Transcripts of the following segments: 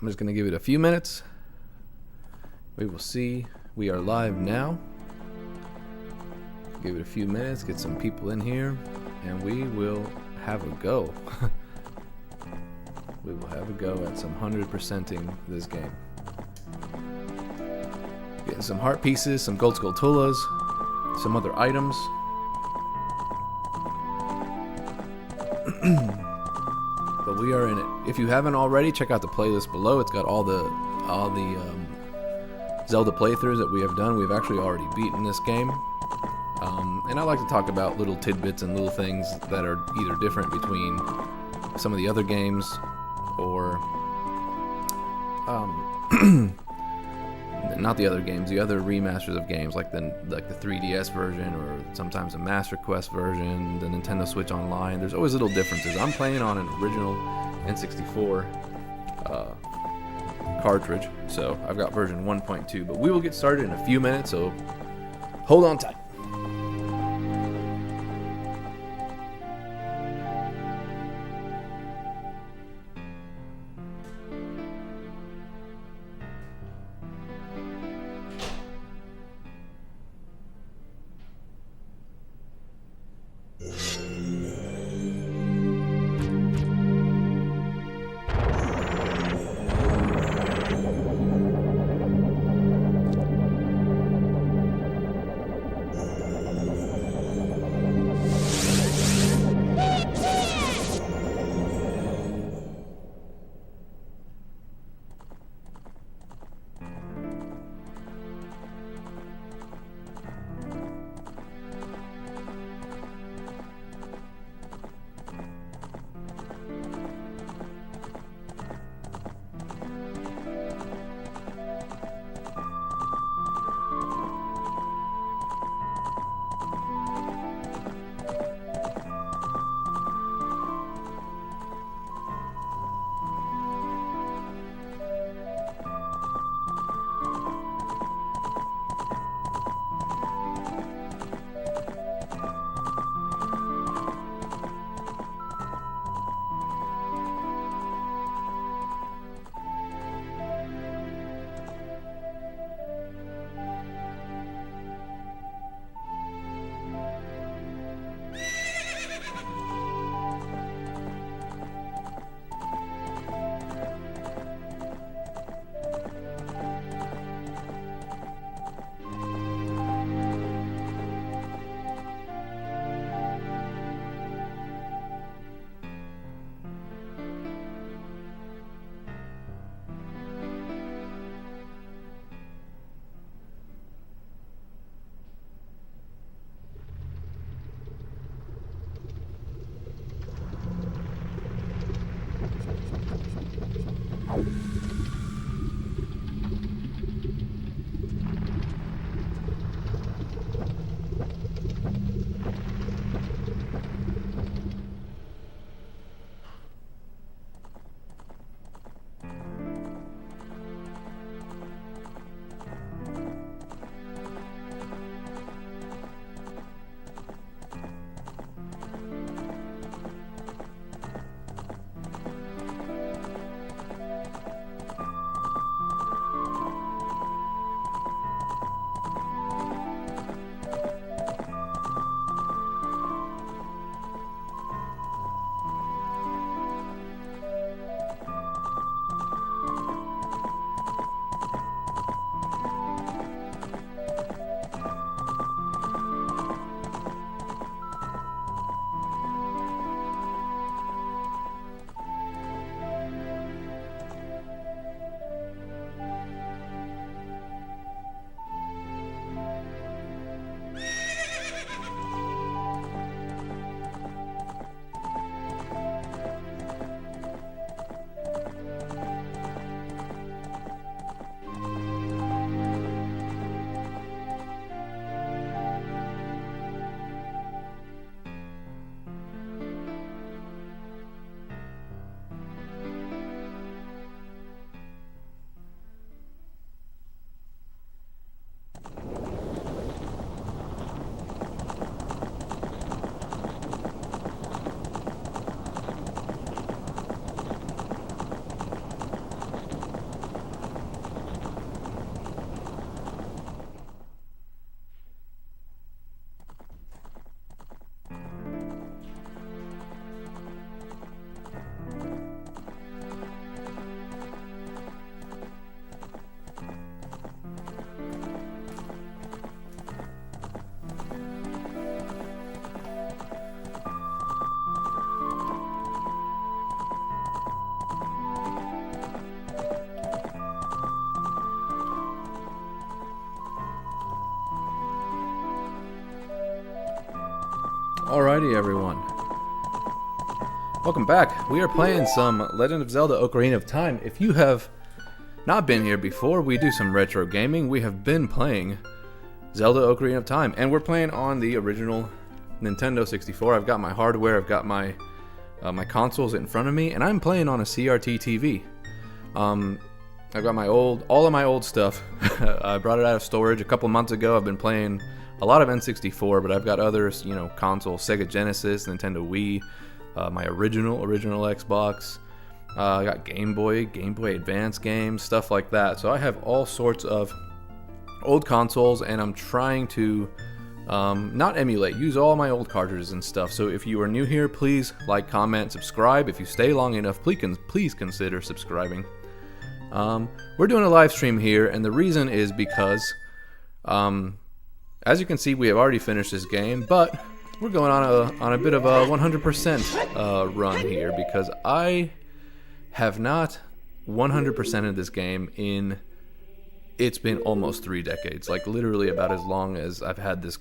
I'm just going to give it a few minutes. We will see. We are live now. Give it a few minutes, get some people in here, and we will have a go. We will have a go at some 100%ing this game. Getting some heart pieces, some gold Skulltulas, some other items. But we are in it. If you haven't already, check out the playlist below. It's got all the Zelda playthroughs that we have done. We've actually already beaten this game. And I like to talk about little tidbits and little things that are either different between some of the other games or not the other games, the other remasters of games like the 3DS version or sometimes a Master Quest version, the Nintendo Switch Online. There's always little differences. I'm playing on an original N64 cartridge, so I've got version 1.2, but we will get started in a few minutes, so hold on tight. Alrighty, everyone. Welcome back. We are playing some Legend of Zelda Ocarina of Time. If you have not been here before, we do some retro gaming. We have been playing Zelda Ocarina of Time, and we're playing on the original Nintendo 64. I've got my hardware, I've got my my consoles in front of me, and I'm playing on a CRT TV. I've got all of my old stuff. I brought it out of storage a couple months ago. I've been playing a lot of N64, but I've got others, consoles, Sega Genesis, Nintendo Wii, my original Xbox. I got Game Boy Advance games, stuff like that. So I have all sorts of old consoles, and I'm trying to not emulate, use all my old cartridges and stuff. So if you are new here, please like, comment, subscribe. If you stay long enough, please consider subscribing. We're doing a live stream here, and the reason is because as you can see, we have already finished this game, but we're going on a bit of a 100% run here, because I have not 100%ed this game it's been almost 3 decades, like literally about as long as I've had this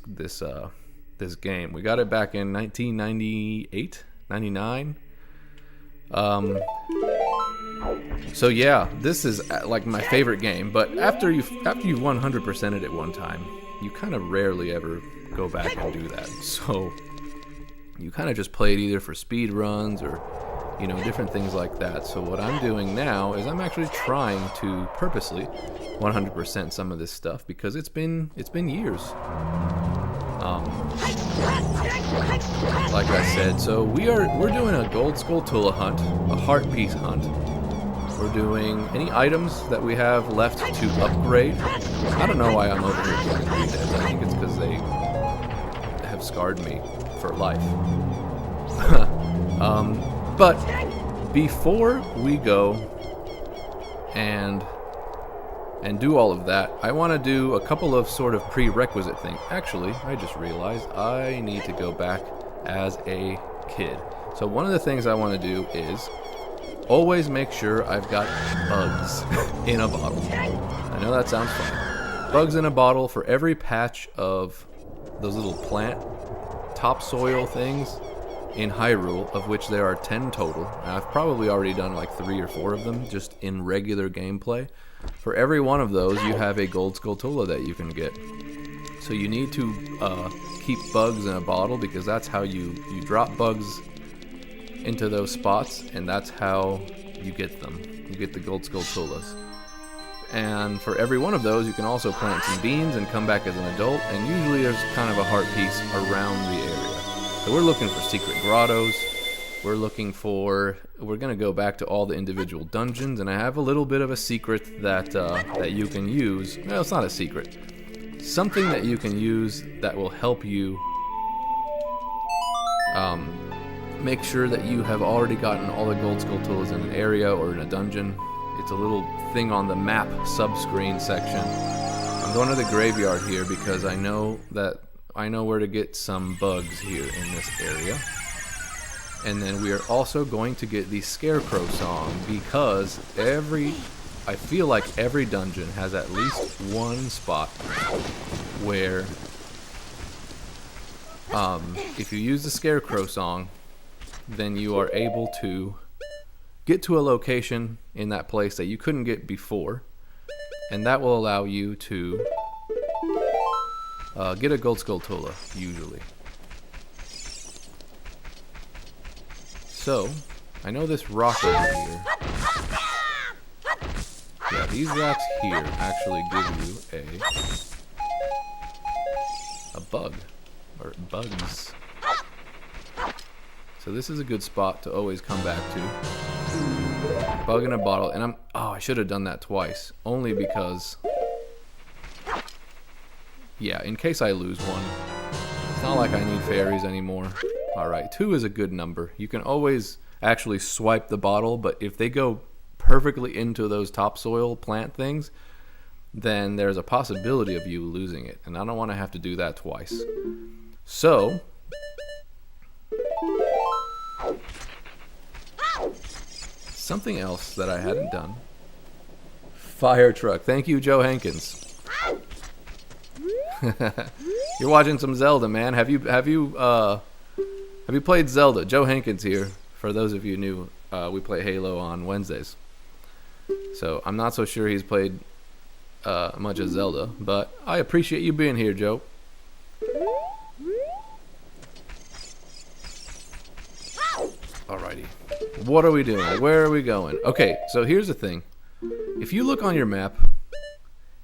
game. We got it back in 1998, 99. So yeah, this is like my favorite game, but after you've 100%ed it one time, you kind of rarely ever go back and do that. So you kind of just play it either for speed runs or different things like that. So what I'm doing now is I'm actually trying to purposely 100% some of this stuff, because it's been years. Like I said, so we're doing a gold Skulltula hunt, a heart piece hunt. We're doing any items that we have left to upgrade. I don't know why I'm over here killing Redeads. I think it's because they have scarred me for life. But before we go and do all of that, I want to do a couple of sort of prerequisite things. Actually, I just realized I need to go back as a kid. So one of the things I want to do is always make sure I've got bugs in a bottle. I know that sounds funny. Bugs in a bottle for every patch of those little plant topsoil things in Hyrule, of which there are 10 total. And I've probably already done like 3 or 4 of them just in regular gameplay. For every one of those, you have a gold Skulltula that you can get. So you need to keep bugs in a bottle, because that's how you drop bugs into those spots, and that's how you get them. You get the gold Skulltulas. And for every one of those, you can also plant some beans and come back as an adult, and usually there's kind of a heart piece around the area. So we're looking for secret grottos. We're going to go back to all the individual dungeons, and I have a little bit of a secret that you can use. Well, it's not a secret. Something that you can use that will help you make sure that you have already gotten all the gold Skulltulas in an area or in a dungeon. It's a little thing on the map sub-screen section. I'm going to the graveyard here because I know where to get some bugs here in this area. And then we are also going to get the Scarecrow song, because I feel like every dungeon has at least one spot where if you use the Scarecrow song, then you are able to get to a location in that place that you couldn't get before, and that will allow you to get a gold Skulltula, usually. So, I know this rock over here. Yeah, these rocks here actually give you a bug, or bugs. So this is a good spot to always come back to. Bug in a bottle, and I should have done that twice, only because, yeah, in case I lose one. It's not like I need fairies anymore. Alright, 2 is a good number. You can always actually swipe the bottle, but if they go perfectly into those topsoil plant things, then there's a possibility of you losing it, and I don't want to have to do that twice. So, something else that I hadn't done. Fire truck. Thank you, Joe Hankins. You're watching some Zelda, man. Have you Have you played Zelda? Joe Hankins here. For those of you new, we play Halo on Wednesdays. So I'm not so sure he's played much of Zelda, but I appreciate you being here, Joe. Alrighty. What are we doing? Where are we going? Okay, so here's the thing. If you look on your map,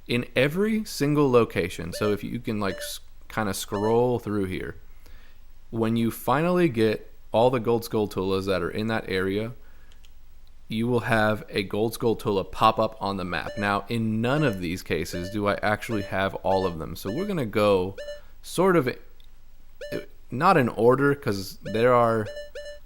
in every single location, so if you can like kind of scroll through here, when you finally get all the gold Skulltulas that are in that area, you will have a gold Skulltula pop up on the map. Now, in none of these cases do I actually have all of them. So we're going to go sort of, not in order, because there are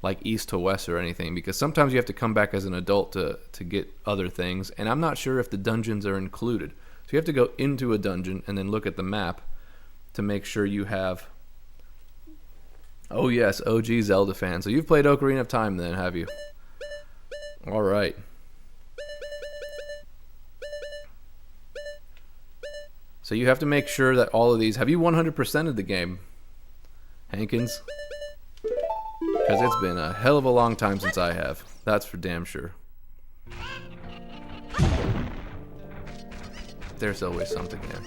like east to west or anything, because sometimes you have to come back as an adult to get other things, and I'm not sure if the dungeons are included. So you have to go into a dungeon and then look at the map to make sure you have... Oh yes, OG Zelda fan. So you've played Ocarina of Time then, have you? Alright. So you have to make sure that all of these... Have you 100%ed the game, Hankins? Because it's been a hell of a long time since I have. That's for damn sure. There's always something there.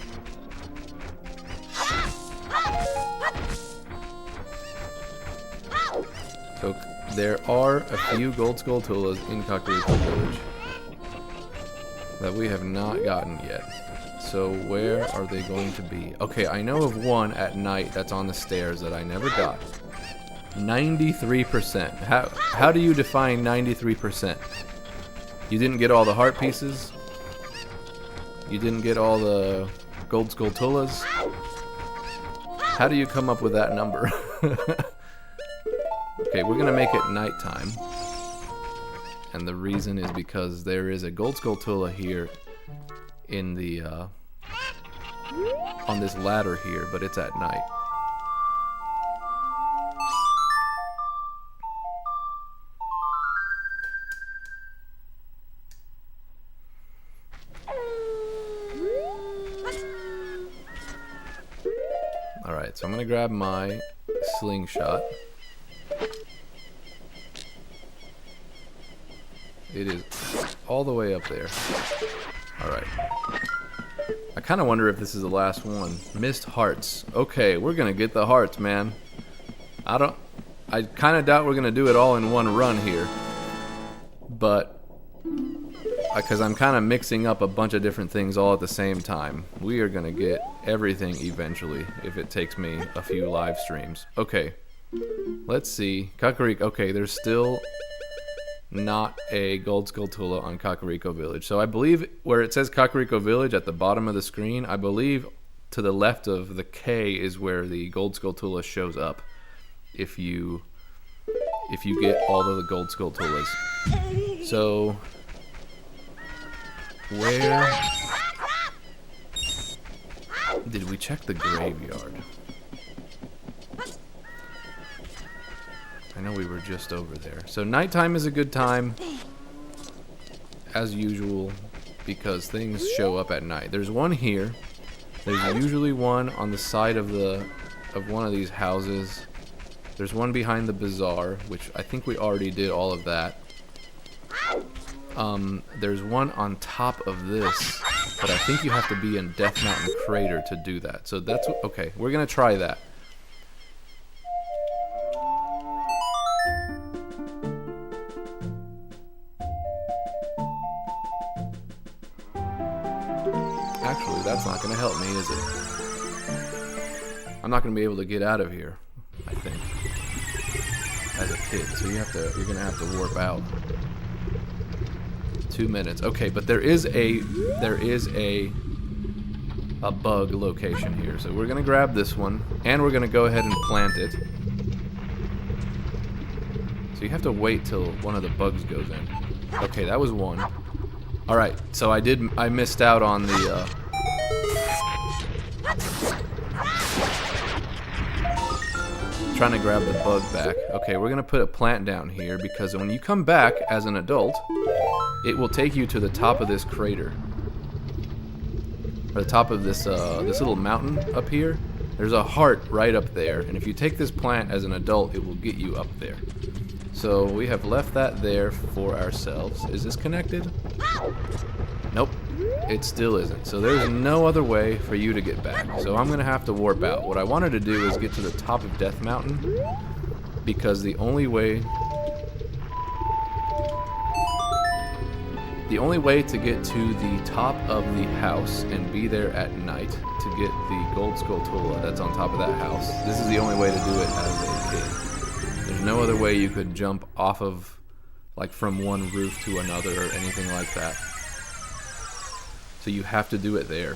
So there are a few gold Skulltulas in Kakariko Village that we have not gotten yet. So where are they going to be? Okay, I know of one at night that's on the stairs that I never got. 93%. How do you define 93%? You didn't get all the heart pieces? You didn't get all the gold Skulltulas? How do you come up with that number? Okay, we're gonna make it nighttime, and the reason is because there is a gold Skulltula here in the on this ladder here, but it's at night. Alright, so I'm gonna grab my slingshot. It is all the way up there. Alright. I kind of wonder if this is the last one. Missed hearts. Okay, we're gonna get the hearts, man. I kind of doubt we're gonna do it all in one run here. But, because I'm kind of mixing up a bunch of different things all at the same time. We are gonna get everything eventually, if it takes me a few live streams. Okay. Let's see. Kakariko. Okay, there's still... not a gold Skulltula on Kakariko Village. So I believe where it says Kakariko Village at the bottom of the screen, I believe to the left of the K is where the gold Skulltula shows up. If you get all of the gold Skulltulas. So where did we check the graveyard? I know we were just over there. So nighttime is a good time, as usual, because things show up at night. There's one here. There's usually one on the side of one of these houses. There's one behind the bazaar, which I think we already did all of that. There's one on top of this, but I think you have to be in Death Mountain Crater to do that. So that's okay. We're gonna try that. Actually, that's not going to help me, is it? I'm not going to be able to get out of here, I think, as a kid. So you're going to have to warp out. 2 minutes. Okay, but there is a bug location here. So we're going to grab this one, and we're going to go ahead and plant it. So you have to wait till one of the bugs goes in. Okay, that was one. All right, so I missed out on the trying to grab the bug back. Okay, we're gonna put a plant down here because when you come back as an adult, it will take you to the top of this crater, or the top of this this little mountain up here. There's a heart right up there, and if you take this plant as an adult, it will get you up there. So we have left that there for ourselves. Is this connected? Nope, it still isn't. So there's no other way for you to get back. So I'm gonna have to warp out. What I wanted to do is get to the top of Death Mountain, because the only way to get to the top of the house and be there at night to get the gold Skulltula that's on top of that house, this is the only way to do it as a kid. There's no other way you could jump off of, like, from one roof to another or anything like that. So you have to do it there.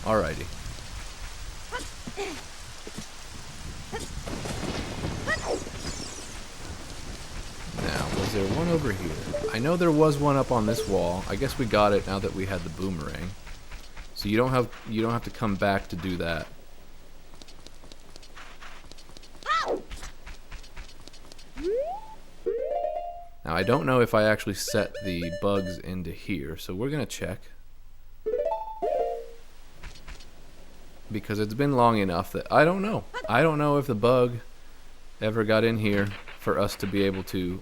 Alrighty. Now, was there one over here? I know there was one up on this wall. I guess we got it now that we had the boomerang. So you don't have to come back to do that. Now, I don't know if I actually set the bugs into here, so we're gonna check. Because it's been long enough that I don't know. I don't know if the bug ever got in here for us to be able to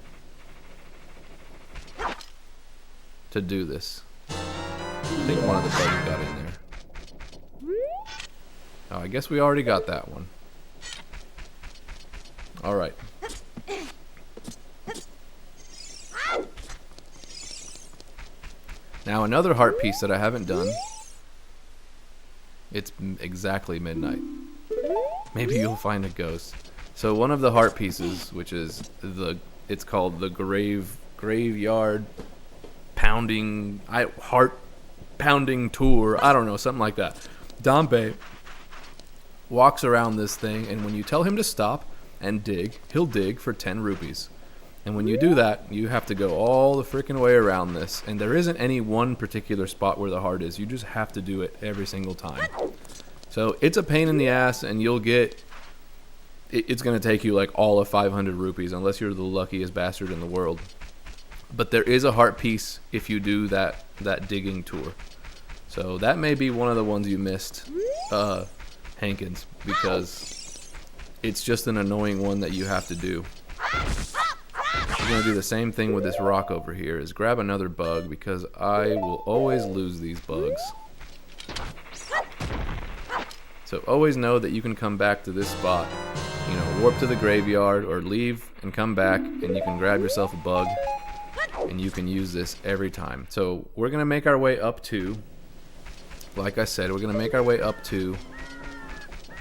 do this. I think one of the bugs got in there. Oh, I guess we already got that one. Alright. Now another heart piece that I haven't done. It's exactly midnight. Maybe you'll find a ghost. So one of the heart pieces, which is it's called the graveyard pounding heart pounding tour. I don't know, something like that. Dompe walks around this thing, and when you tell him to stop and dig, he'll dig for 10 rupees. And when you do that, you have to go all the freaking way around this. And there isn't any one particular spot where the heart is. You just have to do it every single time. So it's a pain in the ass, and you'll get... It's going to take you like all of 500 rupees, unless you're the luckiest bastard in the world. But there is a heart piece if you do that digging tour. So that may be one of the ones you missed, Hankins, because it's just an annoying one that you have to do. I'm going to do the same thing with this rock over here, is grab another bug, because I will always lose these bugs. So always know that you can come back to this spot, you know, warp to the graveyard, or leave and come back, and you can grab yourself a bug, and you can use this every time. So we're going to make our way up to, like I said, we're going to make our way up to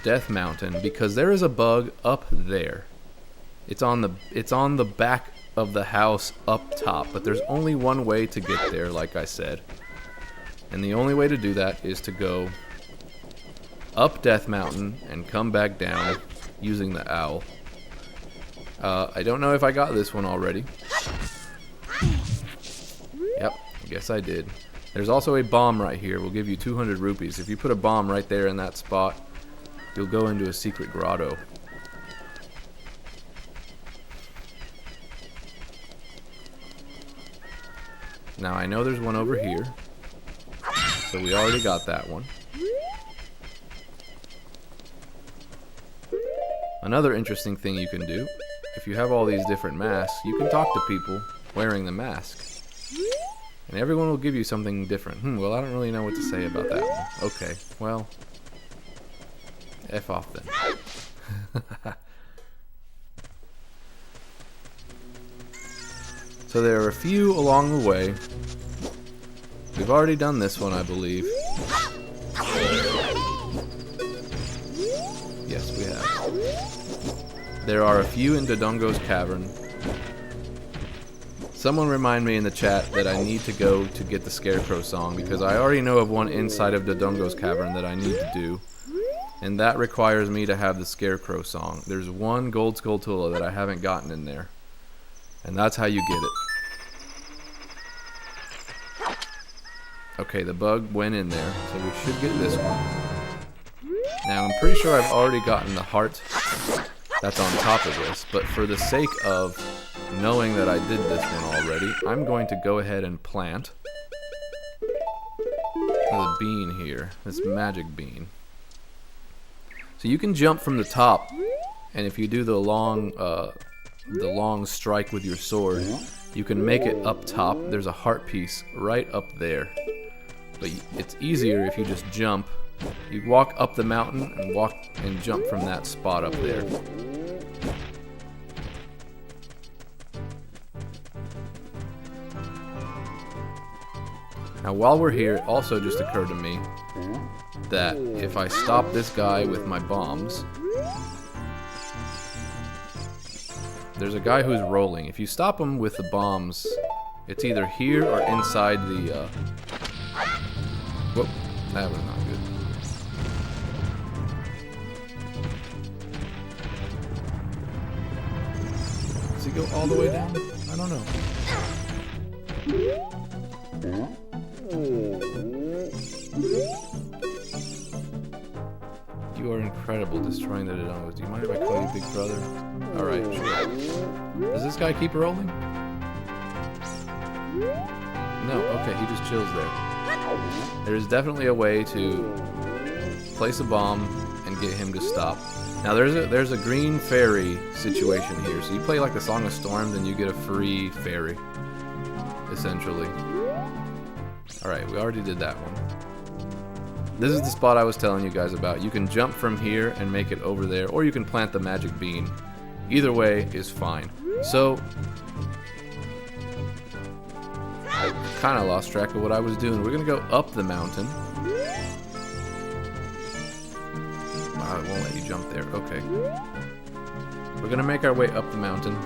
Death Mountain, because there is a bug up there. It's on the back of the house up top, but there's only one way to get there, like I said. And the only way to do that is to go up Death Mountain and come back down using the owl. I don't know if I got this one already. Yep, I guess I did. There's also a bomb right here. We'll give you 200 rupees. If you put a bomb right there in that spot, you'll go into a secret grotto. Now I know there's one over here, so we already got that one. Another interesting thing you can do, if you have all these different masks, you can talk to people wearing the mask. And everyone will give you something different. Well, I don't really know what to say about that one. Okay, well, F off then. So there are a few along the way. We've already done this one, I believe. Yes, we have. There are a few in Dodongo's Cavern. Someone remind me in the chat that I need to go to get the Scarecrow song, because I already know of one inside of Dodongo's Cavern that I need to do. And that requires me to have the Scarecrow song. There's one gold Skulltula that I haven't gotten in there. And that's how you get it. Okay, the bug went in there, so we should get this one. Now, I'm pretty sure I've already gotten the heart that's on top of this, but for the sake of knowing that I did this one already, I'm going to go ahead and plant. bean here, this magic bean. So you can jump from the top, and if you do the long strike with your sword, you can make it up top. There's a heart piece right up there. But it's easier if you just jump. You walk up the mountain and jump from that spot up there. Now while we're here, it also just occurred to me that if I stop this guy with my bombs, there's a guy who's rolling. If you stop him with the bombs, it's either here or inside the... Whoop, that was not good. Does he go all the way down? I don't know. You are incredible destroying the Dodongos. Do you mind if I call you Big Brother? Alright, sure. Does this guy keep rolling? No, okay, he just chills there. There's definitely a way to place a bomb and get him to stop. Now there's a green fairy situation here. So you play like the Song of Storms and you get a free fairy, essentially. Alright, we already did that one. This is the spot I was telling you guys about. You can jump from here and make it over there, or you can plant the magic bean. Either way is fine. So, I kind of lost track of what I was doing. We're going to go up the mountain. Wow, it won't let you jump there. Okay. We're going to make our way up the mountain.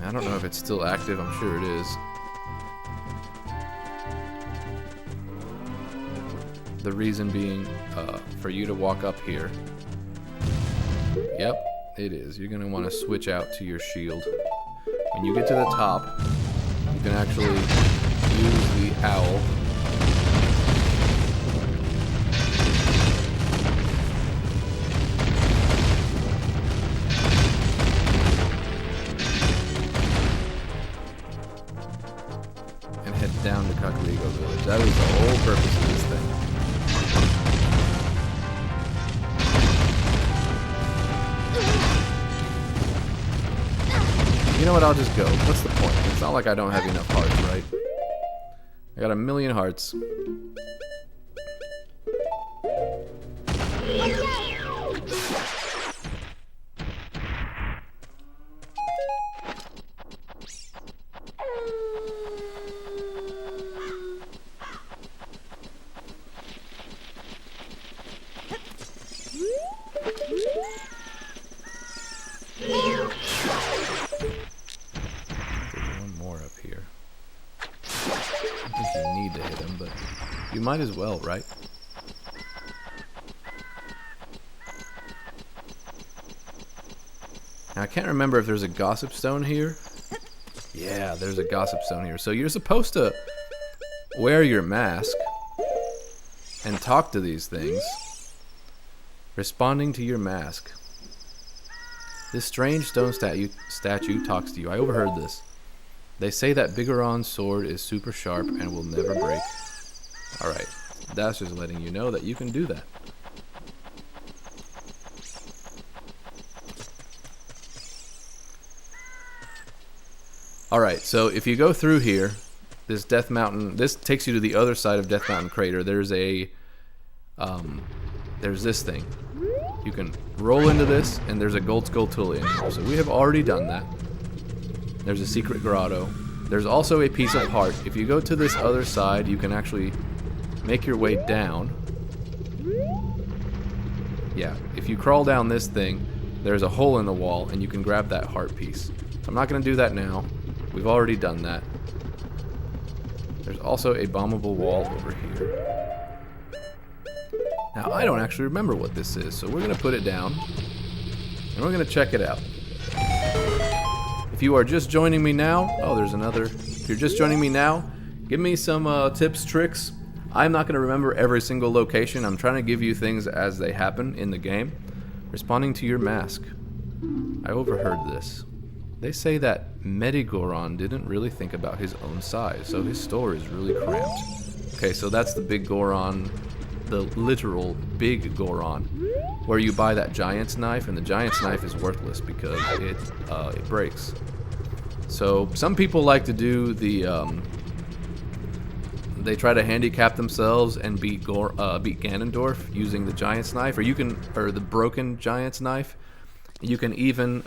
I don't know if it's still active. I'm sure it is. The reason being for you to walk up here. Yep, it is. You're going to want to switch out to your shield. When you get to the top, you can actually use the owl. And head down to Kakariko Village. That is the whole purpose of this thing. You know what, I'll just go. What's the point? It's not like I don't have enough hearts, right? I got 1,000,000 hearts. You might as well, right? Now, I can't remember if there's a gossip stone here. Yeah, there's a gossip stone here. So you're supposed to wear your mask and talk to these things, responding to your mask. This strange stone statue talks to you. I overheard this. They say that Bigoron's sword is super sharp and will never break. Alright, that's just letting you know that you can do that. Alright, so if you go through here, this Death Mountain, this takes you to the other side of Death Mountain Crater. There's a, there's this thing. You can roll into this, and there's a Gold Skulltula in here. So we have already done that. There's a secret grotto. There's also a piece of heart. If you go to this other side, you can actually make your way down. Yeah, if you crawl down this thing, there's a hole in the wall, and you can grab that heart piece. So I'm not going to do that now. We've already done that. There's also a bombable wall over here. Now, I don't actually remember what this is, so we're going to put it down, and we're going to check it out. If you are just joining me now, oh, there's another. If you're just joining me now, give me some tips, tricks. I'm not going to remember every single location. I'm trying to give you things as they happen in the game. Responding to your mask. I overheard this. They say that Medigoron didn't really think about his own size, so his store is really cramped. Okay, so that's the big Goron, the literal big Goron, where you buy that giant's knife, and the giant's knife is worthless because it breaks. So some people like to do the they try to handicap themselves and beat Ganondorf using the giant's knife, or the broken giant's knife. You can even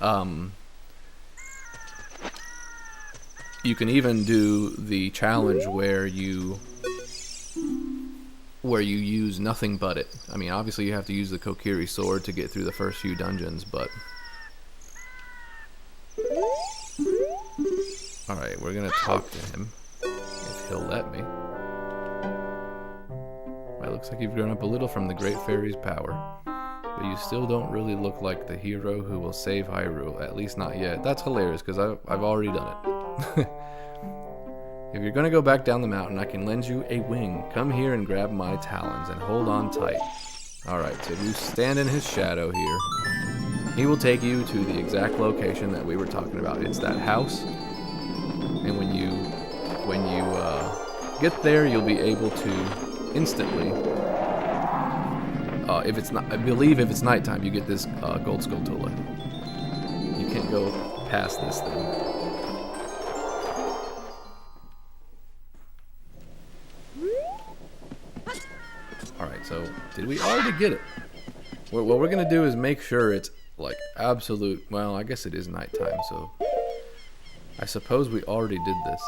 do the challenge where you use nothing but it. I mean, obviously you have to use the Kokiri sword to get through the first few dungeons, but alright, we're gonna talk to him if he'll let me. Well, it looks like you've grown up a little from the Great Fairy's power, but you still don't really look like the hero who will save Hyrule, at least not yet. That's hilarious, because I've already done it. If you're gonna go back down the mountain, I can lend you a wing. Come here and grab my talons and hold on tight. Alright, so if you stand in his shadow here, he will take you to the exact location that we were talking about. It's that house, and when you get there, you'll be able to instantly, if it's not, I believe if it's nighttime, you get this gold Skulltula. You can't go past this thing. Alright, so did we already get it? What we're gonna do is make sure it's like absolute, well, I guess it is nighttime, so I suppose we already did this.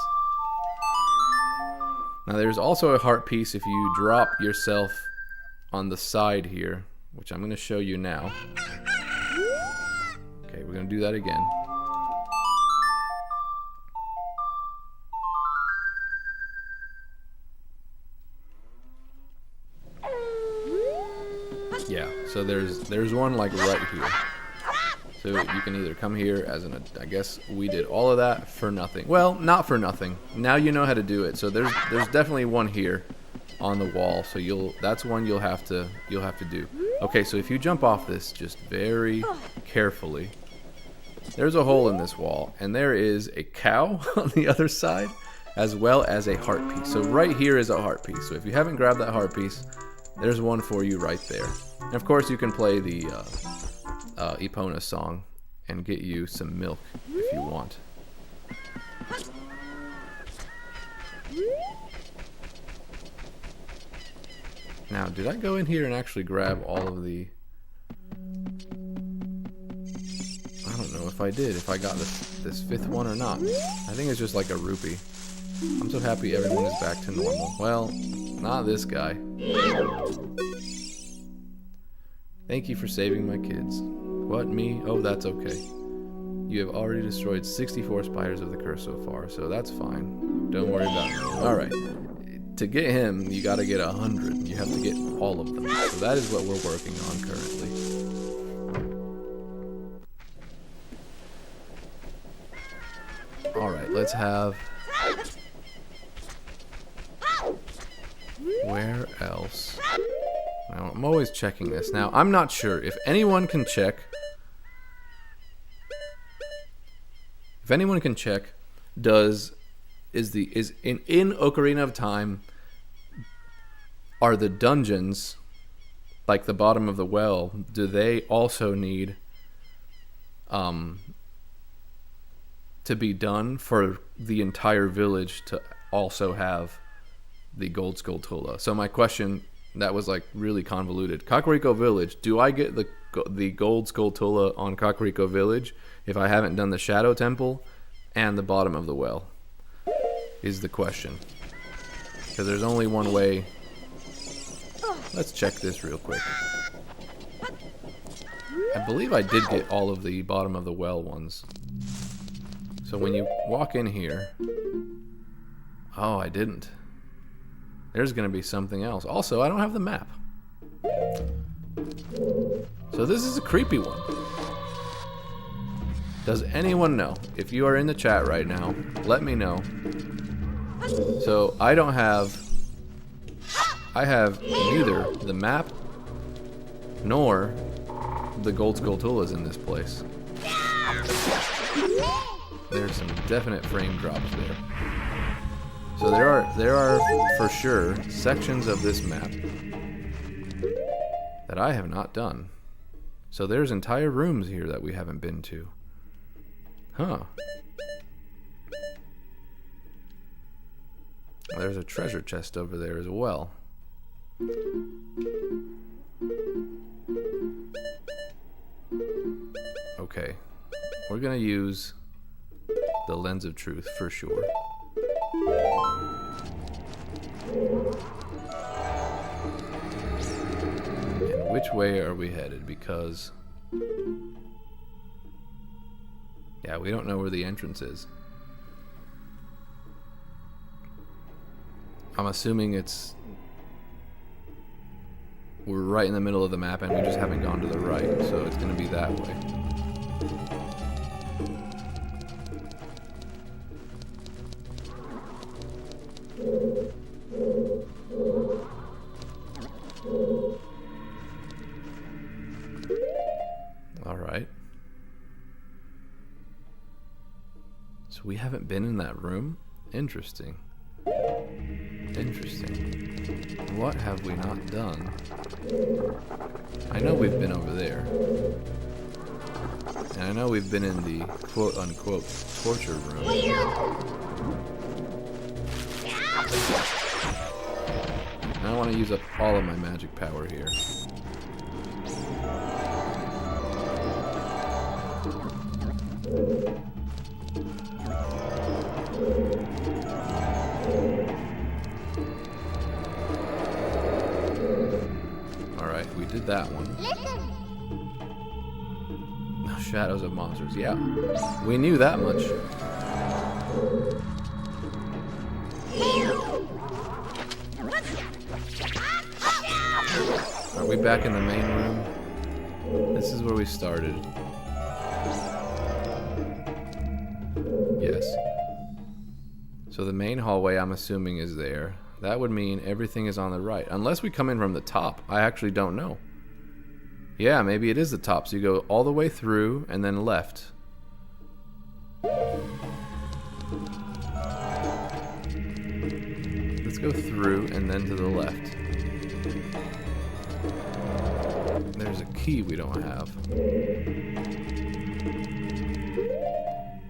Now there's also a heart piece if you drop yourself on the side here, which I'm gonna show you now. Okay, we're gonna do that again. Yeah, so there's one like right here. So you can either come here as an, I guess we did all of that for nothing. Well, not for nothing. Now you know how to do it. So there's definitely one here on the wall. So that's one you'll have to do. Okay, so if you jump off this just very carefully, there's a hole in this wall, and there is a cow on the other side, as well as a heart piece. So right here is a heart piece. So if you haven't grabbed that heart piece, there's one for you right there. And of course you can play the Epona song and get you some milk if you want. Now, did I go in here and actually grab all of the... I don't know if I did, if I got this fifth one or not. I think it's just like a rupee. I'm so happy everyone is back to normal. Well, not this guy. Thank you for saving my kids. What, me? Oh, that's okay. You have already destroyed 64 spiders of the curse so far, so that's fine. Don't worry about it. Alright. To get him, you gotta get 100. You have to get all of them. So that is what we're working on currently. Alright, let's have... Where else? Now, I'm always checking this. Now, I'm not sure if anyone can check. If anyone can check, is in Ocarina of Time, are the dungeons like the bottom of the well? Do they also need to be done for the entire village to also have the gold Skulltula? So my question, that was like really convoluted. Kakariko Village, do I get the gold Skulltula on Kakariko Village if I haven't done the Shadow Temple and the bottom of the well? Is the question. Because there's only one way. Let's check this real quick. I believe I did get all of the bottom of the well ones. So when you walk in here... Oh, I didn't. There's going to be something else. Also, I don't have the map. So this is a creepy one. Does anyone know? If you are in the chat right now, let me know. So I have neither the map nor the gold Skulltulas in this place. There's some definite frame drops there. So there are for sure sections of this map that I have not done. So there's entire rooms here that we haven't been to. Huh. There's a treasure chest over there as well. Okay. We're gonna use the lens of truth for sure. And which way are we headed? Because yeah, we don't know where the entrance is. I'm assuming we're right in the middle of the map and we just haven't gone to the right, so it's gonna be that way. Alright. So we haven't been in that room? Interesting. Interesting. What have we not done? I know we've been over there. And I know we've been in the quote-unquote torture room. I don't want to use up all of my magic power here. Alright, we did that one. No shadows of monsters. Yeah, we knew that much. Are we back in the main room? This is where we started. Yes. So the main hallway, I'm assuming, is there. That would mean everything is on the right. Unless we come in from the top. I actually don't know. Yeah, maybe it is the top. So you go all the way through and then left. Let's go through and then to the left. There's a key we don't have.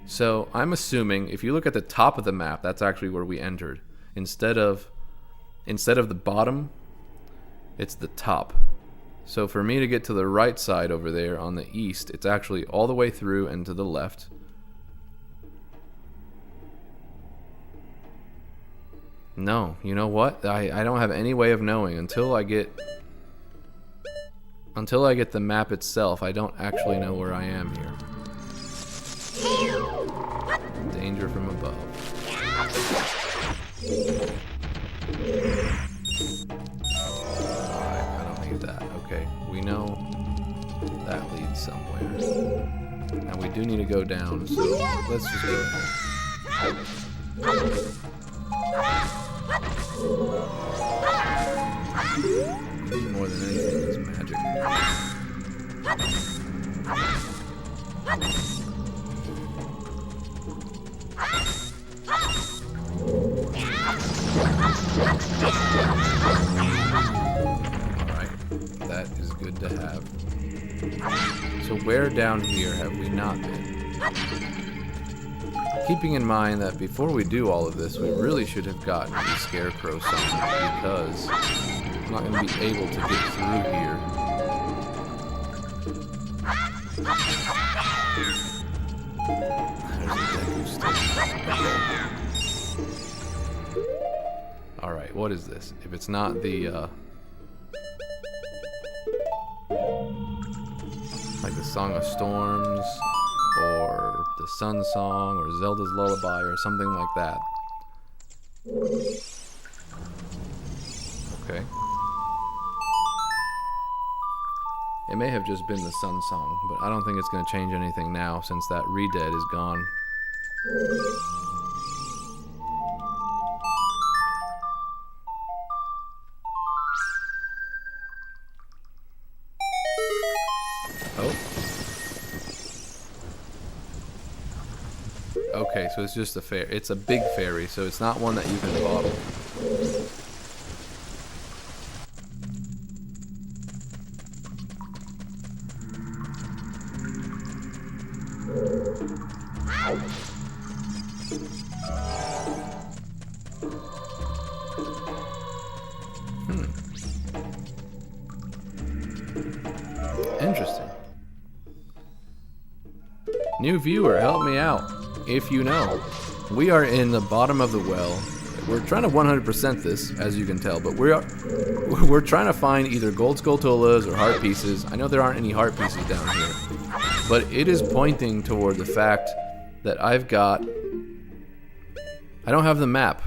So I'm assuming if you look at the top of the map, that's actually where we entered. Instead of the bottom, it's the top. So for me to get to the right side over there on the east, it's actually all the way through and to the left. No, you know what? I don't have any way of knowing until I get the map itself. I don't actually know where I am here. Danger from above. Alright, I don't need that. Okay, we know that leads somewhere. Now we do need to go down, so let's just go ahead. More than anything is magic. Alright, that is good to have. So where down here have we not been? Keeping in mind that before we do all of this, we really should have gotten the scarecrow something, because I'm not going to be able to get through here. There's a Deku stick. Alright, what is this? If it's not the, like the Song of Storms, or the Sun Song, or Zelda's Lullaby, or something like that. Okay. It may have just been the Sun Song, but I don't think it's going to change anything now since that Redead is gone. Oh. Okay, so it's just a fairy. It's a big fairy, so it's not one that you can bottle. Interesting. New viewer, help me out. If you know. We are in the bottom of the well. We're trying to 100% this, as you can tell, but we're trying to find either gold Skulltulas or heart pieces. I know there aren't any heart pieces down here, but it is pointing toward the fact that I don't have the map.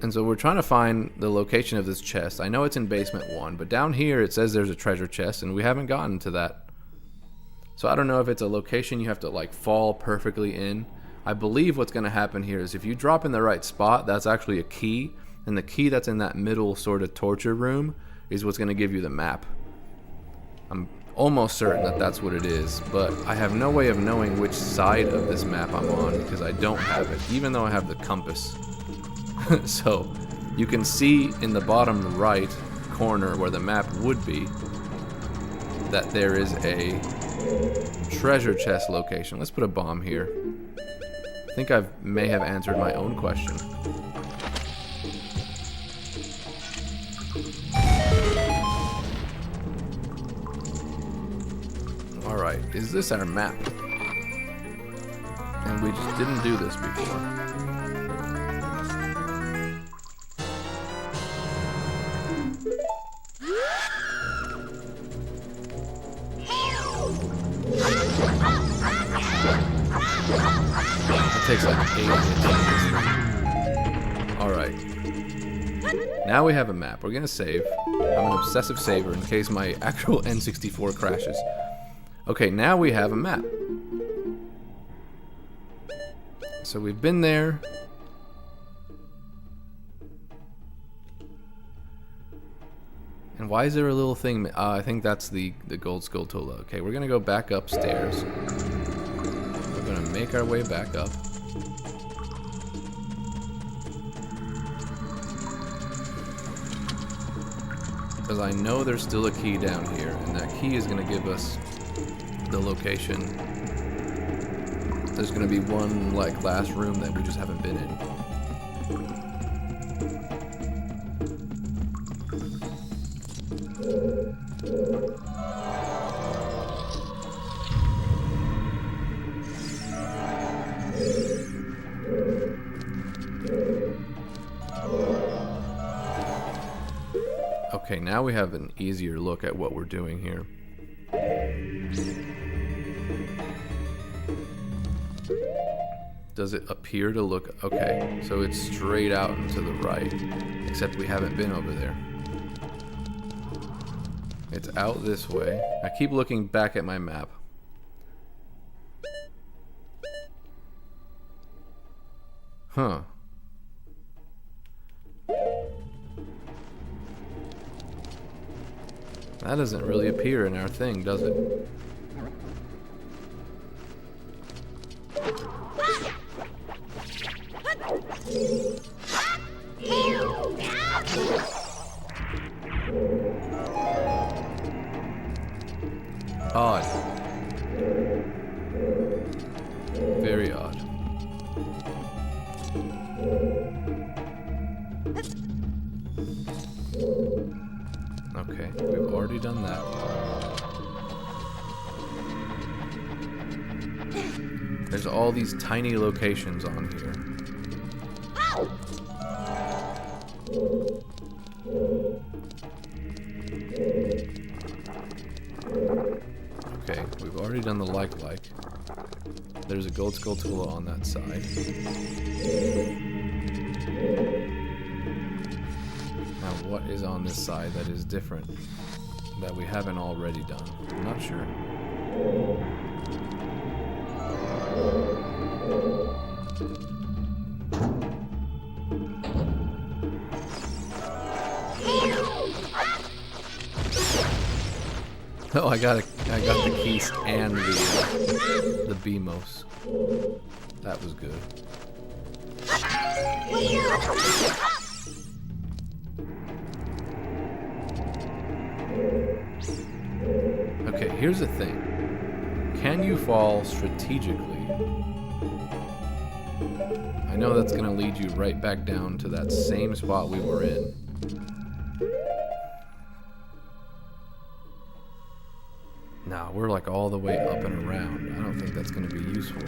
And so we're trying to find the location of this chest. I know it's in basement 1, but down here it says there's a treasure chest, and we haven't gotten to that. So I don't know if it's a location you have to like fall perfectly in. I believe what's going to happen here is if you drop in the right spot, that's actually a key, and the key that's in that middle sort of torture room is what's going to give you the map. I'm almost certain that that's what it is, but I have no way of knowing which side of this map I'm on because I don't have it, even though I have the compass. So you can see in the bottom right corner where the map would be that there is a treasure chest location. Let's put a bomb here. I think I may have answered my own question. Alright, is this our map? And we just didn't do this before. It takes like 8 minutes. Alright. Now we have a map. We're gonna save. I'm an obsessive saver in case my actual N64 crashes. Okay, now we have a map. So we've been there. And why is there a little thing? I think that's the gold Skulltula. Okay, we're gonna go back upstairs. We're gonna make our way back up. Because I know there's still a key down here, and that key is gonna give us the location. There's gonna be one like last room that we just haven't been in. Okay, now we have an easier look at what we're doing here. Does it appear to look... Okay, so it's straight out and to the right, except we haven't been over there. It's out this way. I keep looking back at my map. Huh. That doesn't really appear in our thing, does it? Odd. Very odd. Okay, we've already done that. There's all these tiny locations on here. Okay, we've already done the like. There's a gold Skulltula on that side. Now what is on this side that is different, that we haven't already done? I'm not sure. Oh, I got I got the keys and the BMOS. That was good. Okay, here's the thing. Can you fall strategically? I know that's going to lead you right back down to that same spot we were in. Nah, we're like all the way up and around. I don't think that's going to be useful.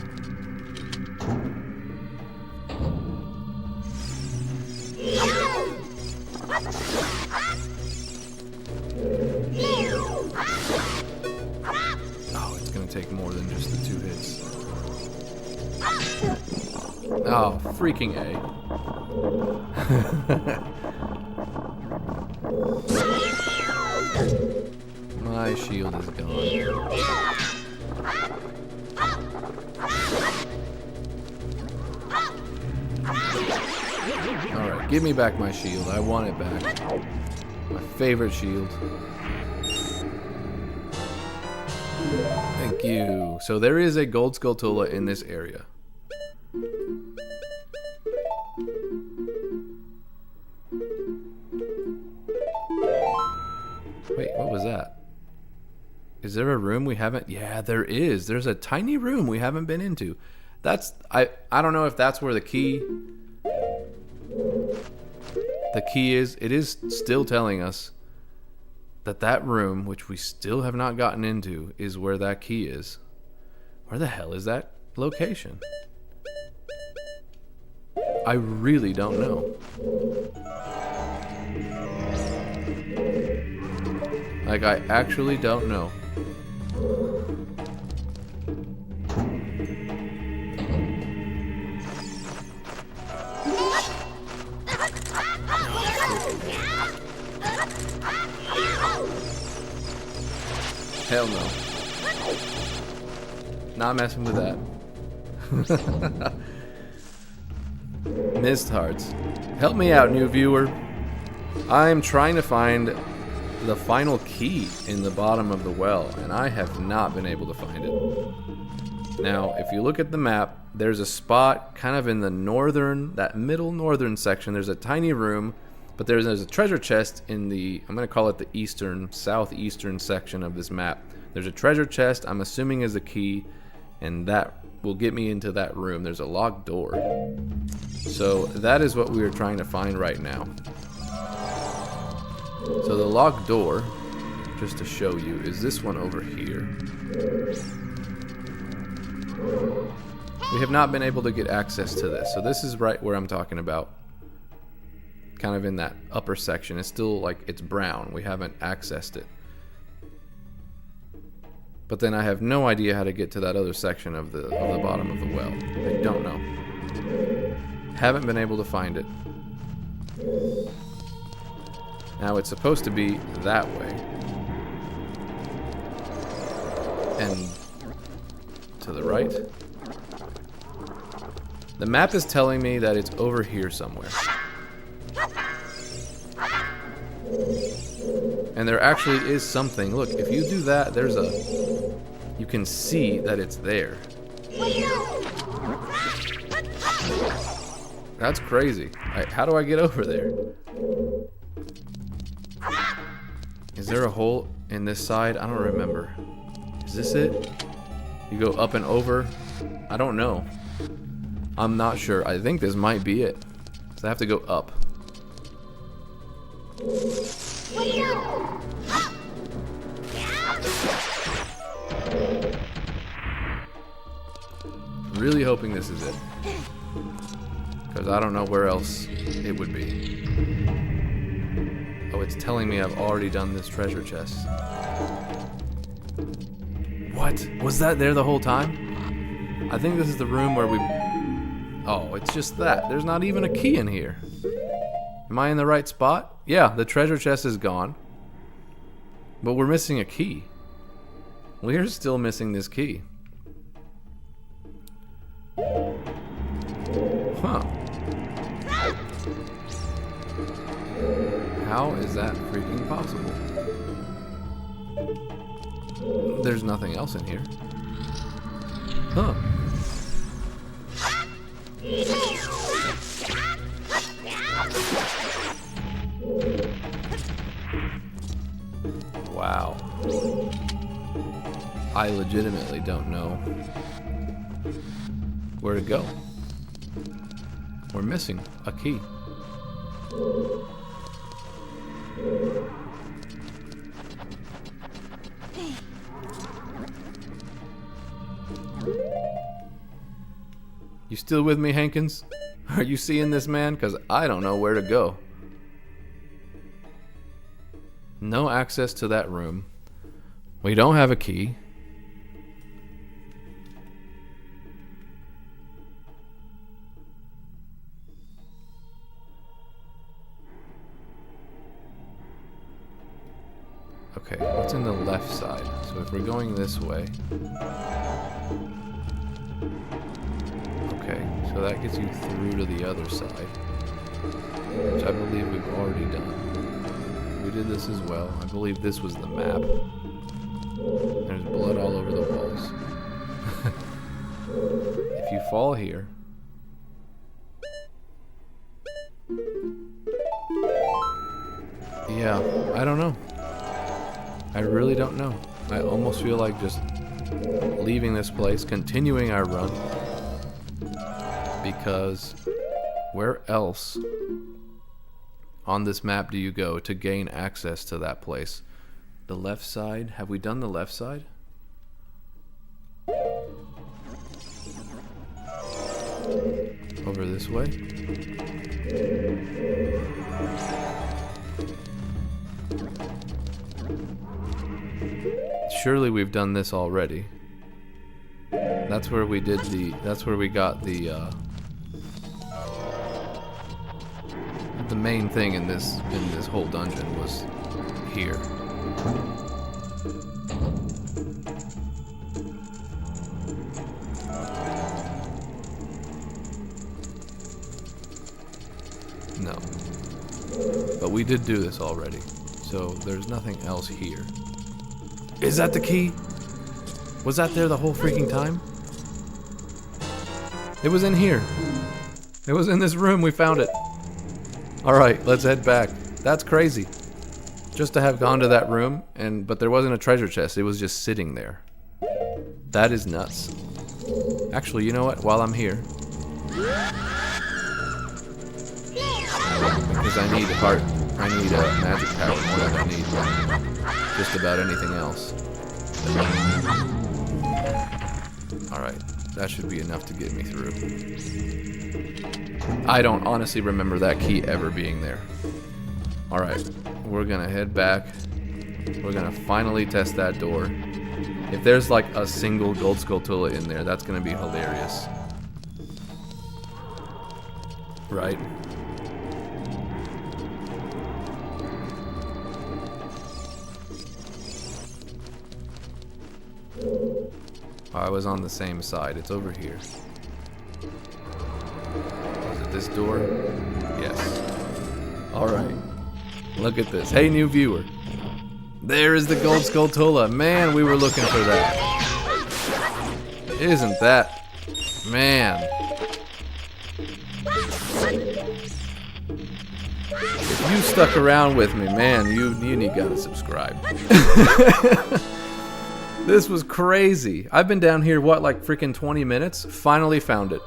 Oh, it's going to take more than just the 2 hits. Oh, freaking A. My shield is gone. Alright, give me back my shield. I want it back. My favorite shield. Thank you. So there is a gold Skulltula in this area. Wait, what was that? Is there a room we haven't? Yeah, there is. There's a tiny room we haven't been into. That's I don't know if that's where the key is. It is still telling us that room, which we still have not gotten into, is where that key is. Where the hell is that location? I really don't know. Like, I actually don't know. Hell no. Not messing with that. Missed hearts. Help me out, new viewer. I'm trying to find the final key in the bottom of the well, and I have not been able to find it. Now, if you look at the map, there's a spot kind of in the northern, that middle northern section. There's a tiny room, but there's a treasure chest in the, I'm going to call it the eastern, southeastern section of this map. There's a treasure chest, I'm assuming is a key, and that will get me into that room. There's a locked door. So that is what we are trying to find right now. So the locked door, just to show you, is this one over here. We have not been able to get access to this. So this is right where I'm talking about. Kind of in that upper section. It's still like, it's brown. We haven't accessed it. But then I have no idea how to get to that other section of the bottom of the well. I don't know. Haven't been able to find it. Now it's supposed to be that way. And to the right. The map is telling me that it's over here somewhere. And there actually is something. Look, if you do that, there's a... You can see that it's there. That's crazy. How do I get over there? Is there a hole in this side? I don't remember. Is this it? You go up and over? I don't know. I'm not sure. I think this might be it. So I have to go up. Really hoping this is it. Because I don't know where else it would be. Oh, it's telling me I've already done this treasure chest. What? Was that there the whole time? I think this is the room where we... Oh, it's just that. There's not even a key in here. Am I in the right spot? Yeah, the treasure chest is gone. But we're missing a key. We're still missing this key. Huh. How is that freaking possible? There's nothing else in here. Huh. Wow. I legitimately don't know where to go. We're missing a key. You still with me, Hankins? Are you seeing this, man? Because I don't know where to go. No access to that room. We don't have a key. Okay, what's in the left side? So if we're going this way... Okay, so that gets you through to the other side, which I believe we've already done. We did this as well. I believe this was the map. There's blood all over the walls. If you fall here... Yeah, I don't know. I really don't know. I almost feel like just leaving this place, continuing our run. Because where else on this map do you go to gain access to that place? The left side? Have we done the left side? Over this way? Surely we've done this already. That's where we did the... That's where we got the main thing in this whole dungeon was here. No. But we did do this already. So there's nothing else here. Is that the key? Was that there the whole freaking time? It was in here. It was in this room. We found it. Alright, let's head back. That's crazy. Just to have gone to that room, but there wasn't a treasure chest. It was just sitting there. That is nuts. Actually, you know what? While I'm here... Because I need magic power more than I need just about anything else. Alright, that should be enough to get me through. I don't honestly remember that key ever being there. Alright, we're gonna head back. We're gonna finally test that door. If there's like a single gold Skulltula in there, that's gonna be hilarious. Right? I was on the same side. It's over here. Is it this door? Yes. Alright. Look at this. Hey, new viewer. There is the gold Skulltula. Man, we were looking for that. Isn't that... Man. If you stuck around with me, man, you gotta subscribe. This was crazy. I've been down here, what, like freaking 20 minutes? Finally found it.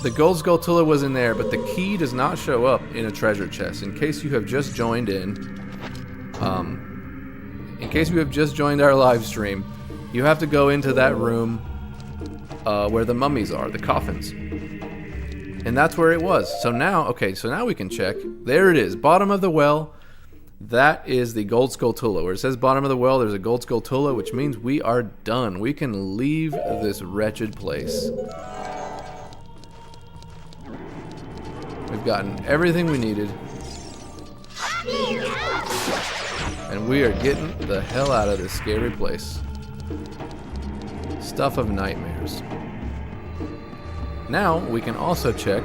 The gold Skulltula was in there, but the key does not show up in a treasure chest. In case you have just joined in case you have just joined our live stream, you have to go into that room where the mummies are, the coffins. And that's where it was. So now, okay, so now we can check. There it is, bottom of the well. That is the gold Skulltula. Where it says bottom of the well, there's a gold Skulltula, which means we are done. We can leave this wretched place. We've gotten everything we needed. And we are getting the hell out of this scary place. Stuff of nightmares. Now, we can also check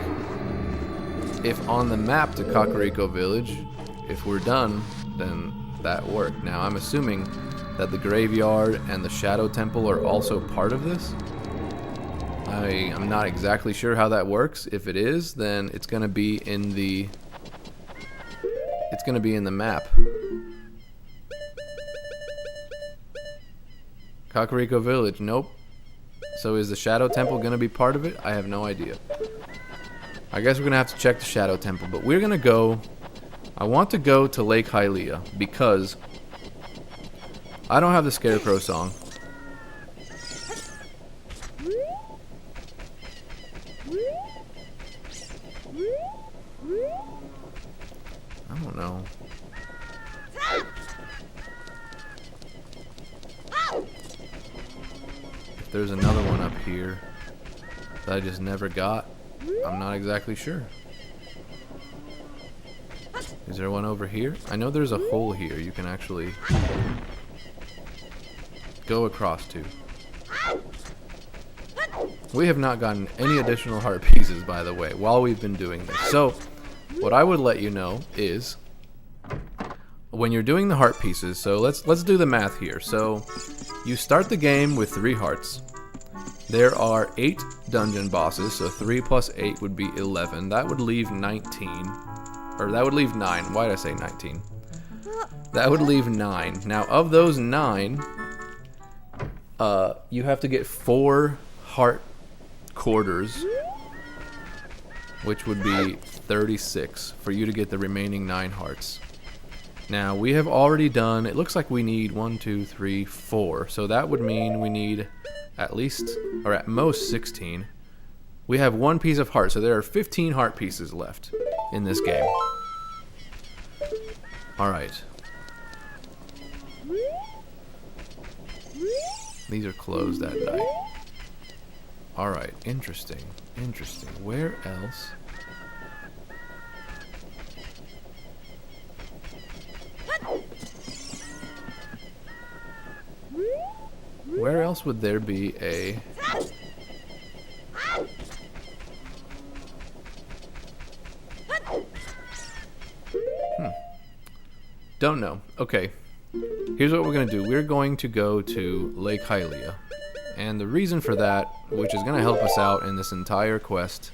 if on the map to Kakariko Village, if we're done, then that worked. Now, I'm assuming that the graveyard and the Shadow Temple are also part of this. I'm not exactly sure how that works. If it is, then it's going to be in the map. Kakariko Village, nope. So is the Shadow Temple going to be part of it? I have no idea. I guess we're going to have to check the Shadow Temple, but we're going to go... I want to go to Lake Hylia because I don't have the Scarecrow song. I don't know. If there's another one up here that I just never got, I'm not exactly sure. Is there one over here? I know there's a hole here you can actually go across to. We have not gotten any additional heart pieces, by the way, while we've been doing this. So, what I would let you know is, when you're doing the heart pieces, so let's do the math here. So, you start the game with 3 hearts. There are 8 dungeon bosses, so 3 plus 8 would be 11. That would leave 19. Or that would leave 9. Why did I say 19? That would leave 9. Now, of those 9, you have to get 4 heart quarters, which would be 36 for you to get the remaining 9 hearts. Now, we have already done, it looks like we need 1, 2, 3, 4. So that would mean we need at least, or at most 16. We have 1 piece of heart, so there are 15 heart pieces left in this game. Alright. These are closed at night. Alright, interesting. Interesting. Where else? Where else would there be a... Don't know. Okay. Here's what we're going to do. We're going to go to Lake Hylia. And the reason for that, which is going to help us out in this entire quest,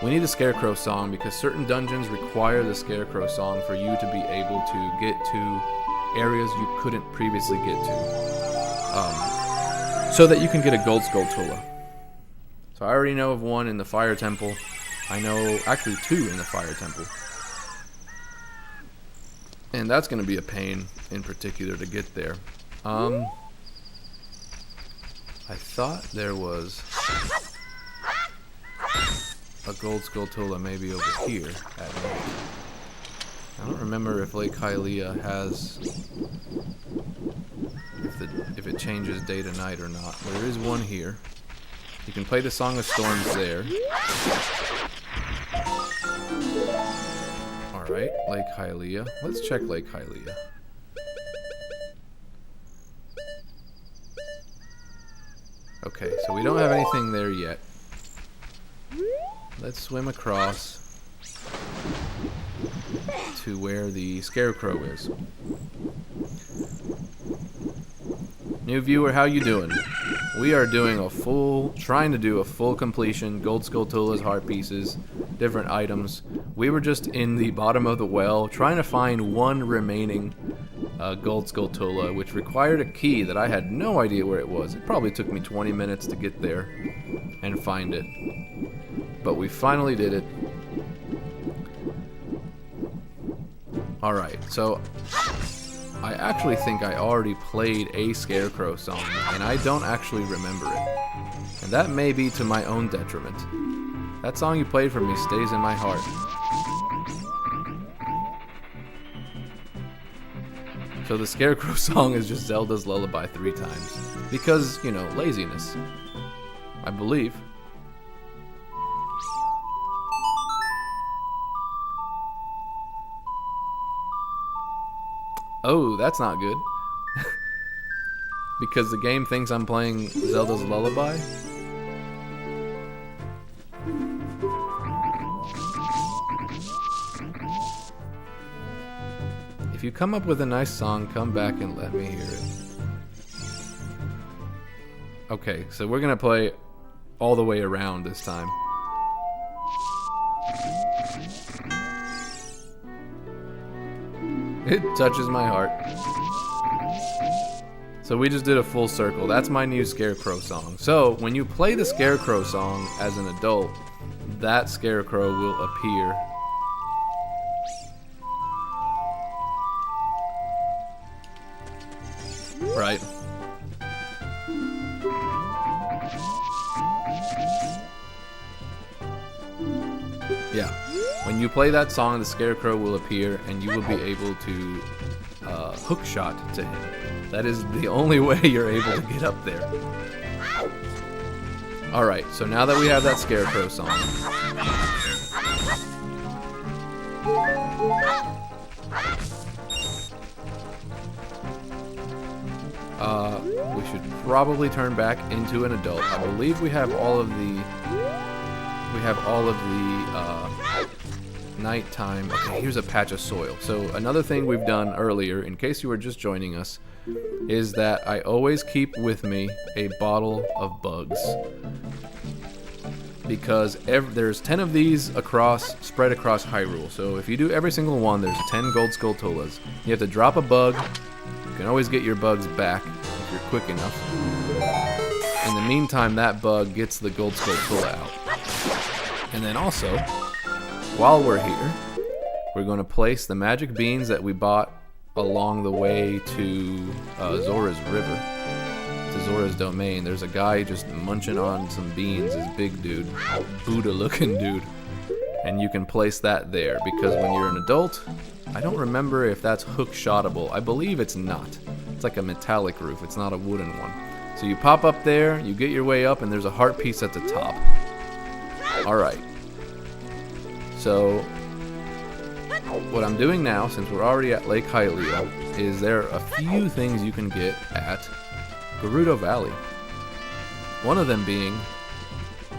we need the Scarecrow song because certain dungeons require the Scarecrow song for you to be able to get to areas you couldn't previously get to. So that you can get a gold Skulltula. So I already know of one in the Fire Temple. I know actually 2 in the Fire Temple. And that's going to be a pain in particular to get there. I thought there was a gold Skulltula maybe over here at night. I don't remember if Lake Hylia has, if it changes day to night or not. But there is one here. You can play the Song of Storms there. Alright, Lake Hylia. Let's check Lake Hylia. Okay, so we don't have anything there yet. Let's swim across to where the Scarecrow is. New viewer, how you doing? We are doing trying to do a full completion, gold Skulltulas, heart pieces, different items. We were just in the bottom of the well trying to find one remaining gold Skulltula, which required a key that I had no idea where it was. It probably took me 20 minutes to get there and find it. But we finally did it. Alright, so I actually think I already played a Scarecrow song, and I don't actually remember it. And that may be to my own detriment. That song you played for me stays in my heart. So the Scarecrow song is just Zelda's Lullaby 3 times. Because, you know, laziness. I believe. Oh, that's not good. Because the game thinks I'm playing Zelda's Lullaby? If you come up with a nice song, come back and let me hear it. Okay, so we're gonna play all the way around this time. It touches my heart. So we just did a full circle. That's my new Scarecrow song. So when you play the Scarecrow song as an adult, that Scarecrow will appear. Right? Yeah. When you play that song, the Scarecrow will appear, and you will be able to hookshot to him. That is the only way you're able to get up there. Alright, so now that we have that Scarecrow song, we should probably turn back into an adult. I believe we have all of the nighttime. Okay, here's a patch of soil. So another thing we've done earlier, in case you were just joining us, is that I always keep with me a bottle of bugs. Because there's 10 of these spread across Hyrule. So if you do every single one, there's 10 gold Skulltulas. You have to drop a bug. You can always get your bugs back if you're quick enough. In the meantime, that bug gets the gold Skulltula out. And then also, while we're here, we're going to place the magic beans that we bought along the way to Zora's River, to Zora's domain. There's a guy just munching on some beans, this big dude, Buddha-looking dude, and you can place that there, because when you're an adult, I don't remember if that's hook-shottable. I believe it's not. It's like a metallic roof. It's not a wooden one. So you pop up there, you get your way up, and there's a heart piece at the top. Alright. So, what I'm doing now, since we're already at Lake Hylia, is there are a few things you can get at Gerudo Valley. One of them being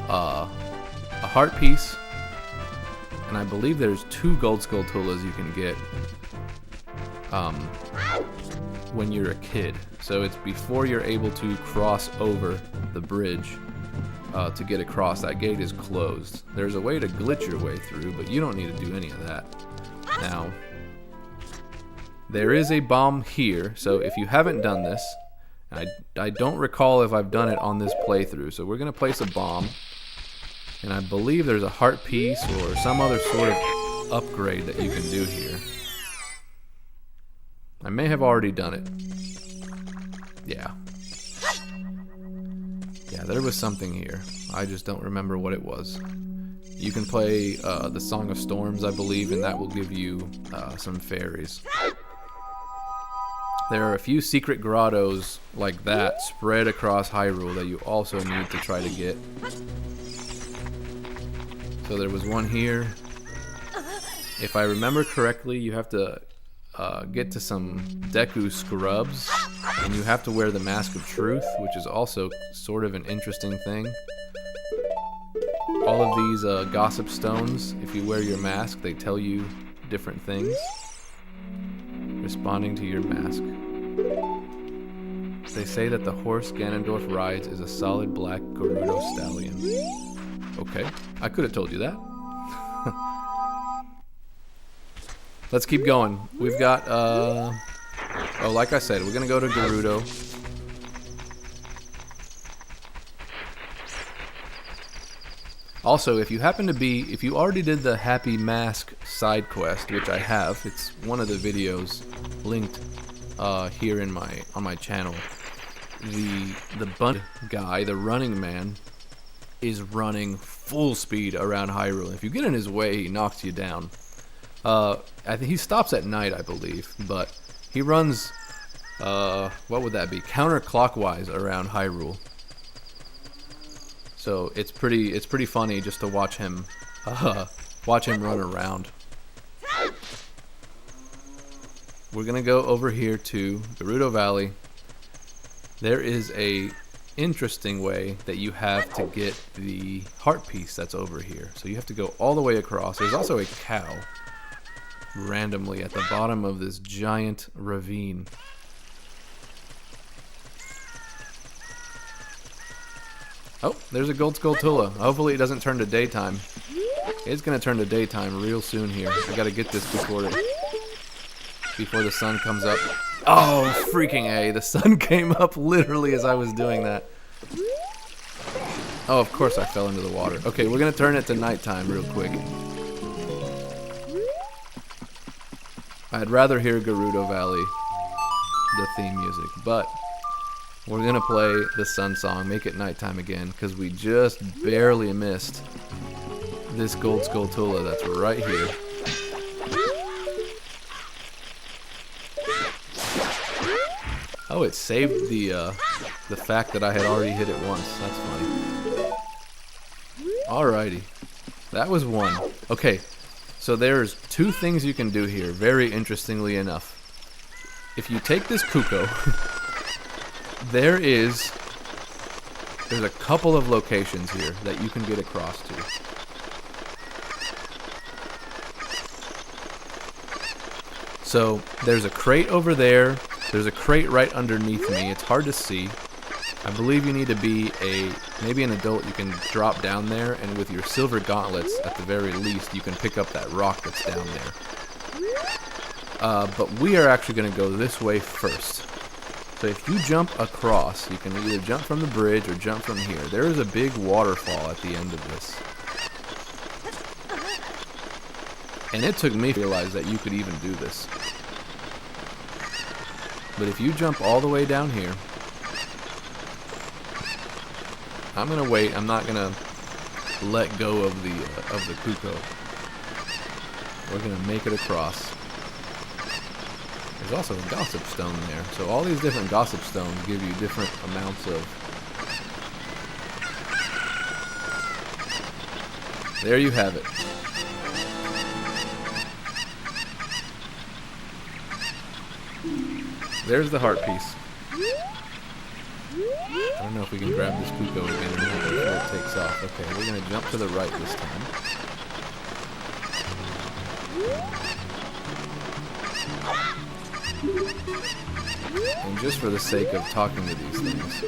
a heart piece, and I believe there's 2 gold Skulltulas you can get when you're a kid. So it's before you're able to cross over the bridge to get across. That gate is closed. There's a way to glitch your way through, but you don't need to do any of that. Now, there is a bomb here, so if you haven't done this, I don't recall if I've done it on this playthrough, so we're going to place a bomb, and I believe there's a heart piece or some other sort of upgrade that you can do here. I may have already done it. Yeah. Yeah, there was something here. I just don't remember what it was. You can play the Song of Storms, I believe, and that will give you some fairies. There are a few secret grottos like that spread across Hyrule that you also need to try to get. So there was one here. If I remember correctly, you have to get to some Deku scrubs, and you have to wear the Mask of Truth, which is also sort of an interesting thing. All of these gossip stones, if you wear your mask, they tell you different things, responding to your mask. They say that the horse Ganondorf rides is a solid black Gerudo stallion. Okay, I could have told you that. Let's keep going. We've got, oh, like I said, we're gonna go to Gerudo. Also, if you already did the Happy Mask side quest, which I have, it's one of the videos linked here on my channel. The bunny guy, the running man, is running full speed around Hyrule. If you get in his way, he knocks you down. I think he stops at night, I believe, but he runs, what would that be? Counterclockwise around Hyrule. So it's pretty funny just to watch him run around. We're gonna go over here to Gerudo Valley. There is a interesting way that you have to get the heart piece that's over here. So you have to go all the way across. There's also a cow. randomly at the bottom of this giant ravine. Oh, there's a gold Skulltula. Hopefully it doesn't turn to daytime. It's gonna turn to daytime real soon here. I gotta get this before the sun comes up. Oh, freaking A. The sun came up literally as I was doing that. Oh, of course I fell into the water. Okay, we're gonna turn it to nighttime real quick. I'd rather hear Gerudo Valley, the theme music, but we're gonna play the sun song, make it nighttime again, because we just barely missed this gold Skulltula that's right here. Oh, it saved the fact that I had already hit it once. That's funny. Alrighty, that was one. Okay, so there's two things you can do here, very interestingly enough. If you take this Kuko, there's a couple of locations here that you can get across to. So there's a crate over there. There's a crate right underneath me. It's hard to see. I believe you need to be maybe an adult. You can drop down there, and with your silver gauntlets, at the very least, you can pick up that rock that's down there. But we are actually going to go this way first. So if you jump across, you can either jump from the bridge or jump from here. There is a big waterfall at the end of this. And it took me to realize that you could even do this. But if you jump all the way down here, I'm gonna wait. I'm not gonna let go of the Kuko. We're gonna make it across. There's also a gossip stone there. So all these different gossip stones give you different amounts of. There you have it. There's the heart piece. I don't know if we can grab this Kuko again or not before it takes off. Okay, we're going to jump to the right this time. And just for the sake of talking to these things,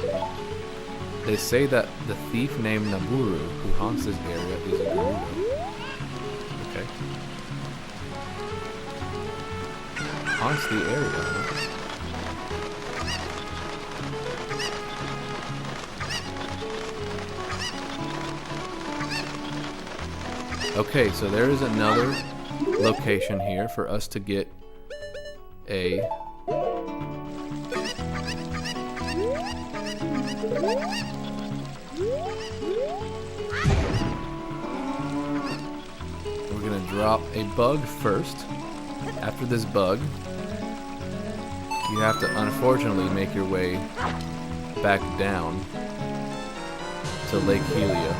they say that the thief named Naburu, who haunts this area, is a Gerudo. Okay. Haunts the area, huh? Okay, so there is another location here for us to get a we're gonna drop a bug first. After this bug, you have to unfortunately make your way back down to Lake Hylia.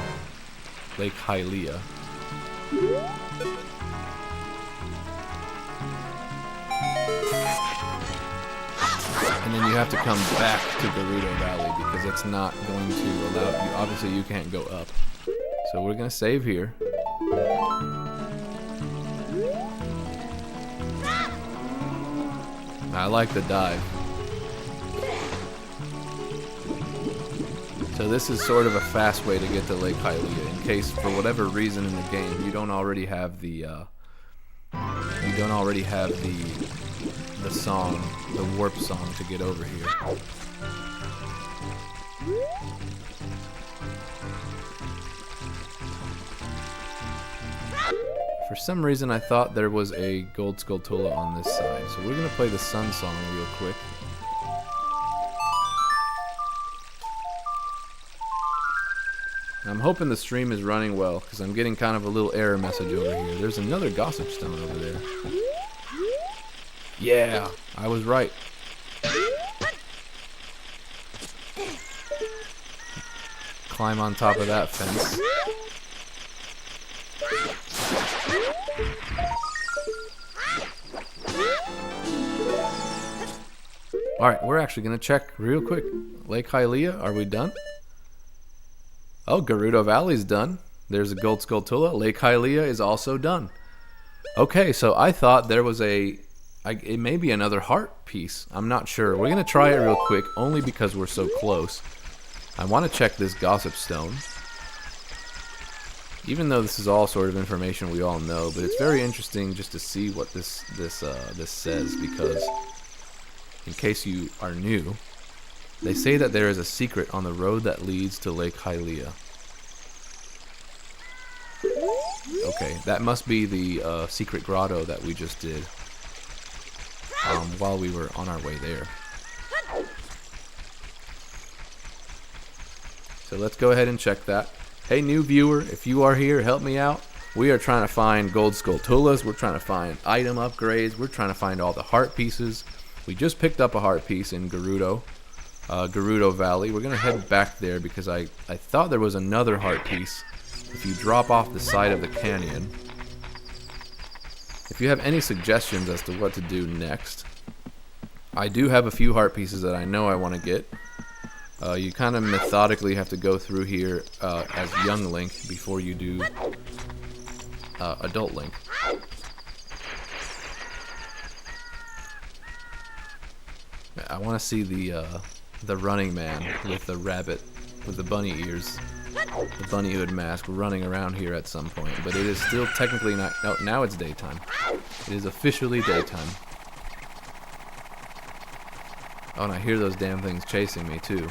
And then you have to come back to Gerudo Valley because it's not going to allow you. Obviously, you can't go up. So we're going to save here. I like the dive. So this is sort of a fast way to get to Lake Hylia in case, for whatever reason in the game, you don't already have the song, the warp song to get over here. For some reason, I thought there was a gold Skulltula on this side, so we're gonna play the sun song real quick. I'm hoping the stream is running well, because I'm getting kind of a little error message over here. There's another gossip stone over there. Yeah, I was right. Climb on top of that fence. Alright, we're actually going to check real quick. Lake Hylia, are we done? Oh, Gerudo Valley's done. There's a gold Skulltula. Lake Hylia is also done. Okay, so I thought there was it may be another heart piece. I'm not sure. We're going to try it real quick, only because we're so close. I want to check this gossip stone. Even though this is all sort of information we all know, but it's very interesting just to see what this says, because in case you are new, they say that there is a secret on the road that leads to Lake Hylia. Okay, that must be the secret grotto that we just did while we were on our way there. So let's go ahead and check that. Hey, new viewer, if you are here, help me out. We are trying to find gold Skulltulas. We're trying to find item upgrades. We're trying to find all the heart pieces. We just picked up a heart piece in Gerudo Valley. We're going to head back there because I thought there was another heart piece if you drop off the side of the canyon. If you have any suggestions as to what to do next, I do have a few heart pieces that I know I want to get. You kind of methodically have to go through here as young Link before you do adult Link. I want to see the running man with the rabbit with the bunny ears, the bunny hood mask, running around here at some point. But it is still technically not. Oh, now it's daytime. It is officially daytime. Oh, and I hear those damn things chasing me too.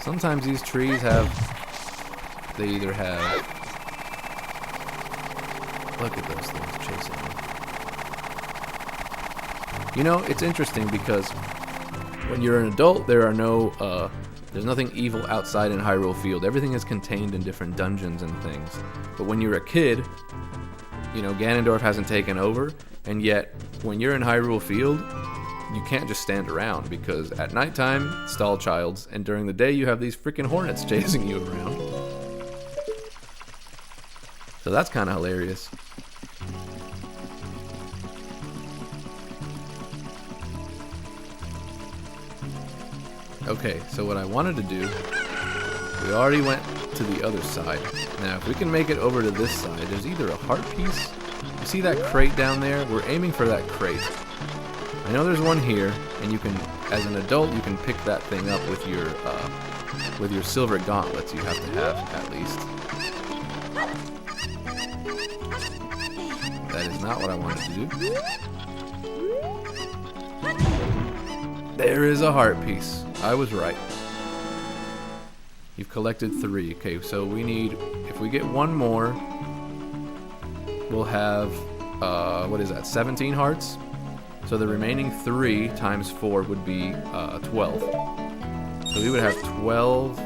Sometimes these trees they either have, look at those things chasing me. You know, it's interesting because when you're an adult, there's nothing evil outside in Hyrule Field. Everything is contained in different dungeons and things. But when you're a kid, you know, Ganondorf hasn't taken over, and yet when you're in Hyrule Field, you can't just stand around, because at nighttime, stall childs, and during the day you have these freaking hornets chasing you around. So that's kind of hilarious. Okay, so what I wanted to do, we already went to the other side. Now, if we can make it over to this side, there's either a heart piece. You see that crate down there? We're aiming for that crate. I know there's one here, and you can, as an adult, you can pick that thing up with your silver gauntlets. You have to have at least. That is not what I wanted to do. There is a heart piece. I was right. You've collected 3. Okay, so we need, if we get one more, we'll have, what is that, 17 hearts? So the remaining 3 times 4 would be 12. So we would have 12,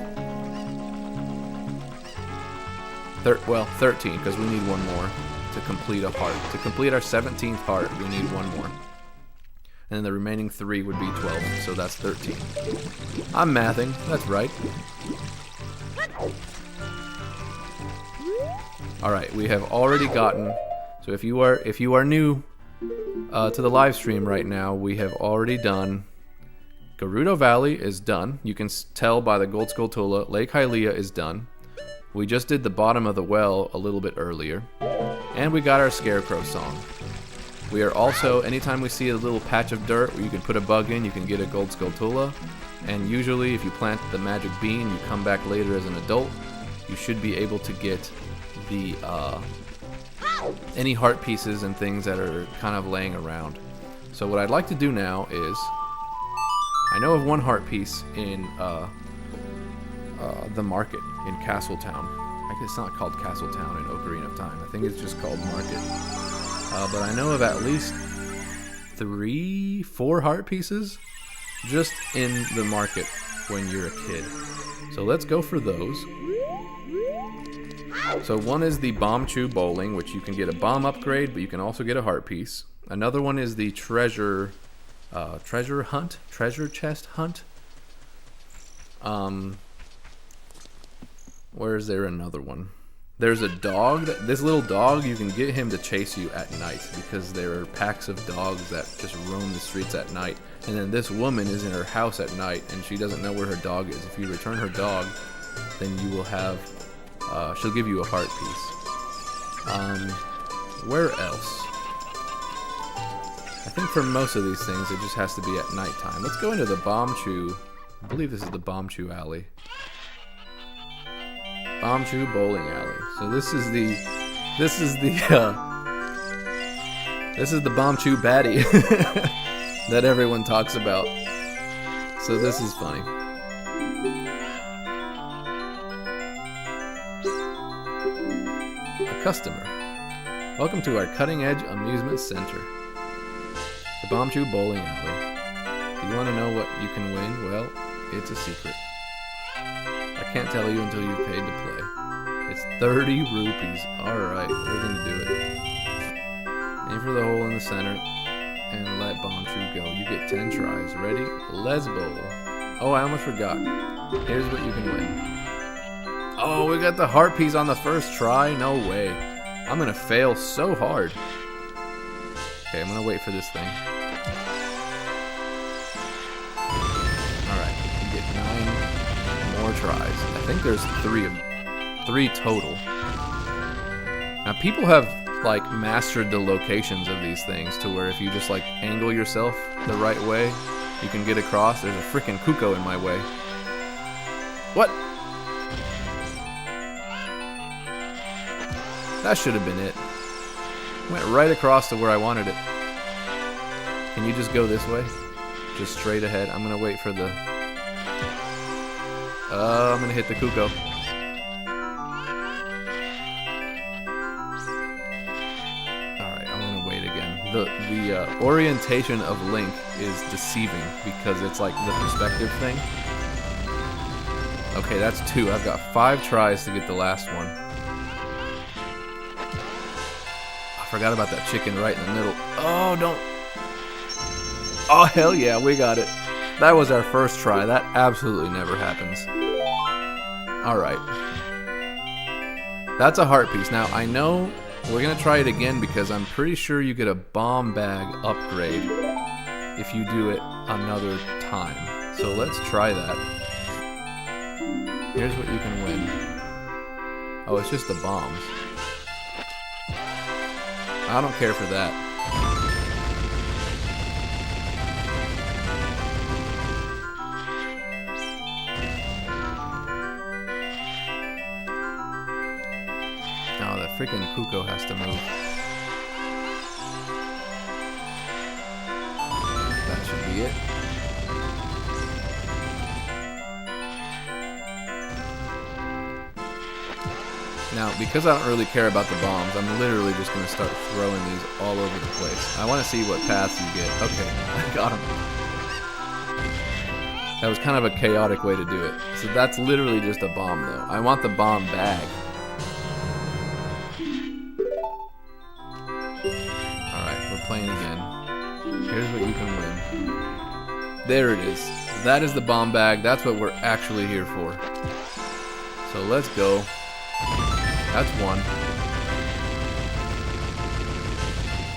13, because we need one more to complete a heart. To complete our 17th heart, we need one more. And then the remaining 3 would be 12, so that's 13. I'm mathing, that's right. Alright, we have already gotten, so if you are new to the live stream right now, we have already done Gerudo Valley is done. You can tell by the Gold Skulltula. Lake Hylia is done. We just did the bottom of the well a little bit earlier. And we got our Scarecrow song. We are also, anytime we see a little patch of dirt where you can put a bug in, you can get a Gold Skulltula. And usually if you plant the magic bean, you come back later as an adult, you should be able to get the any heart pieces and things that are kind of laying around. So what I'd like to do now is, I know of one heart piece in the market in Castletown. I guess it's not called Castletown in Ocarina of Time. I think it's just called Market. But I know of at least 3, 4 heart pieces just in the market when you're a kid. So let's go for those. So one is the Bomb Chew Bowling, which you can get a bomb upgrade, but you can also get a heart piece. Another one is the treasure chest hunt. Where is there another one? There's a dog, this little dog, you can get him to chase you at night, because there are packs of dogs that just roam the streets at night. And then this woman is in her house at night, and she doesn't know where her dog is. If you return her dog, then you will have she'll give you a heart piece. Where else? I think for most of these things, it just has to be at nighttime. Let's go into the Bomb Chew. I believe this is the Bomb Chew Alley. Bomb Chew Bowling Alley. So this is the Bomb Chew baddie that everyone talks about. So this is funny. A customer. Welcome to our cutting-edge amusement center. The Bomb Chew Bowling Alley. Do you want to know what you can win? Well, it's a secret. I can't tell you until you've paid to play. It's 30 rupees. Alright, we're gonna do it. Aim for the hole in the center and let Bomb Chew go. You get 10 tries. Ready? Let's bowl. Oh, I almost forgot. Here's what you can win. Oh, we got the heart piece on the first try? No way. I'm gonna fail so hard. Okay, I'm gonna wait for this thing. Alright, you get 9 more tries. I think there's 3 total. Now people have like mastered the locations of these things to where if you just like angle yourself the right way, you can get across. There's a freaking cuckoo in my way. What? That should have been it. Went right across to where I wanted it. Can you just go this way? Just straight ahead. I'm gonna wait for the... I'm gonna hit the cuckoo. Alright, I'm gonna wait again. The orientation of Link is deceiving because it's like the perspective thing. Okay, that's 2. I've got 5 tries to get the last one. I forgot about that chicken right in the middle. Oh, don't. Oh, hell yeah, we got it. That was our first try. That absolutely never happens. Alright. That's a heart piece. Now, I know we're going to try it again because I'm pretty sure you get a bomb bag upgrade if you do it another time. So let's try that. Here's what you can win. Oh, it's just the bombs. I don't care for that. Oh, that freaking cuckoo has to move. That should be it. Now, because I don't really care about the bombs, I'm literally just going to start throwing these all over the place. I want to see what paths you get. Okay, I got them. That was kind of a chaotic way to do it. So that's literally just a bomb, though. I want the bomb bag. Alright, we're playing again. Here's what you can win. There it is. That is the bomb bag. That's what we're actually here for. So let's go. That's 1.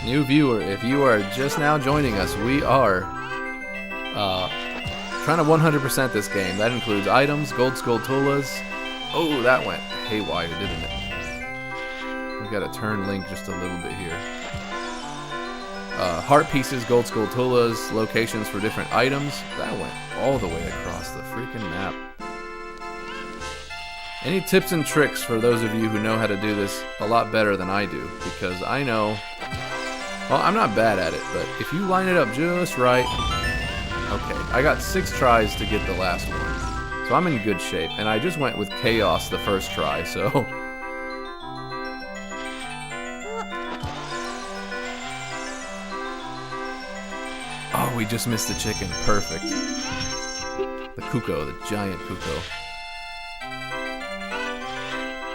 New viewer, if you are just now joining us, we are trying to 100% this game. That includes items, gold Skulltulas. Oh, that went haywire, didn't it? We've got to turn Link just a little bit here. Heart pieces, gold Skulltulas, locations for different items. That went all the way across the freaking map. Any tips and tricks for those of you who know how to do this a lot better than I do? Because I know, well, I'm not bad at it, but if you line it up just right, okay, I got 6 tries to get the last one, so I'm in good shape, and I just went with chaos the first try, so. Oh, we just missed the chicken, perfect. The cuckoo, the giant cuckoo.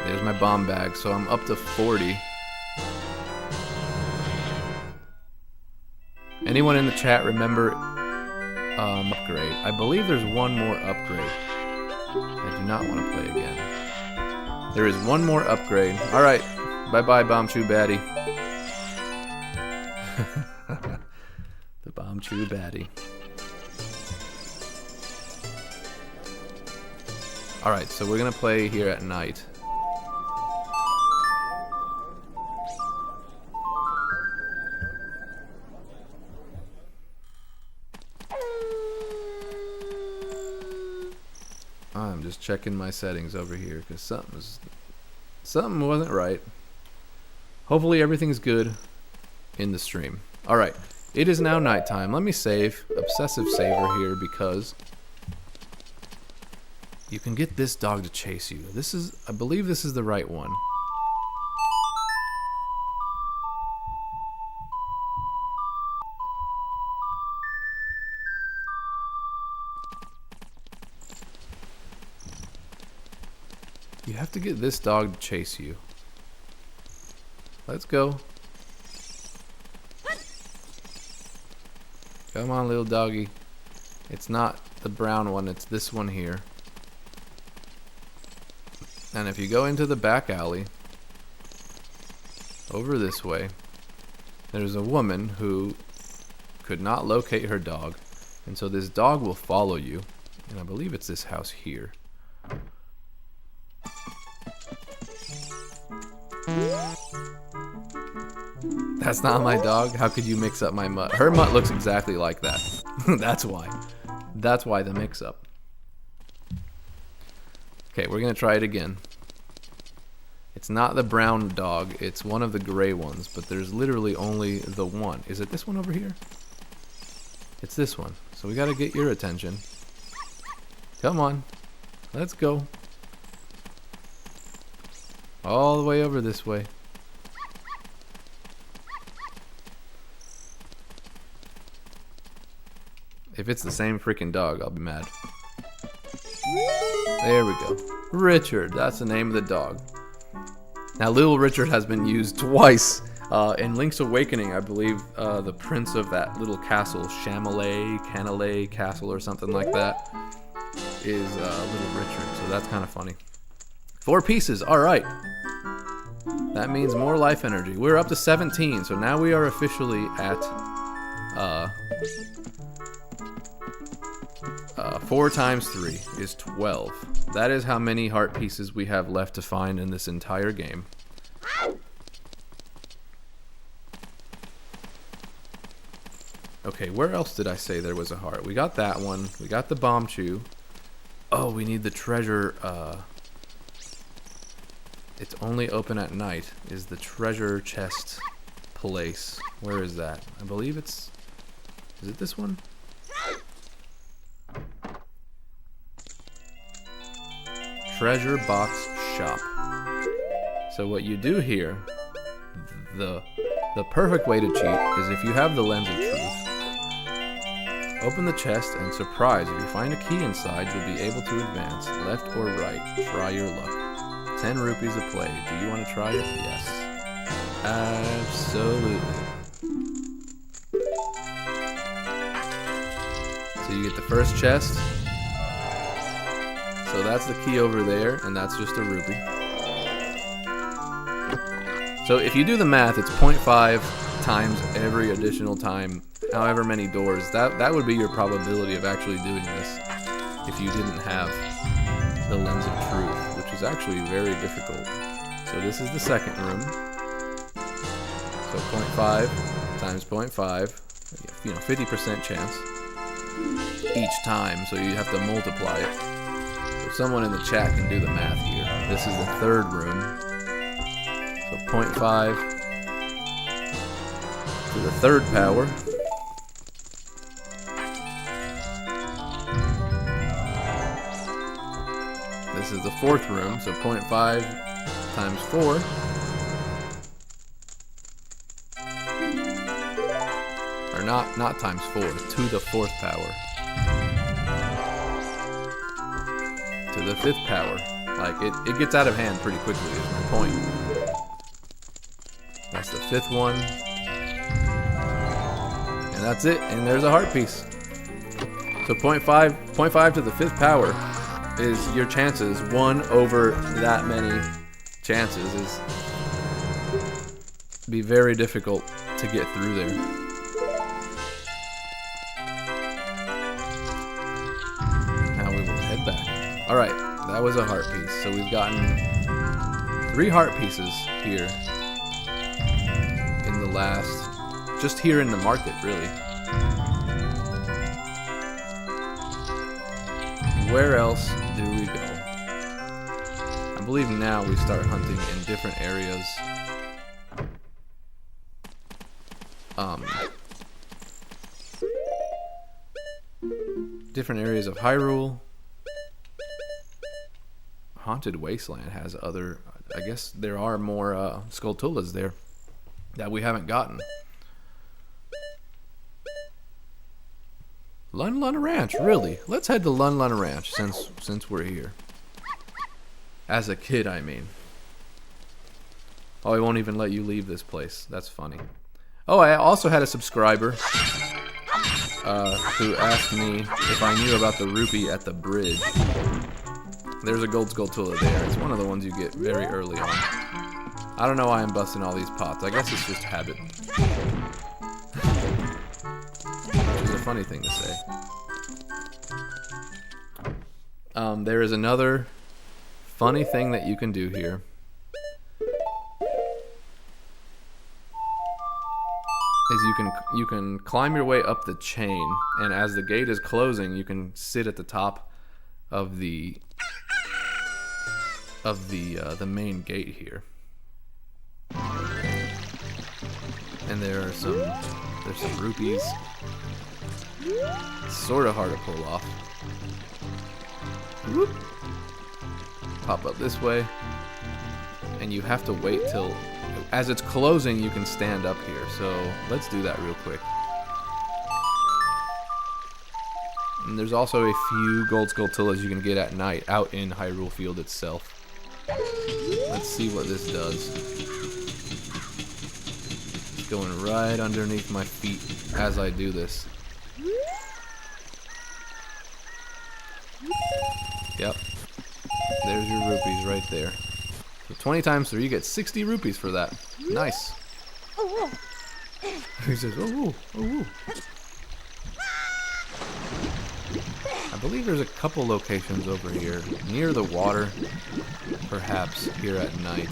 There's my bomb bag, so I'm up to 40. Anyone in the chat remember upgrade? I believe there's one more upgrade. I do not want to play again. There is one more upgrade. Alright, bye-bye Bomb Chew Baddie. The Bomb Chew Baddie. Alright, so we're gonna play here at night. I'm just checking my settings over here because something wasn't right. Hopefully everything's good in the stream. Alright, it is now nighttime. Let me save. Obsessive saver here because you can get this dog to chase you. I believe this is the right one. You have to get this dog to chase you. Let's go. Come on, little doggy. It's not the brown one, it's this one here. And if you go into the back alley, over this way, there's a woman who could not locate her dog. And so this dog will follow you. And I believe it's this house here. That's not my dog? How could you mix up my mutt? Her mutt looks exactly like that. That's why. That's why the mix-up. Okay, we're gonna try it again. It's not the brown dog, it's one of the gray ones, but there's literally only the one. Is it this one over here? It's this one. So we gotta get your attention. Come on. Let's go. All the way over this way. If it's the same freaking dog, I'll be mad. There we go. Richard, that's the name of the dog. Now, little Richard has been used twice. In Link's Awakening, I believe the prince of that little castle, Canalay Castle or something like that, is little Richard. So that's kind of funny. 4 pieces, alright. That means more life energy. We're up to 17, so now we are officially at 4 times 3 is 12. That is how many heart pieces we have left to find in this entire game. Okay, where else did I say there was a heart? We got that one. We got the bomb chew. Oh, we need the treasure. It's only open at night. Is the treasure chest place? Where is that? I believe it's... Is it this one? Treasure box shop. So what you do here, the perfect way to cheat is if you have the lens of truth. Open the chest and surprise, if you find a key inside, you'll be able to advance left or right. Try your luck. 10 rupees a play. Do you want to try it? Yes. Absolutely. So you get the first chest. So that's the key over there, and that's just a rupee. So if you do the math, it's 0.5 times every additional time, however many doors. That would be your probability of actually doing this if you didn't have the lens of truth, which is actually very difficult. So this is the second room. So 0.5 times 0.5, you know, 50% chance each time, so you have to multiply it. So someone in the chat can do the math here. This is the third room. So 0.5 to the third power. This is the fourth room, so 0.5 times 4. Or not times 4, to the fourth power. To the fifth power. Like, it gets out of hand pretty quickly, is my point. That's the fifth one. And that's it, and there's a heart piece. So 0.5 to the fifth power is your chances. 1 over that many chances is be very difficult to get through there. Now we will head back. Alright, that was a heart piece. So we've gotten 3 heart pieces here in the last, just here in the market, really. where else do we go? I believe now we start hunting in different areas. Different areas of Hyrule. Haunted Wasteland has other... I guess there are more Skulltulas there that we haven't gotten. Lun Lun Ranch, really? Let's head to Lun Lun Ranch since we're here. As a kid, I mean. Oh, he won't even let you leave this place. That's funny. Oh, I also had a subscriber who asked me if I knew about the rupee at the bridge. There's a gold Skulltula there. It's one of the ones you get very early on. I don't know why I'm busting all these pots. I guess it's just habit. Which is a funny thing to say. There is another funny thing that you can do here. Is you can climb your way up the chain, and as the gate is closing, you can sit at the top of the main gate here. And there's some rupees. It's sort of hard to pull off. Whoop. Pop up this way, and you have to wait till, as it's closing, you can stand up here. So let's do that real quick. And there's also a few gold Skulltulas you can get at night out in Hyrule Field itself. Let's see what this does. It's going right underneath my feet as I do this. Yep. There's your rupees right there. So 20 times 3, you get 60 rupees for that. Nice. He says, oh, oh, oh. I believe there's a couple locations over here. Near the water, perhaps, here at night.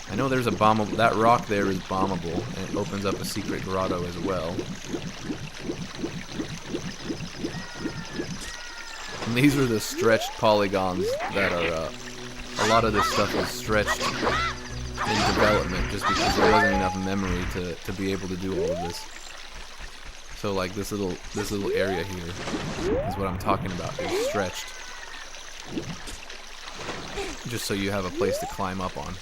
I know there's a bombable... That rock there is bombable, and it opens up a secret grotto as well. And these are the stretched polygons that are... a lot of this stuff was stretched in development just because there wasn't enough memory to be able to do all of this. So like this little area here is what I'm talking about. It's stretched, just so you have a place to climb up on.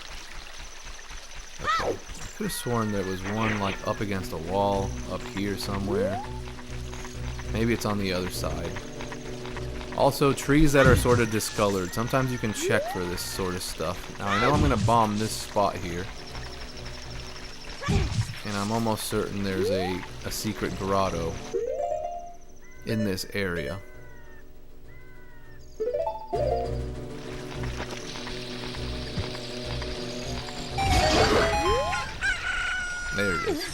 Okay. I could have sworn there was one like up against a wall up here somewhere. Maybe it's on the other side. Also, trees that are sort of discolored. Sometimes you can check for this sort of stuff. Now I know I'm gonna bomb this spot here. And I'm almost certain there's a secret grotto in this area. There it is.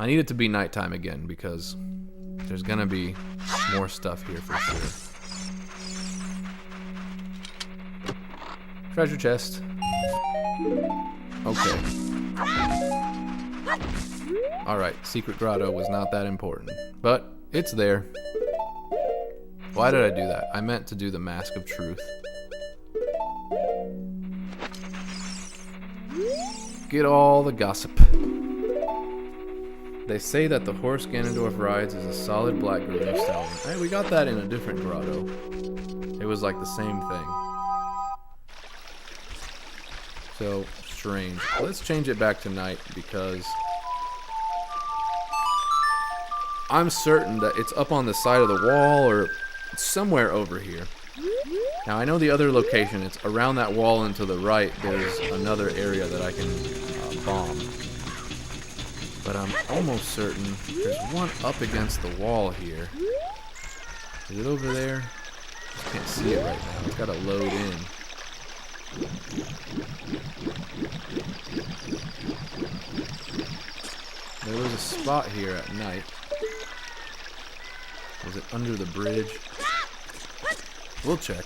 I need it to be nighttime again because there's gonna be more stuff here for sure. Treasure chest. Okay. Alright, secret grotto was not that important, but it's there. Why did I do that? I meant to do the Mask of Truth. Get all the gossip. They say that the horse Ganondorf rides is a solid black grotto stallion. Hey, we got that in a different grotto. It was like the same thing. So, strange. Let's change it back to night because I'm certain that it's up on the side of the wall or somewhere over here. Now I know the other location, it's around that wall and to the right there's another area that I can bomb. But I'm almost certain there's one up against the wall here. Is it over there? I can't see it right now. It's got to load in. There was a spot here at night. Was it under the bridge? We'll check.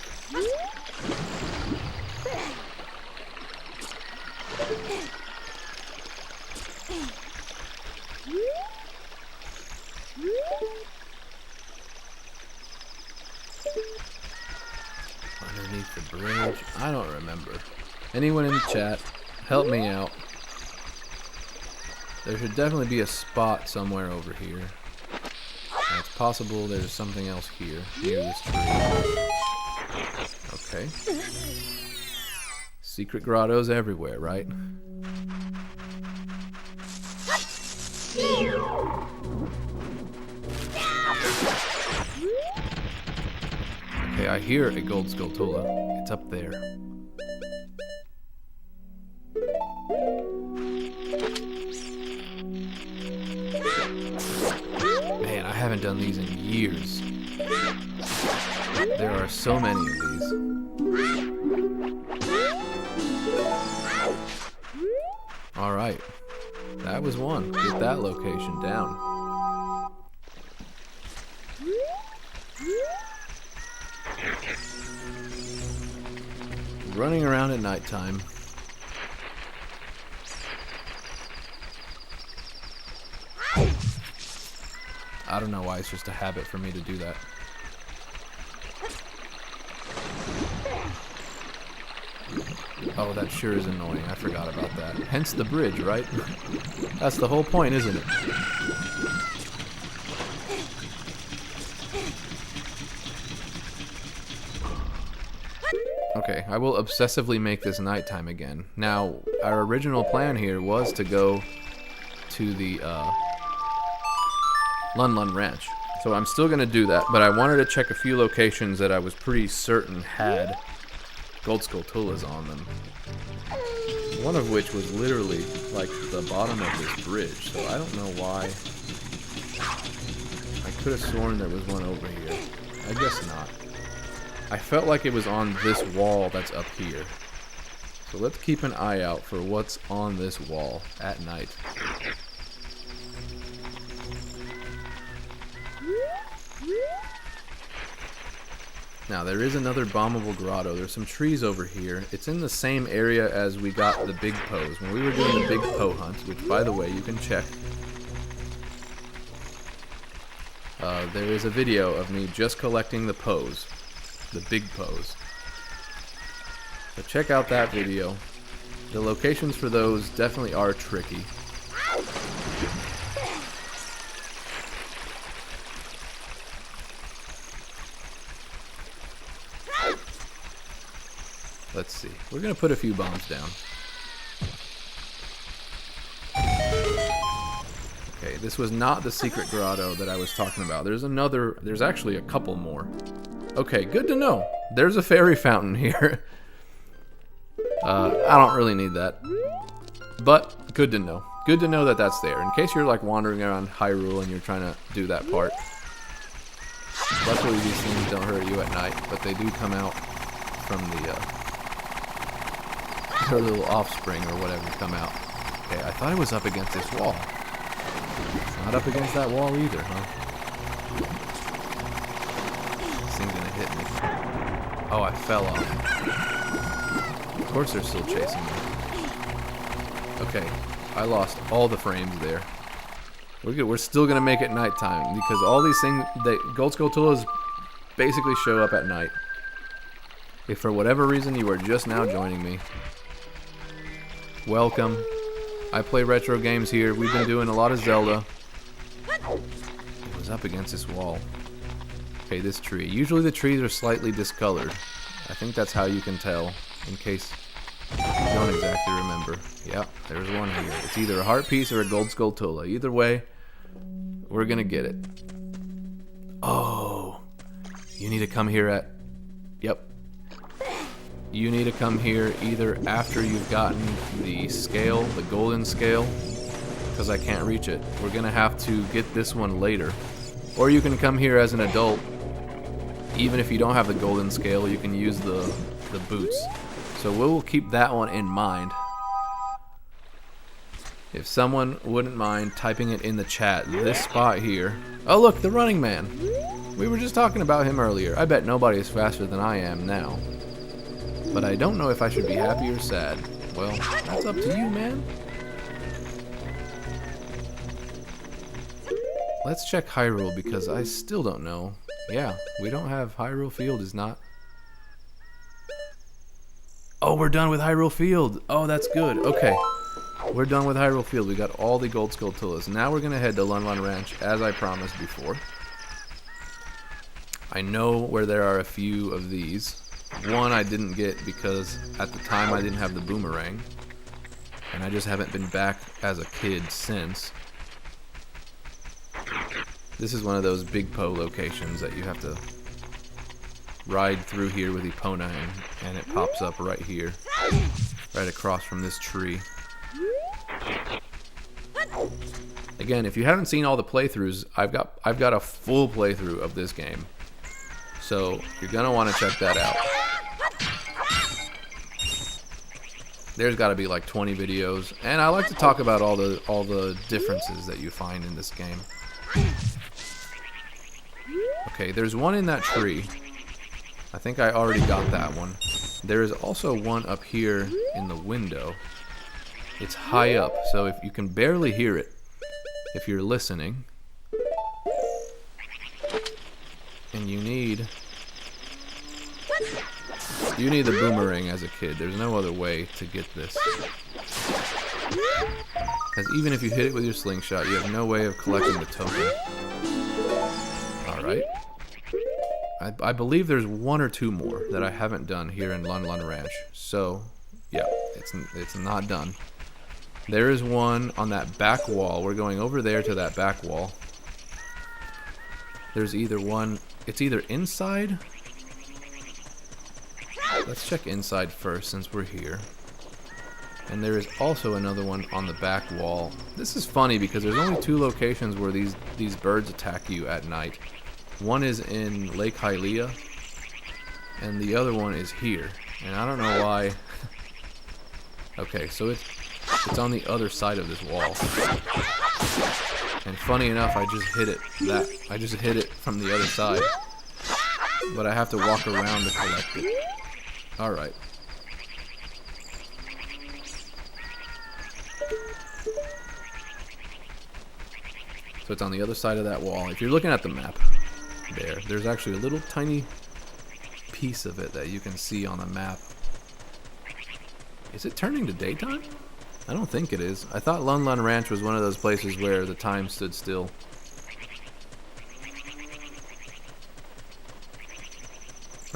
Underneath the bridge? I don't remember. Anyone in the chat, help me out. There should definitely be a spot somewhere over here. And it's possible there's something else here, near this tree. Okay. Secret grottos everywhere, right? Okay, I hear a gold Skulltula. It's up there. Man, I haven't done these in years. There are so many of these. Alright. That was one. Get that location down. Running around at nighttime. I don't know why it's just a habit for me to do that. Oh, that sure is annoying. I forgot about that. Hence the bridge, right? That's the whole point, isn't it? Okay, I will obsessively make this nighttime again. Now, our original plan here was to go to the Lun Lun Ranch. So I'm still going to do that, but I wanted to check a few locations that I was pretty certain had gold Skulltulas on them. One of which was literally like the bottom of this bridge, so I don't know why. I could have sworn there was one over here. I guess not. I felt like it was on this wall that's up here. So let's keep an eye out for what's on this wall at night. Now there is another bombable grotto. There's some trees over here. It's in the same area as we got the big poes. When we were doing the big poe hunt, which by the way you can check. There is a video of me just collecting the poes. The big poes. So check out that video. The locations for those definitely are tricky. Let's see. We're gonna put a few bombs down. Okay, this was not the secret grotto that I was talking about. There's actually a couple more. Okay, good to know. There's a fairy fountain here. I don't really need that. But, good to know. Good to know that that's there. In case you're like wandering around Hyrule and you're trying to do that part. Luckily these things don't hurt you at night, but they do come out from their little offspring or whatever come out. Okay, I thought it was up against this wall. It's not up against that wall either, huh? This thing's gonna hit me. Oh, I fell off. Of course they're still chasing me. Okay, I lost all the frames there. We're good. We're still gonna make it nighttime because all these things, gold Skulltulas basically show up at night. If for whatever reason you are just now joining me, welcome. I play retro games here. We've been doing a lot of Zelda. It was up against this wall. Okay, this tree. Usually the trees are slightly discolored. I think that's how you can tell, in case you don't exactly remember. Yep, there's one here. It's either a heart piece or a gold Skulltula. Either way, we're gonna get it. Oh, you need to come here at... Yep. You need to come here either after you've gotten the scale, the golden scale, because I can't reach it. We're gonna have to get this one later. Or you can come here as an adult. Even if you don't have the golden scale, you can use the boots. So we'll keep that one in mind. If someone wouldn't mind typing it in the chat, this spot here. Oh look, the running man. We were just talking about him earlier. I bet nobody is faster than I am now. But I don't know if I should be happy or sad. Well, that's up to you, man. Let's check Hyrule because I still don't know. Yeah, we don't have Hyrule Field is not. Oh, we're done with Hyrule Field. Oh, that's good. Okay. We're done with Hyrule Field. We got all the gold Skulltulas. Now we're going to head to Lun Lun Ranch as I promised before. I know where there are a few of these. One I didn't get because at the time I didn't have the boomerang. And I just haven't been back as a kid since. This is one of those Big Po locations that you have to ride through here with Epona, and it pops up right here, right across from this tree. Again, if you haven't seen all the playthroughs, I've got a full playthrough of this game, so you're gonna want to check that out. There's got to be like 20 videos, and I like to talk about all the differences that you find in this game. Okay, there's one in that tree. I think I already got that one. There is also one up here in the window. It's high up, so if you can barely hear it if you're listening. And you need the boomerang as a kid. There's no other way to get this. Because even if you hit it with your slingshot, you have no way of collecting the token. Alright. I believe there's one or two more that I haven't done here in Lun Lun Ranch. So, yeah, it's not done. There is one on that back wall. We're going over there to that back wall. There's either one... It's either inside... Let's check inside first since we're here. And there is also another one on the back wall. This is funny because there's only two locations where these birds attack you at night. One is in Lake Hylia, and the other one is here. And I don't know why. Okay, so it's on the other side of this wall. And funny enough, I just hit it from the other side. But I have to walk around to collect it. Alright. So it's on the other side of that wall. If you're looking at the map, there's actually a little tiny piece of it that you can see on the map. Is it turning to daytime? I don't think it is. I thought Lun Lun Ranch was one of those places where the time stood still.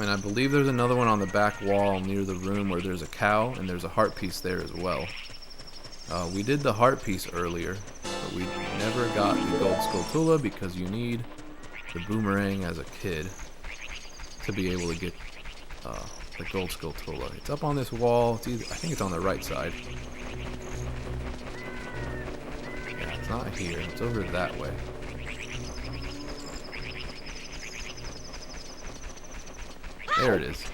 And I believe there's another one on the back wall near the room where there's a cow, and there's a heart piece there as well. We did the heart piece earlier, but we never got the gold Skulltula because you need the boomerang as a kid to be able to get the gold Skulltula. It's up on this wall. I think it's on the right side. Yeah, it's not here. It's over that way. There it is.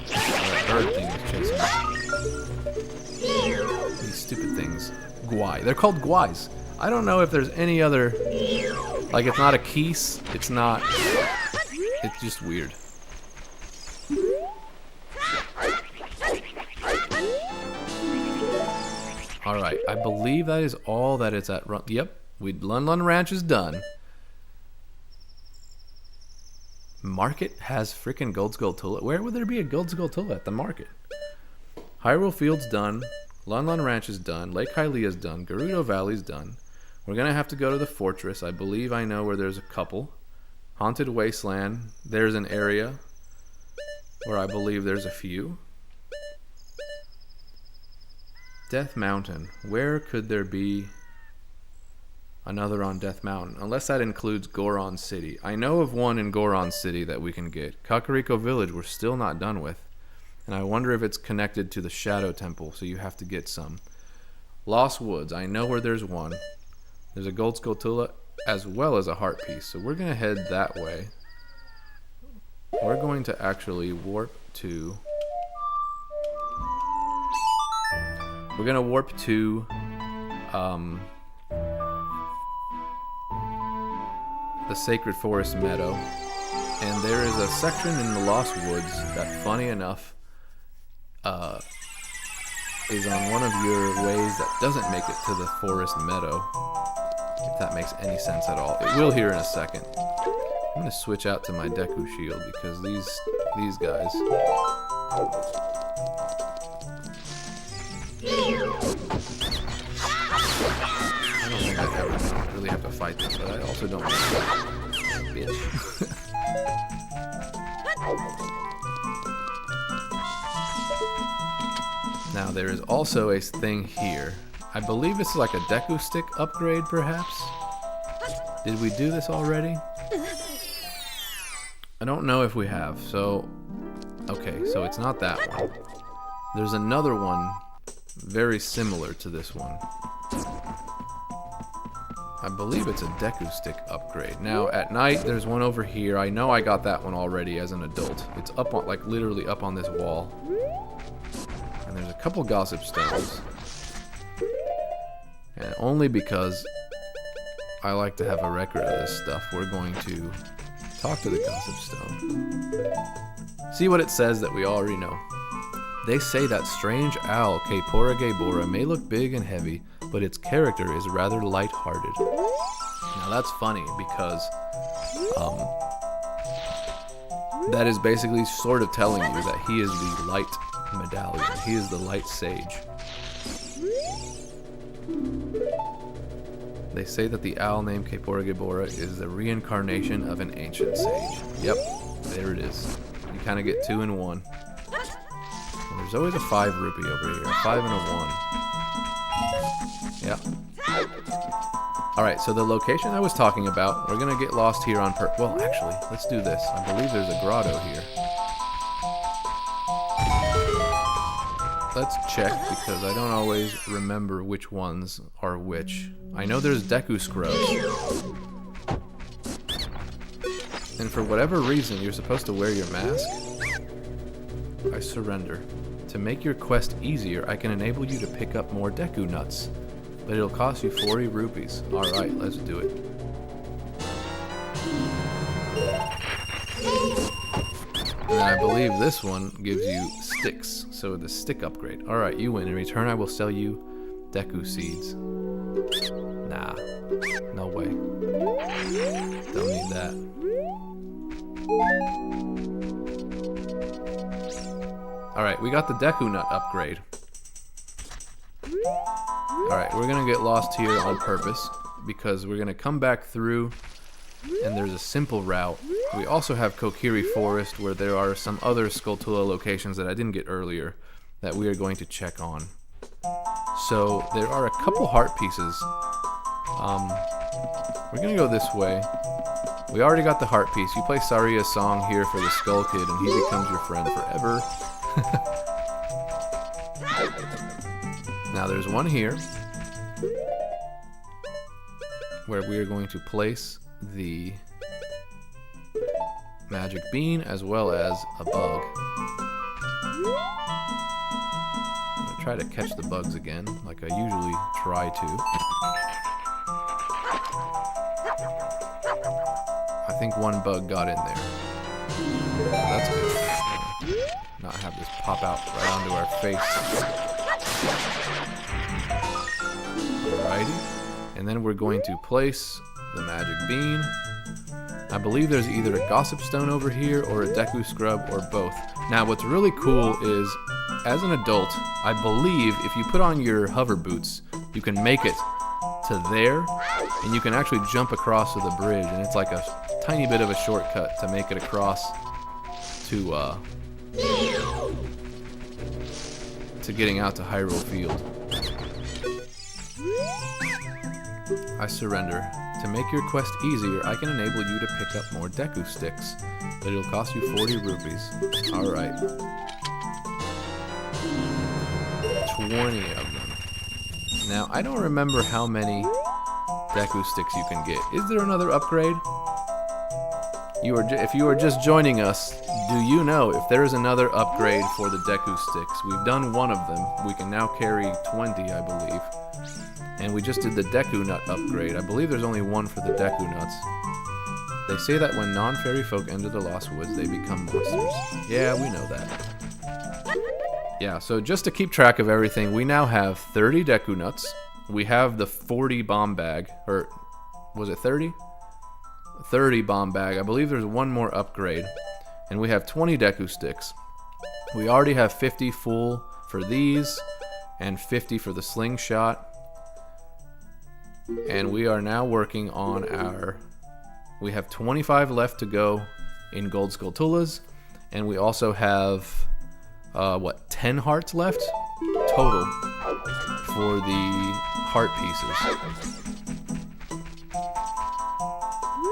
That bird thing was chasing me. These stupid things. Guai. They're called guais. I don't know if there's any other... Like, it's not a keese. It's not... It's just weird. Alright, I believe that is all that it's at... Yep, Lun Lun Ranch is done. Market has freaking gold Skulltula. Where would there be a gold Skulltula at the market? Hyrule Field's done. Lun Lun Ranch is done. Lake Hylia's done. Gerudo Valley's done. We're going to have to go to the fortress. I believe I know where there's a couple. Haunted Wasteland. There's an area where I believe there's a few. Death Mountain. Where could there be another on Death Mountain? Unless that includes Goron City. I know of one in Goron City that we can get. Kakariko Village we're still not done with. And I wonder if it's connected to the Shadow Temple, so you have to get some. Lost Woods. I know where there's one. There's a gold Skulltula as well as a heart piece. So we're going to head that way. We're going to actually warp to... We're going to warp to... the Sacred Forest Meadow. And there is a section in the Lost Woods that, funny enough, is on one of your ways that doesn't make it to the forest meadow. If that makes any sense at all. It will here in a second. I'm gonna switch out to my Deku shield because these guys. I don't think I ever really have to fight them, but I also don't want to bitch. Now there is also a thing here. I believe this is like a Deku stick upgrade, perhaps? Did we do this already? I don't know if we have, so... Okay, so it's not that one. There's another one very similar to this one. I believe it's a Deku stick upgrade. Now, at night, there's one over here. I know I got that one already as an adult. It's up on, like, literally up on this wall. And there's a couple gossip stones. And only because I like to have a record of this stuff, we're going to talk to the gossip stone. See what it says that we already know. They say that strange owl, Kaporage may look big and heavy, but its character is rather light-hearted. Now that's funny because that is basically sort of telling you that he is the light medallion. He is the light sage. They say that the owl named Kaporage is the reincarnation of an ancient sage. Yep, there it is. You kind of get 2 in 1. And there's always a 5 rupee over here. A 5 and a 1. Yeah. Alright, so the location I was talking about, we're going to get lost here on well, actually, let's do this. I believe there's a grotto here. Let's check, because I don't always remember which ones are which. I know there's Deku Scrubs. And for whatever reason, you're supposed to wear your mask. I surrender. To make your quest easier, I can enable you to pick up more Deku nuts. But it'll cost you 40 rupees. Alright, let's do it. And I believe this one gives you sticks, so the stick upgrade. Alright, you win. In return, I will sell you Deku seeds. Nah, no way. Don't need that. Alright, we got the Deku nut upgrade. Alright, we're gonna get lost here on purpose, because we're gonna come back through, and there's a simple route. We also have Kokiri Forest, where there are some other Skulltula locations that I didn't get earlier that we are going to check on. So there are a couple heart pieces. We're gonna go this way. We already got the heart piece. You play Saria's song here for the Skull Kid, and he becomes your friend forever. Now there's one here where we are going to place the magic bean as well as a bug. I'm going to try to catch the bugs again, like I usually try to. I think one bug got in there. That's good. Not have this pop out right onto our face. Alrighty. And then we're going to place the magic bean. I believe there's either a gossip stone over here or a Deku scrub or both. Now what's really cool is, as an adult, I believe if you put on your hover boots, you can make it to there, and you can actually jump across to the bridge, and it's like a tiny bit of a shortcut to make it across to getting out to Hyrule Field. I surrender. To make your quest easier, I can enable you to pick up more Deku sticks, but it'll cost you 40 rupees. Alright. 20 of them. Now, I don't remember how many Deku sticks you can get. Is there another upgrade? If you are just joining us, do you know if there is another upgrade for the Deku sticks? We've done one of them. We can now carry 20, I believe. And we just did the Deku Nut upgrade. I believe there's only one for the Deku Nuts. They say that when non-fairy folk enter the Lost Woods, they become monsters. Yeah, we know that. Yeah, so just to keep track of everything, we now have 30 Deku Nuts. We have the 40 bomb bag, or was it 30? 30 bomb bag. I believe there's one more upgrade. And we have 20 Deku Sticks. We already have 50 full for these, and 50 for the slingshot. And we are now working on our... We have 25 left to go in Gold Skulltulas, and we also have... 10 hearts left total for the heart pieces.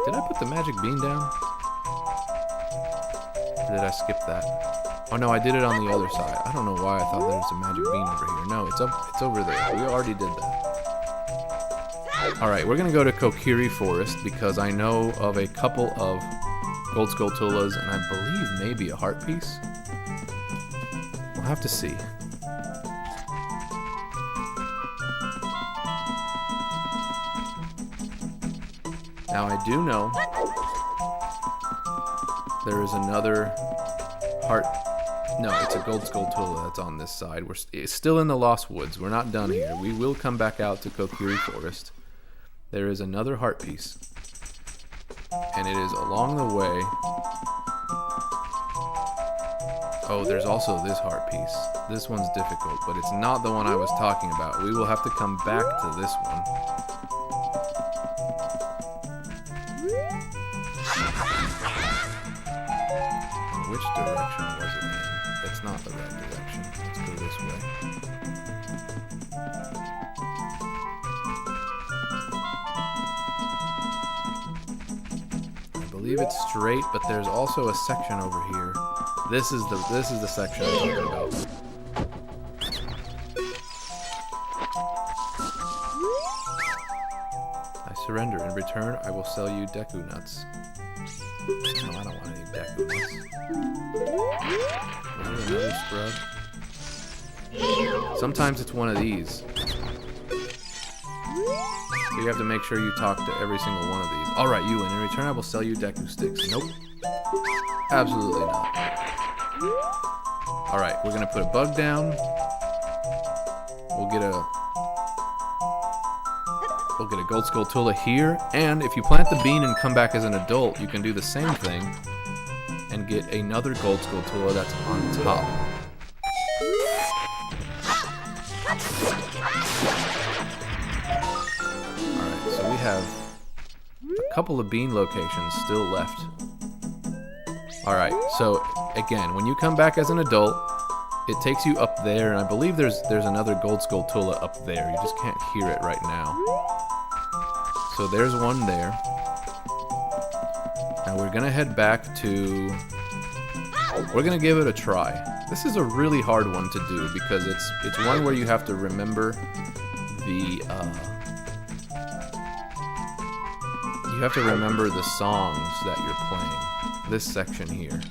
Did I put the magic bean down? Or did I skip that? Oh no, I did it on the other side. I don't know why I thought there was a magic bean over here. No, it's over there. We already did that. Alright, we're gonna go to Kokiri Forest because I know of a couple of Gold Skulltulas and I believe maybe a heart piece. We'll have to see. Now I do know there is another heart. No, it's a Gold Skulltula that's on this side. It's still in the Lost Woods. We're not done here. We will come back out to Kokiri Forest. There is another heart piece. And it is along the way. Oh, there's also this heart piece. This one's difficult, but it's not the one I was talking about. We will have to come back to this one. Which direction was it in? It's not the right direction. Let's go this way. I believe it's straight, but there's also a section over here. This is the section I'm talking about. I surrender. In return, I will sell you Deku Nuts. No, I don't want any Deku Nuts. Is there another scrub? Sometimes it's one of these. So you have to make sure you talk to every single one of these. Alright, you win. In return, I will sell you Deku Sticks. Nope. Absolutely not. Alright, we're gonna put a bug down. We'll get a Gold Skulltula here, and if you plant the bean and come back as an adult, you can do the same thing and get another Gold Skulltula that's on top. Alright, so we have a couple of bean locations still left. Alright, so again, when you come back as an adult, it takes you up there, and I believe there's another Gold Skulltula up there. You just can't hear it right now. So there's one there. And we're gonna head back to... We're gonna give it a try. This is a really hard one to do because it's one where you have to remember the you have to remember the songs that you're playing. This section here.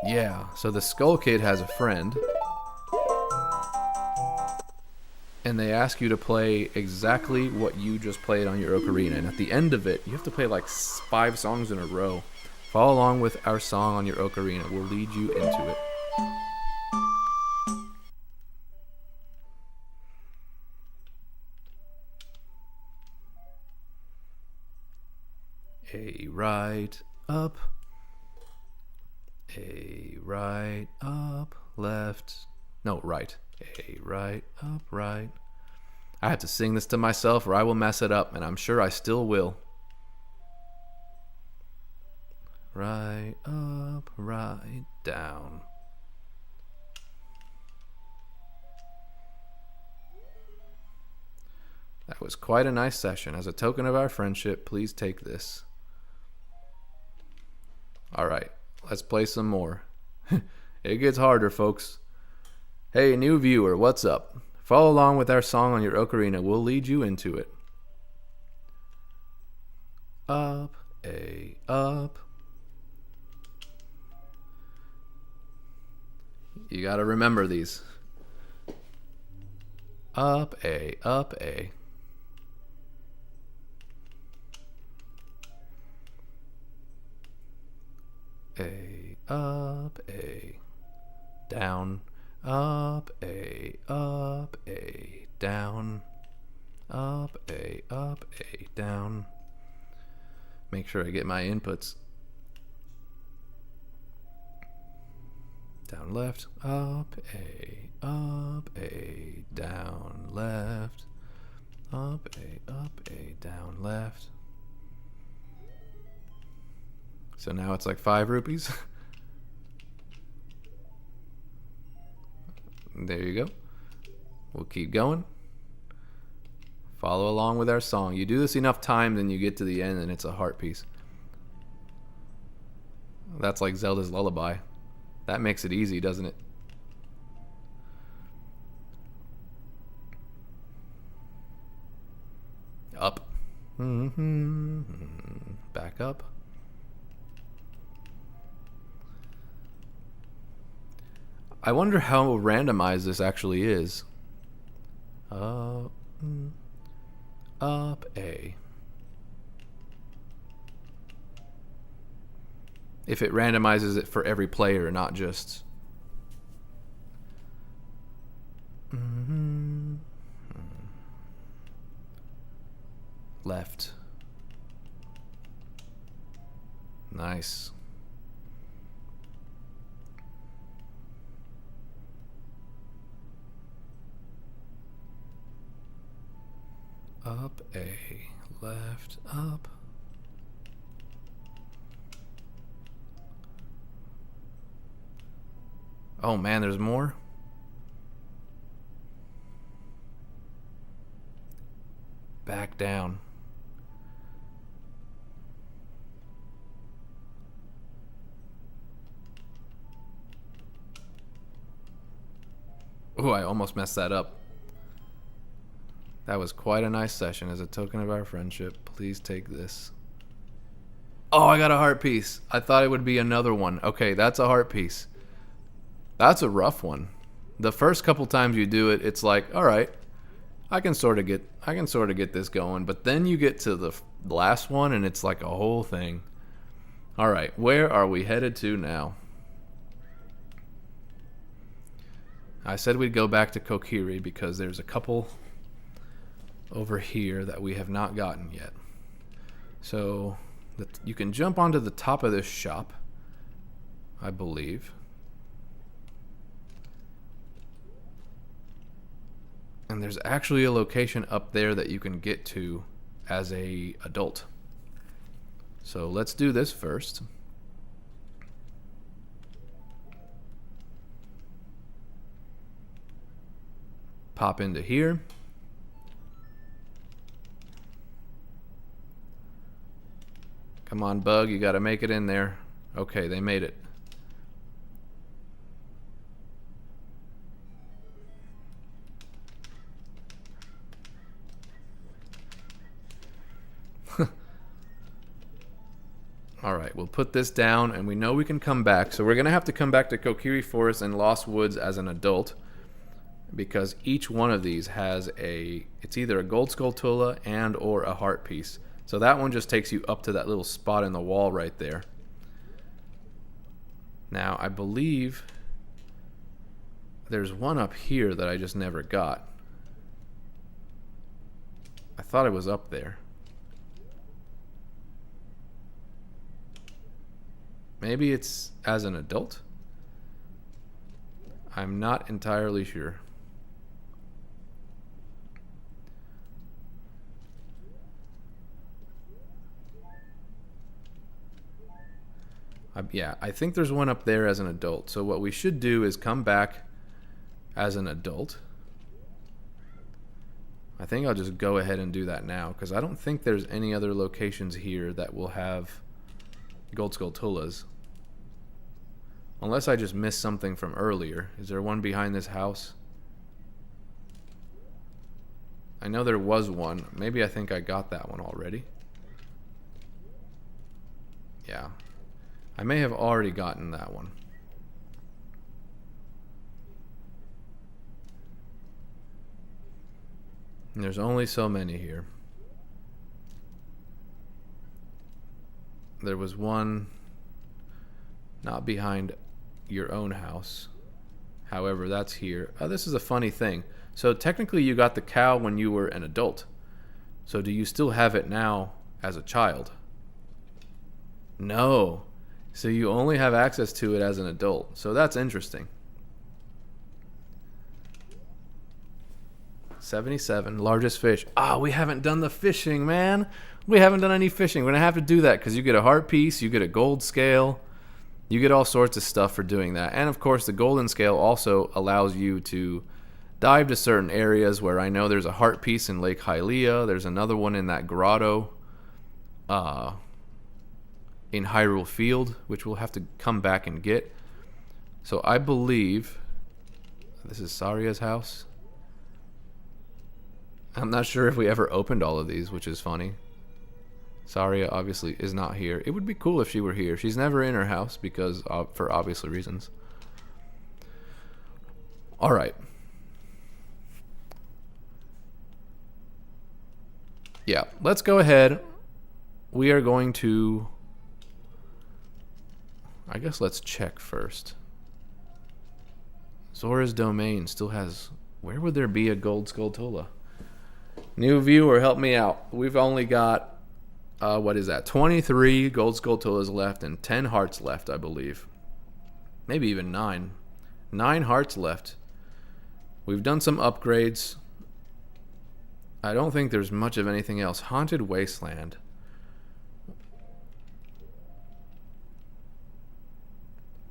Yeah, so the Skull Kid has a friend, and they ask you to play exactly what you just played on your ocarina, and at the end of it, you have to play like 5 songs in a row. Follow along with our song on your ocarina. We'll lead you into it. A right up. A right up, left. No, right. A right up, right. I have to sing this to myself or I will mess it up, and I'm sure I still will. Right up, right down. That was quite a nice session. As a token of our friendship, please take this. Alright. Let's play some more. It gets harder, folks. Hey, new viewer, what's up? Follow along with our song on your ocarina. We'll lead you into it. Up, A, up. You gotta remember these. Up, A, up, A. A, up, A, down, up, A, down, up, A, down. Make sure I get my inputs. Down, left, up, A, down, left, up, A, down, left. So now it's like 5 rupees. There you go. We'll keep going. Follow along with our song. You do this enough times and you get to the end and it's a heart piece. That's like Zelda's Lullaby. That makes it easy, doesn't it? Up. Back up. I wonder how randomized this actually is. Up, A. If it randomizes it for every player, not just... Left. Nice. Up, A, left, up. Oh man, there's more? Back down. Ooh, I almost messed that up. That was quite a nice session. As a token of our friendship, please take this. Oh, I got a heart piece. I thought it would be another one. Okay, that's a heart piece. That's a rough one. The first couple times you do it, it's like, all right, I can sort of get this going. But then you get to the last one, and it's like a whole thing. All right, where are we headed to now? I said we'd go back to Kokiri because there's a couple over here that we have not gotten yet. So you can jump onto the top of this shop, I believe. And there's actually a location up there that you can get to as a adult. So let's do this first. Pop into here. Come on, bug, you gotta make it in there. Okay, they made it. Alright, we'll put this down, and we know we can come back. So we're gonna have to come back to Kokiri Forest and Lost Woods as an adult, because each one of these has it's either a gold Skulltula and or a heart piece. So that one just takes you up to that little spot in the wall right there. Now, I believe there's one up here that I just never got. I thought it was up there. Maybe it's as an adult? I'm not entirely sure. Yeah, I think there's one up there as an adult. So what we should do is come back as an adult. I think I'll just go ahead and do that now, because I don't think there's any other locations here that will have gold Skulltulas. Unless I just missed something from earlier. Is there one behind this house? I know there was one. Maybe I think I got that one already. Yeah. I may have already gotten that one. And there's only so many here. There was one Not behind your own house. However, that's here. Oh, this is a funny thing. So technically you got the cow when you were an adult. So do you still have it now as a child? No. So you only have access to it as an adult. So that's interesting. 77, largest fish. Ah, we haven't done the fishing, man. We haven't done any fishing. We're going to have to do that because you get a heart piece, you get a gold scale, you get all sorts of stuff for doing that. And of course, the golden scale also allows you to dive to certain areas where I know there's a heart piece in Lake Hylia. There's another one in that grotto in Hyrule Field, which we'll have to come back and get. So I believe this is Saria's house. I'm not sure if we ever opened all of these, which is funny. Saria obviously is not here. It would be cool if she were here. She's never in her house because for obvious reasons. All right. Yeah, let's go ahead. We are going to... I guess let's check first. Zora's Domain still has... Where would there be a gold Skulltula? New viewer, help me out. We've only got, what is that? 23 gold Skulltulas left and 10 hearts left, I believe. Maybe even 9. 9 hearts left. We've done some upgrades. I don't think there's much of anything else. Haunted Wasteland.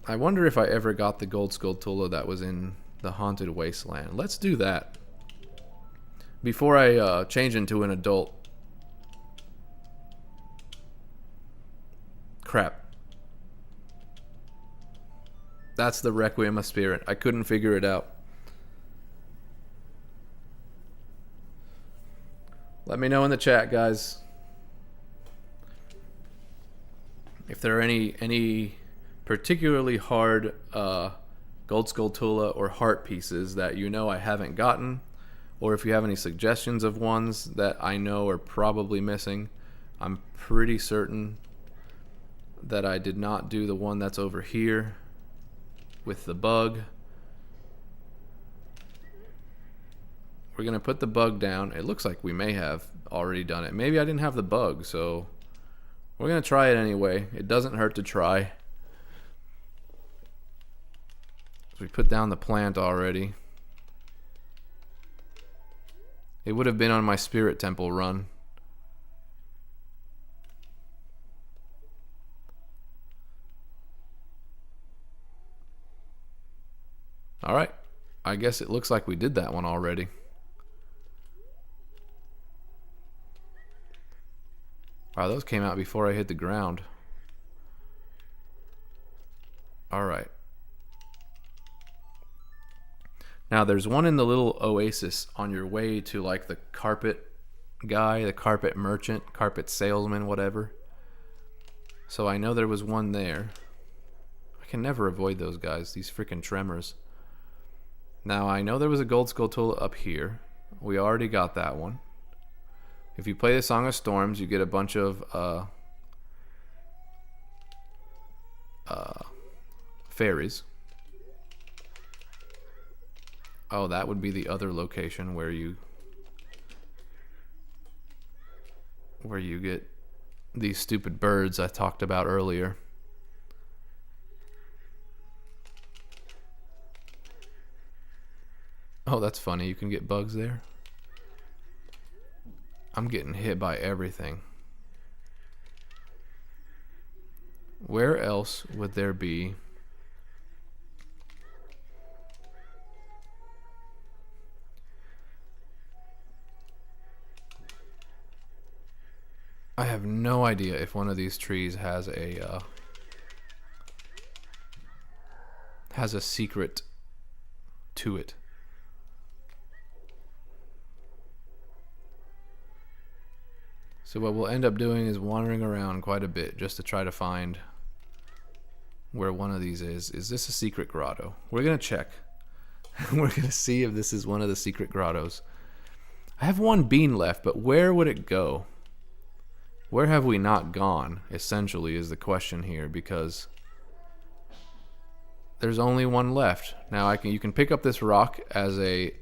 I wonder if I ever got the gold Skulltula that was in the Haunted Wasteland. Let's do that. Before I change into an adult. Crap. That's the Requiem of Spirit. I couldn't figure it out. Let me know in the chat, guys. If there are any particularly hard gold Skulltula or heart pieces that you know I haven't gotten, or if you have any suggestions of ones that I know are probably missing. I'm pretty certain that I did not do the one that's over here with the bug. We're going to put the bug down. It looks like we may have already done it. Maybe I didn't have the bug, so we're going to try it anyway. It doesn't hurt to try. We put down the plant already. It would have been on my Spirit Temple run. Alright. I guess it looks like we did that one already. Wow, those came out before I hit the ground. Alright. Now there's one in the little oasis on your way to like the carpet guy, the carpet merchant, carpet salesman, whatever. So I know there was one there. I can never avoid those guys, these freaking tremors. Now I know there was a gold Skulltula up here. We already got that one. If you play the Song of Storms, you get a bunch of fairies. Oh, that would be the other location where you get these stupid birds I talked about earlier. Oh, that's funny. You can get bugs there. I'm getting hit by everything. Where else would there be? I have no idea if one of these trees has a secret to it. So what we'll end up doing is wandering around quite a bit just to try to find where one of these is. Is this a secret grotto? We're going to check. We're going to see if this is one of the secret grottos. I have one bean left, but where would it go? Where have we not gone, essentially, is the question here, because there's only one left. Now you can pick up this rock as an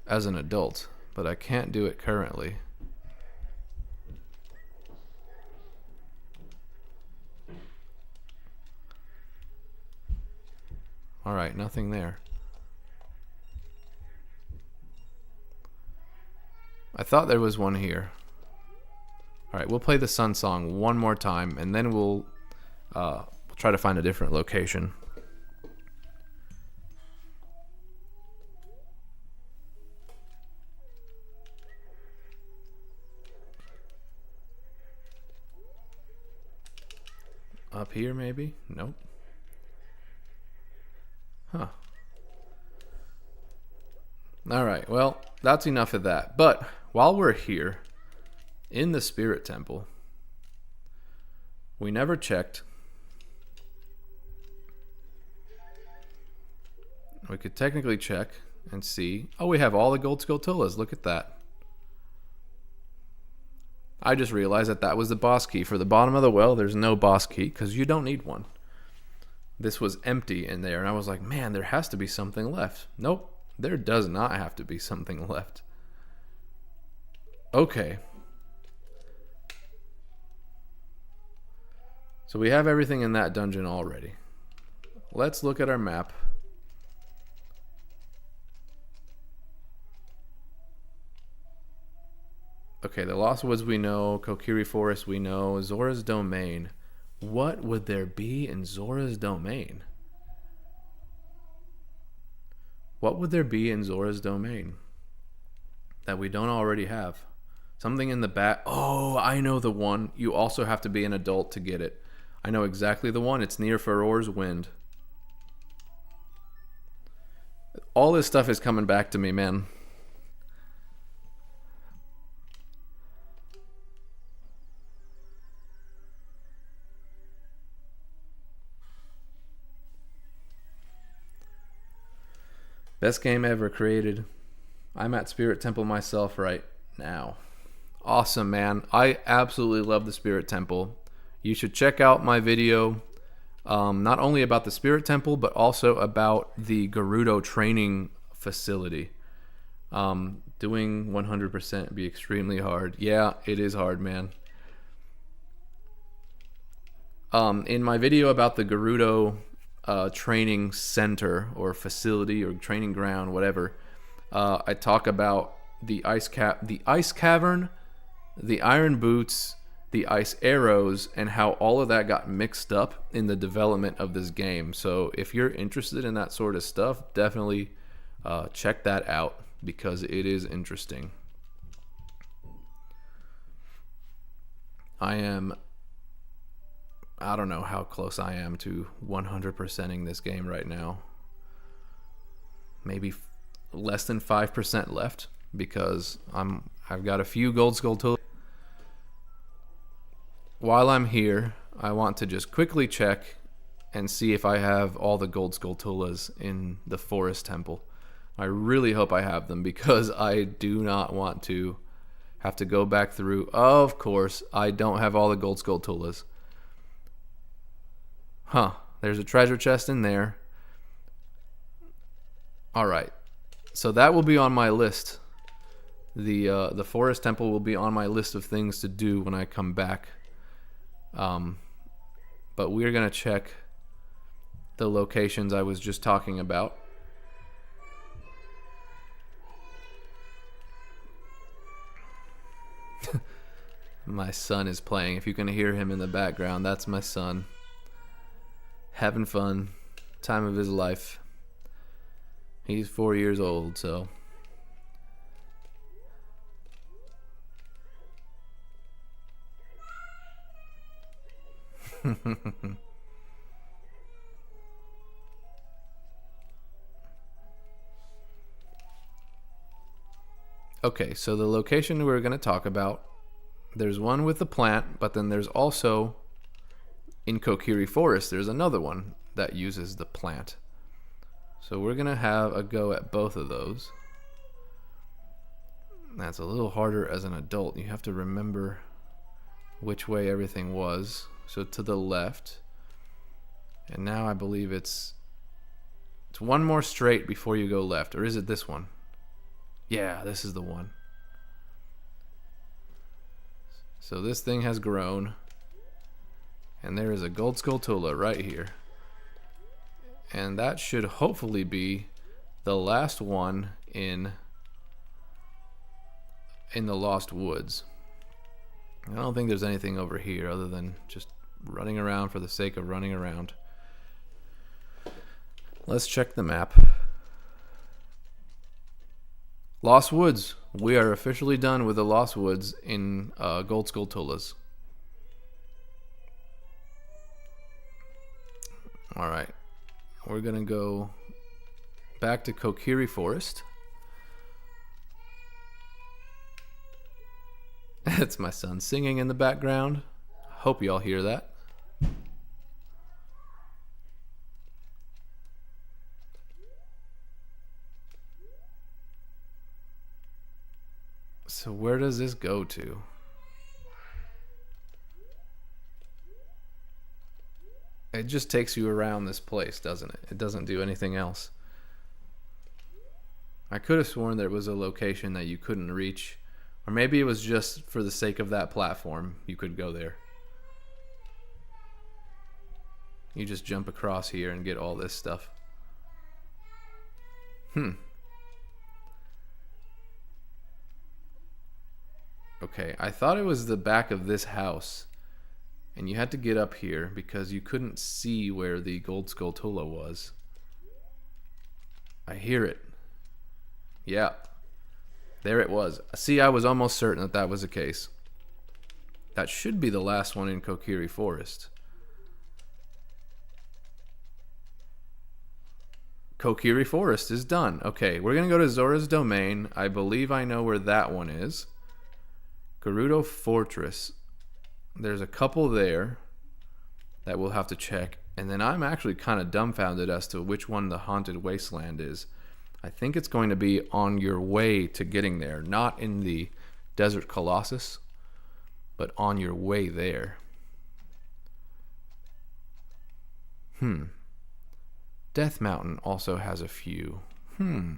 adult, but I can't do it currently. All right, nothing there. I thought there was one here. All right, we'll play the sun song one more time, and then we'll try to find a different location. Up here, maybe? Nope. Huh. Alright, well, that's enough of that. But while we're here, in the Spirit Temple, we never checked. We could technically check and see. Oh, we have all the gold Skulltulas. Look at that. I just realized that that was the boss key. For the bottom of the well, there's no boss key because you don't need one. This was empty in there, and I was like, man, there has to be something left. Nope, there does not have to be something left. Okay. So we have everything in that dungeon already. Let's look at our map. Okay, the Lost Woods we know, Kokiri Forest we know, Zora's Domain. What would there be in Zora's Domain? What would there be in Zora's Domain that we don't already have? Something in the back. Oh, I know the one. You also have to be an adult to get it. I know exactly the one. It's near Farore's Wind. All this stuff is coming back to me, man. Best game ever created. I'm at Spirit Temple myself right now. Awesome, man. I absolutely love the Spirit Temple. You should check out my video, not only about the Spirit Temple, but also about the Gerudo training facility. Doing 100% would be extremely hard. Yeah, it is hard, man. In my video about the Gerudo training center or facility or training ground, whatever, I talk about the ice cavern, the iron boots, the ice arrows, and how all of that got mixed up in the development of this game. So if you're interested in that sort of stuff, definitely check that out because it is interesting. I don't know how close I am to 100%ing this game right now. Maybe less than 5% left because I've got a few gold Skulltulas. While I'm here, I want to just quickly check and see if I have all the gold Skulltulas in the Forest Temple. I really hope I have them because I do not want to have to go back through. Of course, I don't have all the gold Skulltulas. Huh, there's a treasure chest in there. Alright, so that will be on my list. The Forest Temple will be on my list of things to do when I come back. But we're going to check the locations I was just talking about. My son is playing. If you can hear him in the background, that's my son. Having fun. Time of his life. He's 4 years old, so... Okay, so the location we're going to talk about, there's one with the plant, but then there's also... in Kokiri Forest, there's another one that uses the plant. So we're going to have a go at both of those. That's a little harder as an adult. You have to remember which way everything was. So to the left And now I believe it's one more straight before you go left. Or is it this one? Yeah, this is the one. So this thing has grown. And there is a gold Skulltula right here. And that should hopefully be the last one in the Lost Woods. I don't think there's anything over here other than just running around for the sake of running around. Let's check the map. Lost Woods. We are officially done with the Lost Woods in Gold Skulltulas. Alright. We're going to go back to Kokiri Forest. That's my son singing in the background. Hope y'all hear that. So where does this go to? It just takes you around this place, doesn't it? It doesn't do anything else. I could have sworn there was a location that you couldn't reach. Or maybe it was just for the sake of that platform you could go there. You just jump across here and get all this stuff. Okay, I thought it was the back of this house. And you had to get up here because you couldn't see where the gold Skulltula was. I hear it. Yeah. There it was. See, I was almost certain that that was the case. That should be the last one in Kokiri Forest. Kokiri Forest is done. Okay, we're going to go to Zora's Domain. I believe I know where that one is. Gerudo Fortress. There's a couple there that we'll have to check. And then I'm actually kind of dumbfounded as to which one the Haunted Wasteland is. I think it's going to be on your way to getting there. Not in the Desert Colossus, but on your way there. Death Mountain also has a few. We're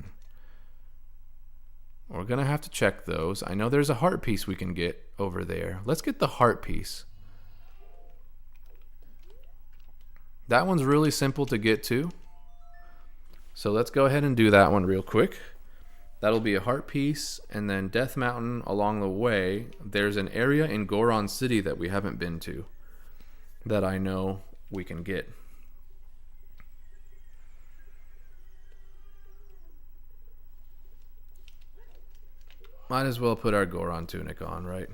going to have to check those. I know there's a heart piece we can get over there. Let's get the heart piece. That one's really simple to get to. So let's go ahead and do that one real quick. That'll be a heart piece, and then Death Mountain along the way. There's an area in Goron City that we haven't been to that I know we can get. Might as well put our Goron tunic on, right?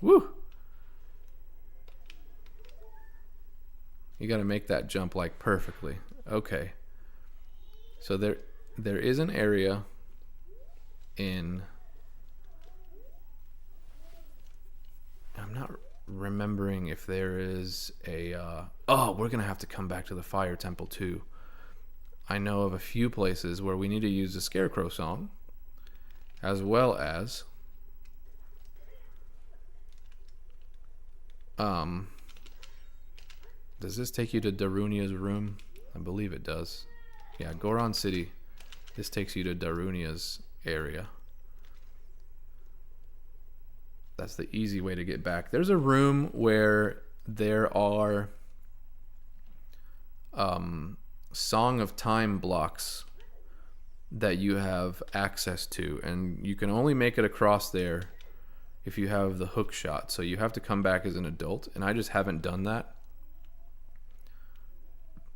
Woo! You got to make that jump like perfectly. Okay. So there is an area in... I'm not remembering if there is a... oh, we're going to have to come back to the Fire Temple too. I know of a few places where we need to use the Scarecrow song, as well as... does this take you to Darunia's room? I believe it does. Yeah, Goron City. This takes you to Darunia's area. That's the easy way to get back. There's a room where there are Song of Time blocks that you have access to, and you can only make it across there if you have the hook shot. So you have to come back as an adult, and I just haven't done that.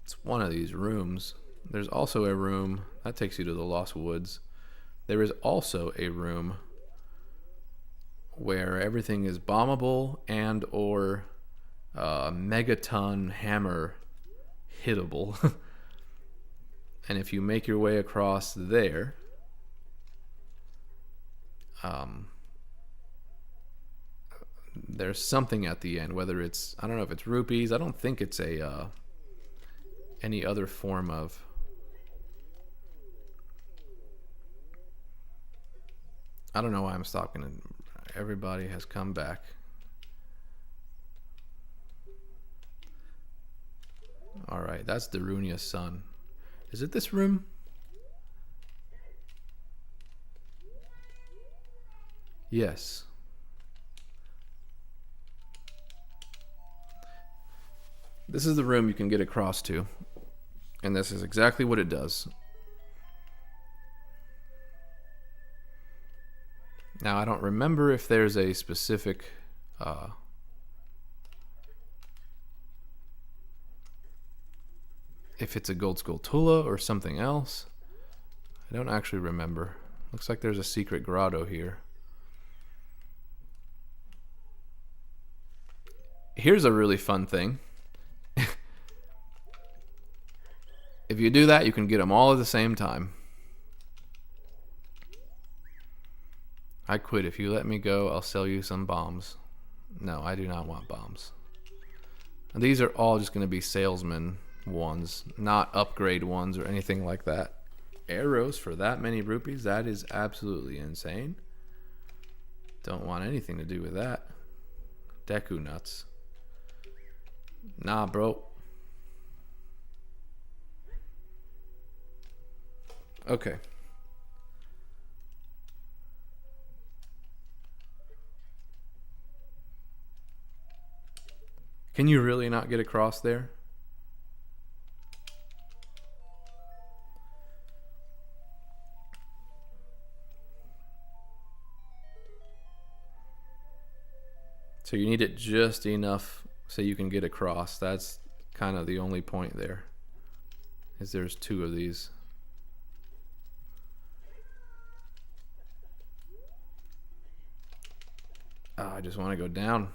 It's one of these rooms. There's also a room that takes you to the Lost Woods. There is also a room where everything is bombable and or megaton hammer hittable. And if you make your way across there, there's something at the end, whether it's, I don't know if it's rupees. I don't think it's a any other form of... I don't know why I'm stopping. everybody has come back. Alright, that's Darunia's son. Is it this room? Yes. This is the room you can get across to. And this is exactly what it does. Now, I don't remember if there's a specific if it's a gold Skulltula or something else. I don't actually remember. Looks like there's a secret grotto here. Here's a really fun thing. If you do that, you can get them all at the same time. I quit. If you let me go, I'll sell you some bombs. No, I do not want bombs. And these are all just going to be salesman ones, not upgrade ones or anything like that. Arrows for that many rupees? That is absolutely insane. Don't want anything to do with that. Deku nuts. Nah, bro. Okay. Can you really not get across there? So you need it just enough so you can get across. That's kind of the only point there. Is there's two of these. Oh, I just want to go down.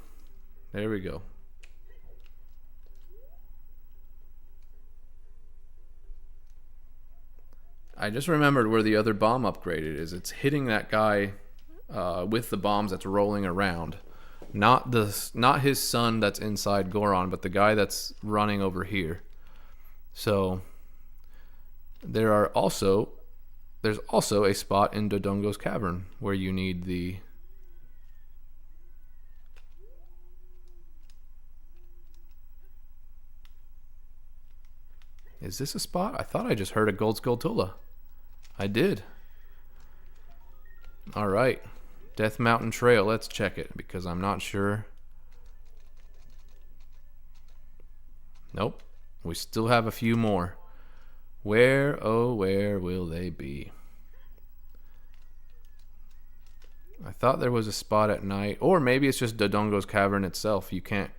There we go. I just remembered where the other bomb upgraded is. It's hitting that guy with the bombs that's rolling around. Not his son that's inside Goron, but the guy that's running over here. So there's also a spot in Dodongo's cavern where you need the Is this a spot? I thought I just heard a gold Skulltula. I did. Alright. Death Mountain Trail. Let's check it because I'm not sure. Nope. We still have a few more. Where, oh, where will they be? I thought there was a spot at night. Or maybe it's just Dodongo's cavern itself. You can't...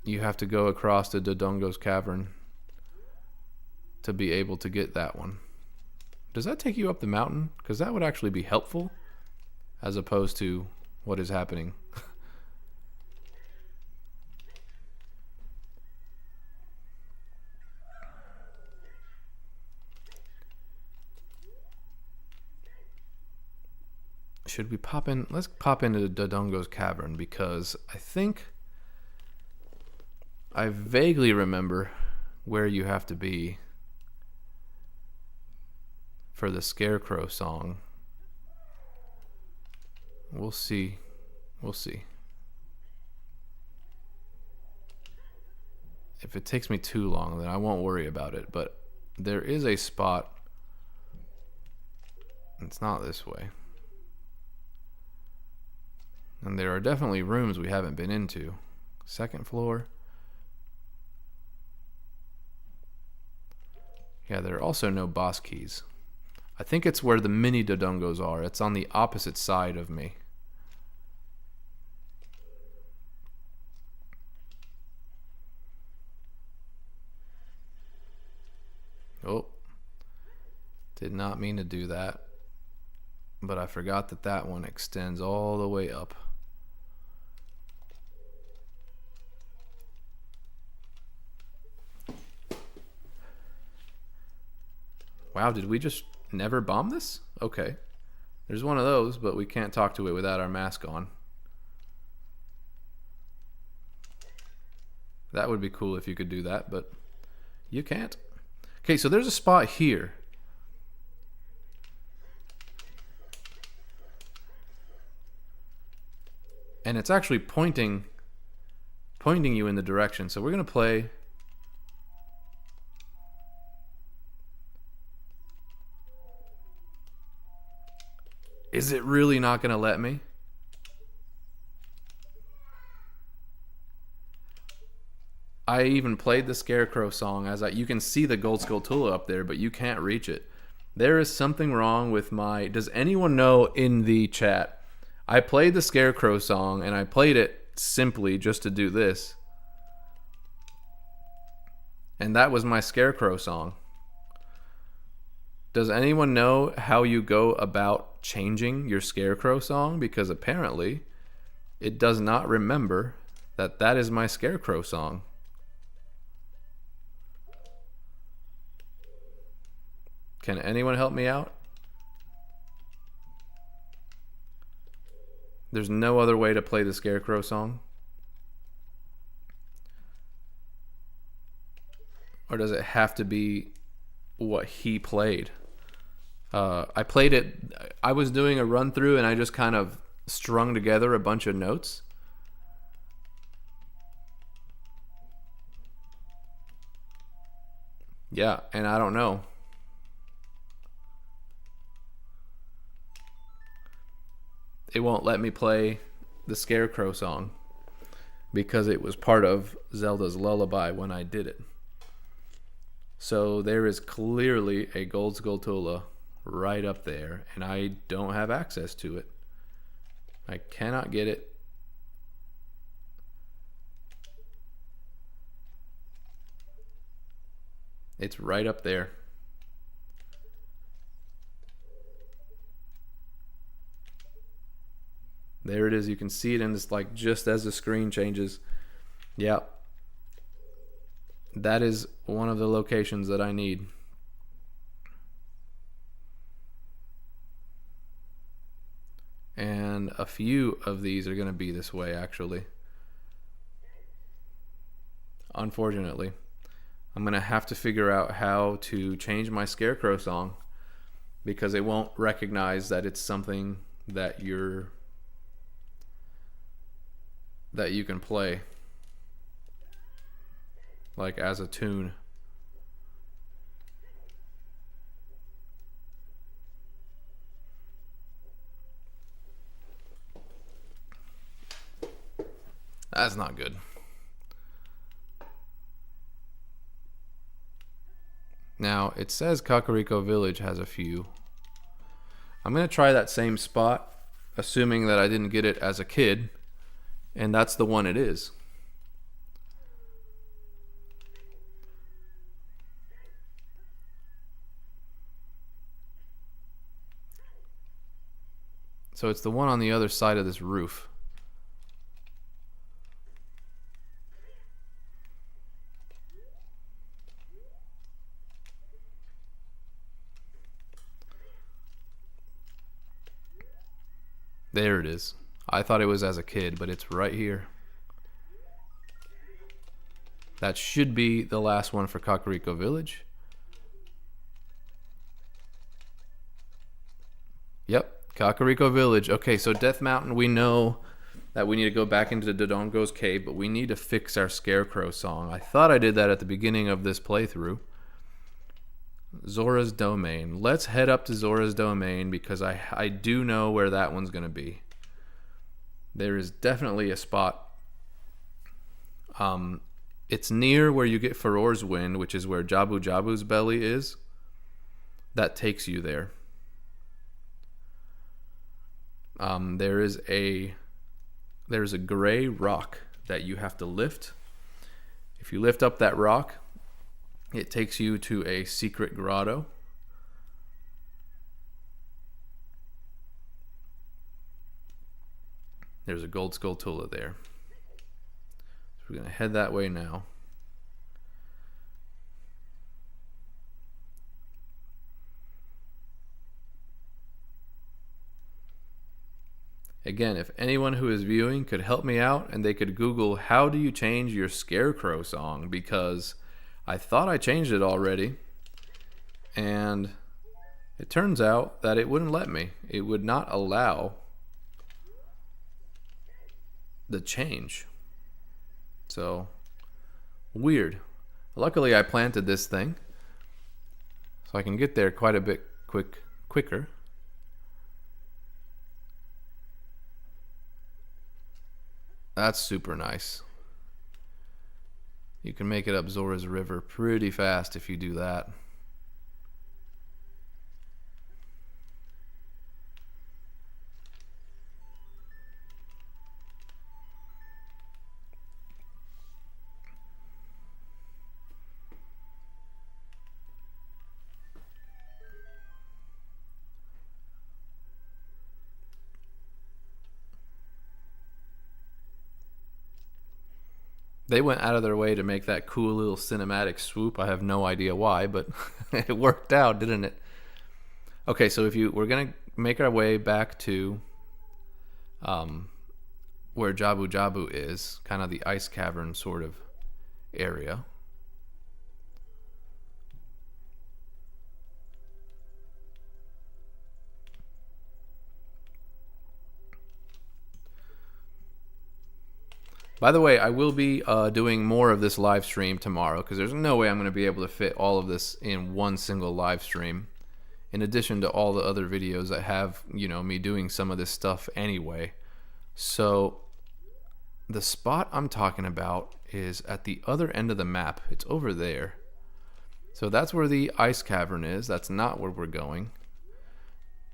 You have to go across to Dodongo's cavern to be able to get that one. Does that take you up the mountain? Because that would actually be helpful as opposed to what is happening. Should we pop in? Let's pop into Dodongo's cavern because I think I vaguely remember where you have to be for the Scarecrow song. We'll see. We'll see. If it takes me too long, then I won't worry about it. But there is a spot. It's not this way. And there are definitely rooms we haven't been into. Second floor. Yeah, there are also no boss keys. I think it's where the mini Dodongos are. It's on the opposite side of me. Oh. Did not mean to do that. But I forgot that that one extends all the way up. Wow, did we just never bomb this? Okay. There's one of those, but we can't talk to it without our mask on. That would be cool if you could do that, but you can't. Okay, so there's a spot here. And it's actually pointing you in the direction. So we're going to play. Is it really not going to let me? I even played the Scarecrow song you can see the Gold Skulltula up there, but you can't reach it. There is something wrong with my... Does anyone know in the chat? I played the Scarecrow song, and I played it simply just to do this. And that was my Scarecrow song. Does anyone know how you go about changing your Scarecrow song? Because apparently it does not remember that that is my Scarecrow song. Can anyone help me out? There's no other way to play the Scarecrow song? Or does it have to be what he played? I played it... I was doing a run through and I just kind of strung together a bunch of notes. Yeah, and I don't know. It won't let me play the Scarecrow song because it was part of Zelda's Lullaby when I did it. So there is clearly a Gold Skulltula right up there, and I don't have access to it. I cannot get it. It's right up there. There it is. You can see it in this, like, just as the screen changes. Yep. That is one of the locations that I need. And a few of these are going to be this way, actually. Unfortunately. I'm going to have to figure out how to change my Scarecrow song because it won't recognize that it's something that you can play, like as a tune. That's not good. Now, it says Kakariko Village has a few. I'm going to try that same spot, assuming that I didn't get it as a kid. And that's the one it is. So it's the one on the other side of this roof. There it is. I thought it was as a kid, but it's right here. That should be the last one for Kakariko Village. Yep, Kakariko Village. Okay, so Death Mountain, we know that we need to go back into the Dodongo's cave, but we need to fix our Scarecrow song. I thought I did that at the beginning of this playthrough. Zora's Domain. Let's head up to Zora's Domain because I do know where that one's going to be. There is definitely a spot. It's near where you get Farore's Wind, which is where Jabu Jabu's belly is. That takes you there. There's a gray rock that you have to lift. If you lift up that rock, it takes you to a secret grotto. There's a Gold Skulltula there. So we're going to head that way now. Again, if anyone who is viewing could help me out and they could Google how do you change your Scarecrow song, because I thought I changed it already and it turns out that it wouldn't let me. It would not allow the change. So weird. Luckily I planted this thing, so I can get there quite a bit quicker. That's super nice. You can make it up Zora's River pretty fast if you do that. They went out of their way to make that cool little cinematic swoop. I have no idea why, but it worked out, didn't it? Okay, so we're gonna make our way back to where Jabu Jabu is, kind of the ice cavern sort of area. By the way, I will be doing more of this live stream tomorrow, because there's no way I'm going to be able to fit all of this in one single live stream, in addition to all the other videos that have, you know, me doing some of this stuff anyway. So the spot I'm talking about is at the other end of the map. It's over there. So that's where the ice cavern is. That's not where we're going.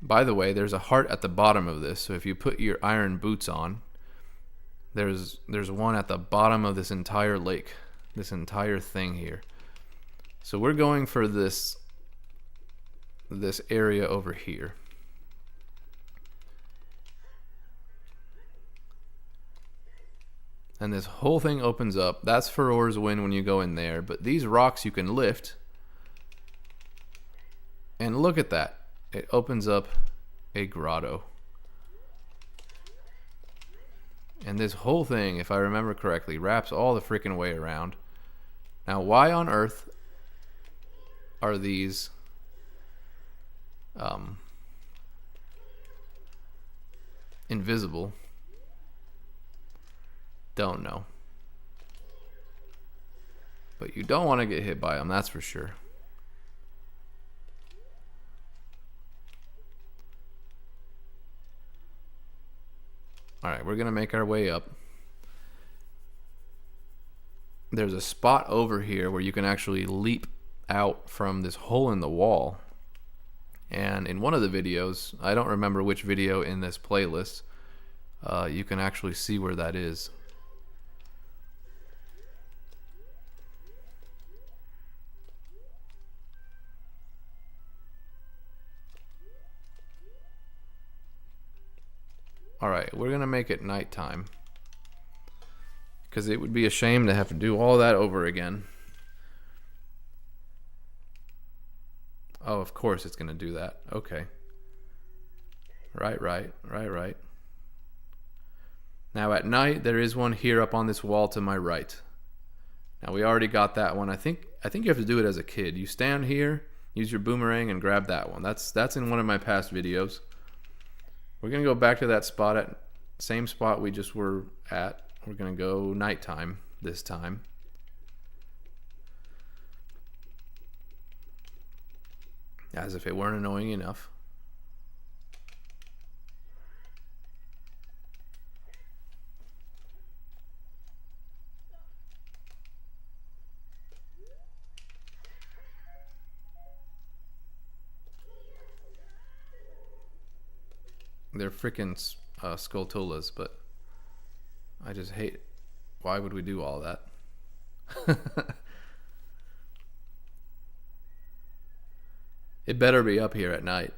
By the way, there's a heart at the bottom of this, so if you put your iron boots on, there's one at the bottom of this entire lake, this entire thing here. So we're going for this area over here. And this whole thing opens up. That's Farore's Wind when you go in there, but these rocks you can lift. And look at that. It opens up a grotto. And this whole thing, if I remember correctly, wraps all the freaking way around. Now, why on earth are these invisible? Don't know. But you don't want to get hit by them, that's for sure. Alright, we're going to make our way up. There's a spot over here where you can actually leap out from this hole in the wall. And in one of the videos, I don't remember which video in this playlist, you can actually see where that is. Alright, we're going to make it nighttime, because it would be a shame to have to do all that over again. Oh, of course it's going to do that. Okay. Right. Now at night, there is one here up on this wall to my right. Now we already got that one. I think you have to do it as a kid. You stand here, use your boomerang, and grab that one. That's in one of my past videos. We're going to go back to that spot, at same spot we just were at. We're going to go nighttime this time. As if it weren't annoying enough. They're freaking Skulltulas, but I just hate it. Why would we do all that? It better be up here at night.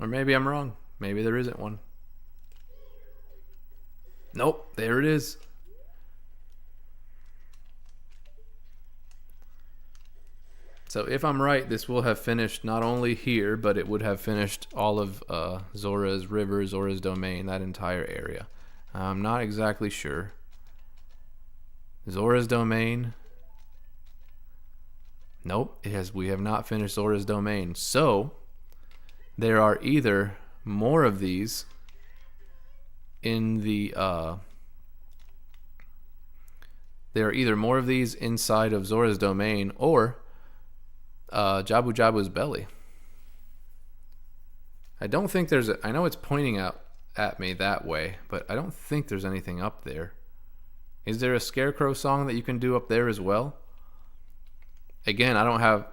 Or maybe I'm wrong. Maybe there isn't one. Nope, there it is. So if I'm right, this will have finished not only here, but it would have finished all of Zora's River, Zora's Domain, that entire area. I'm not exactly sure. Zora's Domain. Nope, we have not finished Zora's Domain. So there are either more of these in the inside of Zora's domain or Jabu Jabu's belly. I don't think there's I know it's pointing out at me that way, but I don't think there's anything up there. Is there a Scarecrow song that you can do up there as well? Again, I don't have...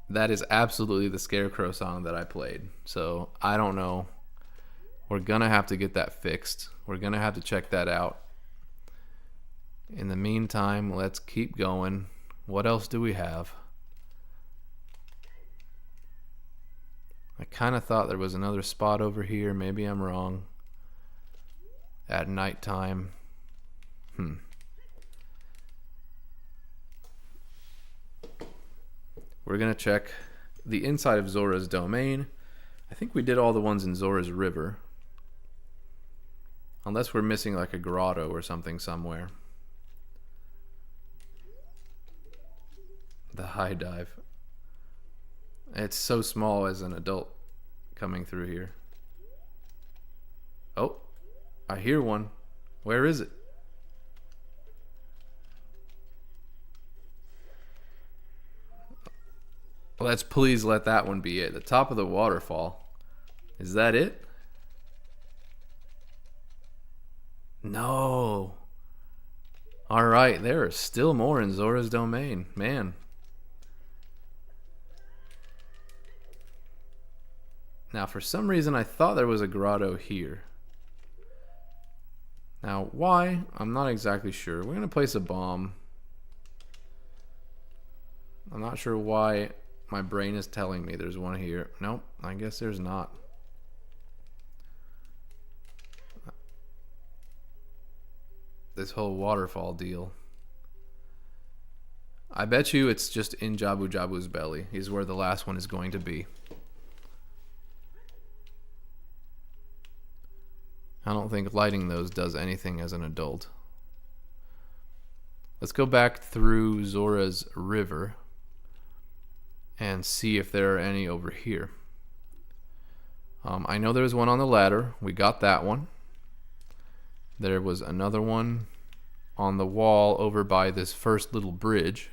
That is absolutely the Scarecrow song that I played. So, I don't know. We're gonna have to get that fixed. We're gonna have to check that out. In the meantime, let's keep going. What else do we have? I kind of thought there was another spot over here. Maybe I'm wrong. At nighttime. We're going to check the inside of Zora's domain. I think we did all the ones in Zora's river. Unless we're missing like a grotto or something somewhere. The high dive. It's so small as an adult coming through here. Oh, I hear one. Where is it? Let's please let that one be it. The top of the waterfall. Is that it? No. Alright, there are still more in Zora's domain. Man. Now, for some reason, I thought there was a grotto here. Now, why? I'm not exactly sure. We're going to place a bomb. I'm not sure why my brain is telling me there's one here. Nope, I guess there's not. This whole waterfall deal. I bet you it's just in Jabu Jabu's belly. Is where the last one is going to be. I don't think lighting those does anything as an adult. Let's go back through Zora's river and see if there are any over here. I know there was one on the ladder. We got that one. There was another one on the wall over by this first little bridge,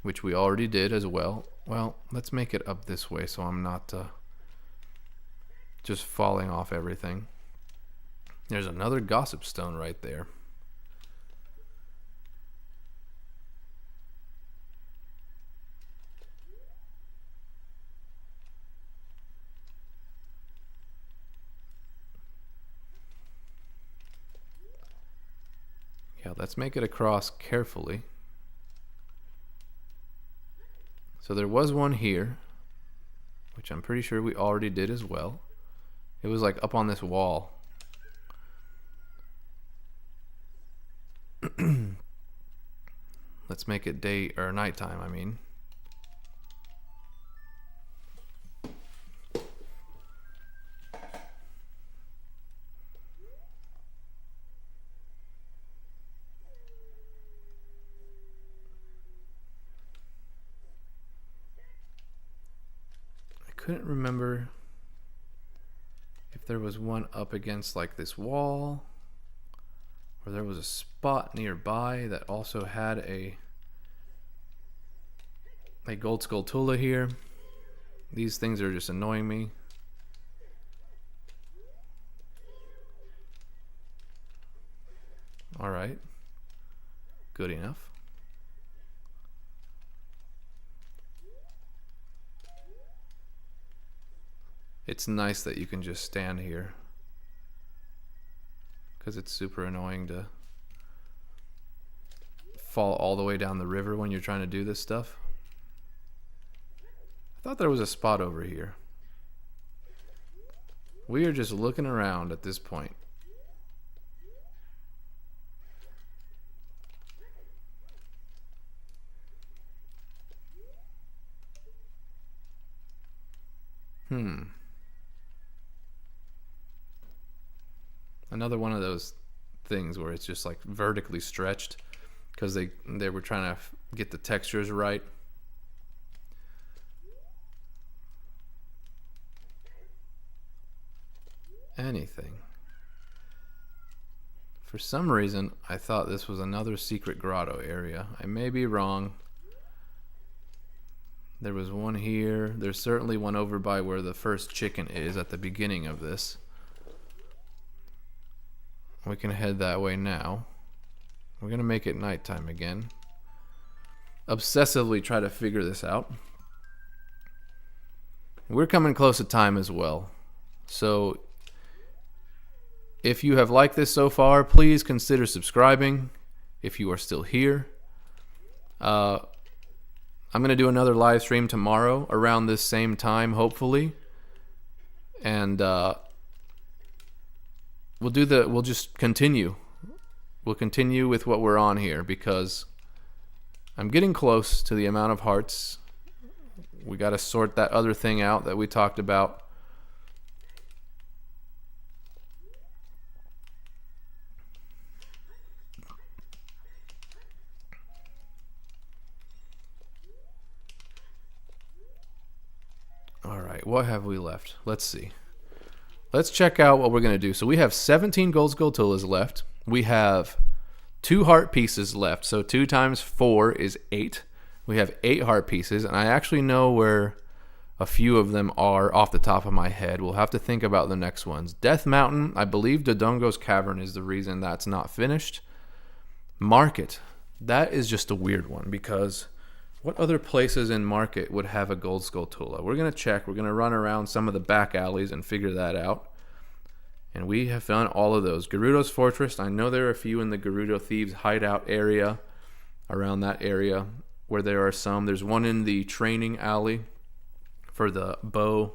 which we already did as well. Well, let's make it up this way so I'm not just falling off everything. There's another gossip stone right there. Yeah, let's make it across carefully. So there was one here, which I'm pretty sure we already did as well. It was like up on this wall. Let's make it day or nighttime, I mean. I couldn't remember if there was one up against like this wall, or there was a spot nearby that also had a gold Skulltula here. These things are just annoying me. Alright. Good enough. It's nice that you can just stand here, because it's super annoying to fall all the way down the river when you're trying to do this stuff. I thought there was a spot over here. We are just looking around at this point. Another one of those things where it's just like vertically stretched. because they were trying to get the textures right. Anything. For some reason, I thought this was another secret grotto area. I may be wrong. There was one here. There's certainly one over by where the first chicken is at the beginning of this. We can head that way now. We're going to make it nighttime again. Obsessively try to figure this out. We're coming close to time as well. So if you have liked this so far, please consider subscribing if you are still here. I'm going to do another live stream tomorrow around this same time, hopefully. And we'll just continue. We'll continue with what we're on here because I'm getting close to the amount of hearts. We got to sort that other thing out that we talked about. All right, what have we left? Let's see. Let's check out what we're going to do. So we have 17 gold Skulltulas left. We have 2 heart pieces left. So 2 times 4 is 8. We have 8 heart pieces, and I actually know where a few of them are off the top of my head. We'll have to think about the next ones. Death Mountain, I believe Dodongo's Cavern is the reason that's not finished. Market, that is just a weird one because what other places in Market would have a gold Skulltula? We're going to check. We're going to run around some of the back alleys and figure that out. And we have found all of those. Gerudo's Fortress, I know there are a few in the Gerudo Thieves hideout area, around that area where there are some. There's one in the training alley for the bow.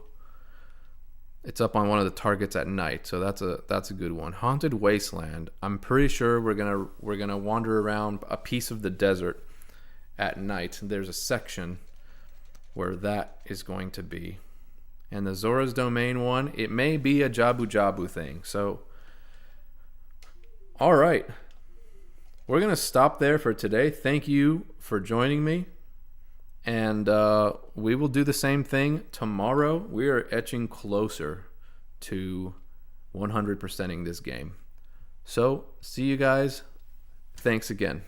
It's up on one of the targets at night, so that's a good one. Haunted Wasteland. I'm pretty sure we're gonna wander around a piece of the desert at night. There's a section where that is going to be. And the Zora's Domain one, it may be a Jabu Jabu thing. So, all right. We're going to stop there for today. Thank you for joining me. And we will do the same thing tomorrow. We are etching closer to 100%ing this game. So, see you guys. Thanks again.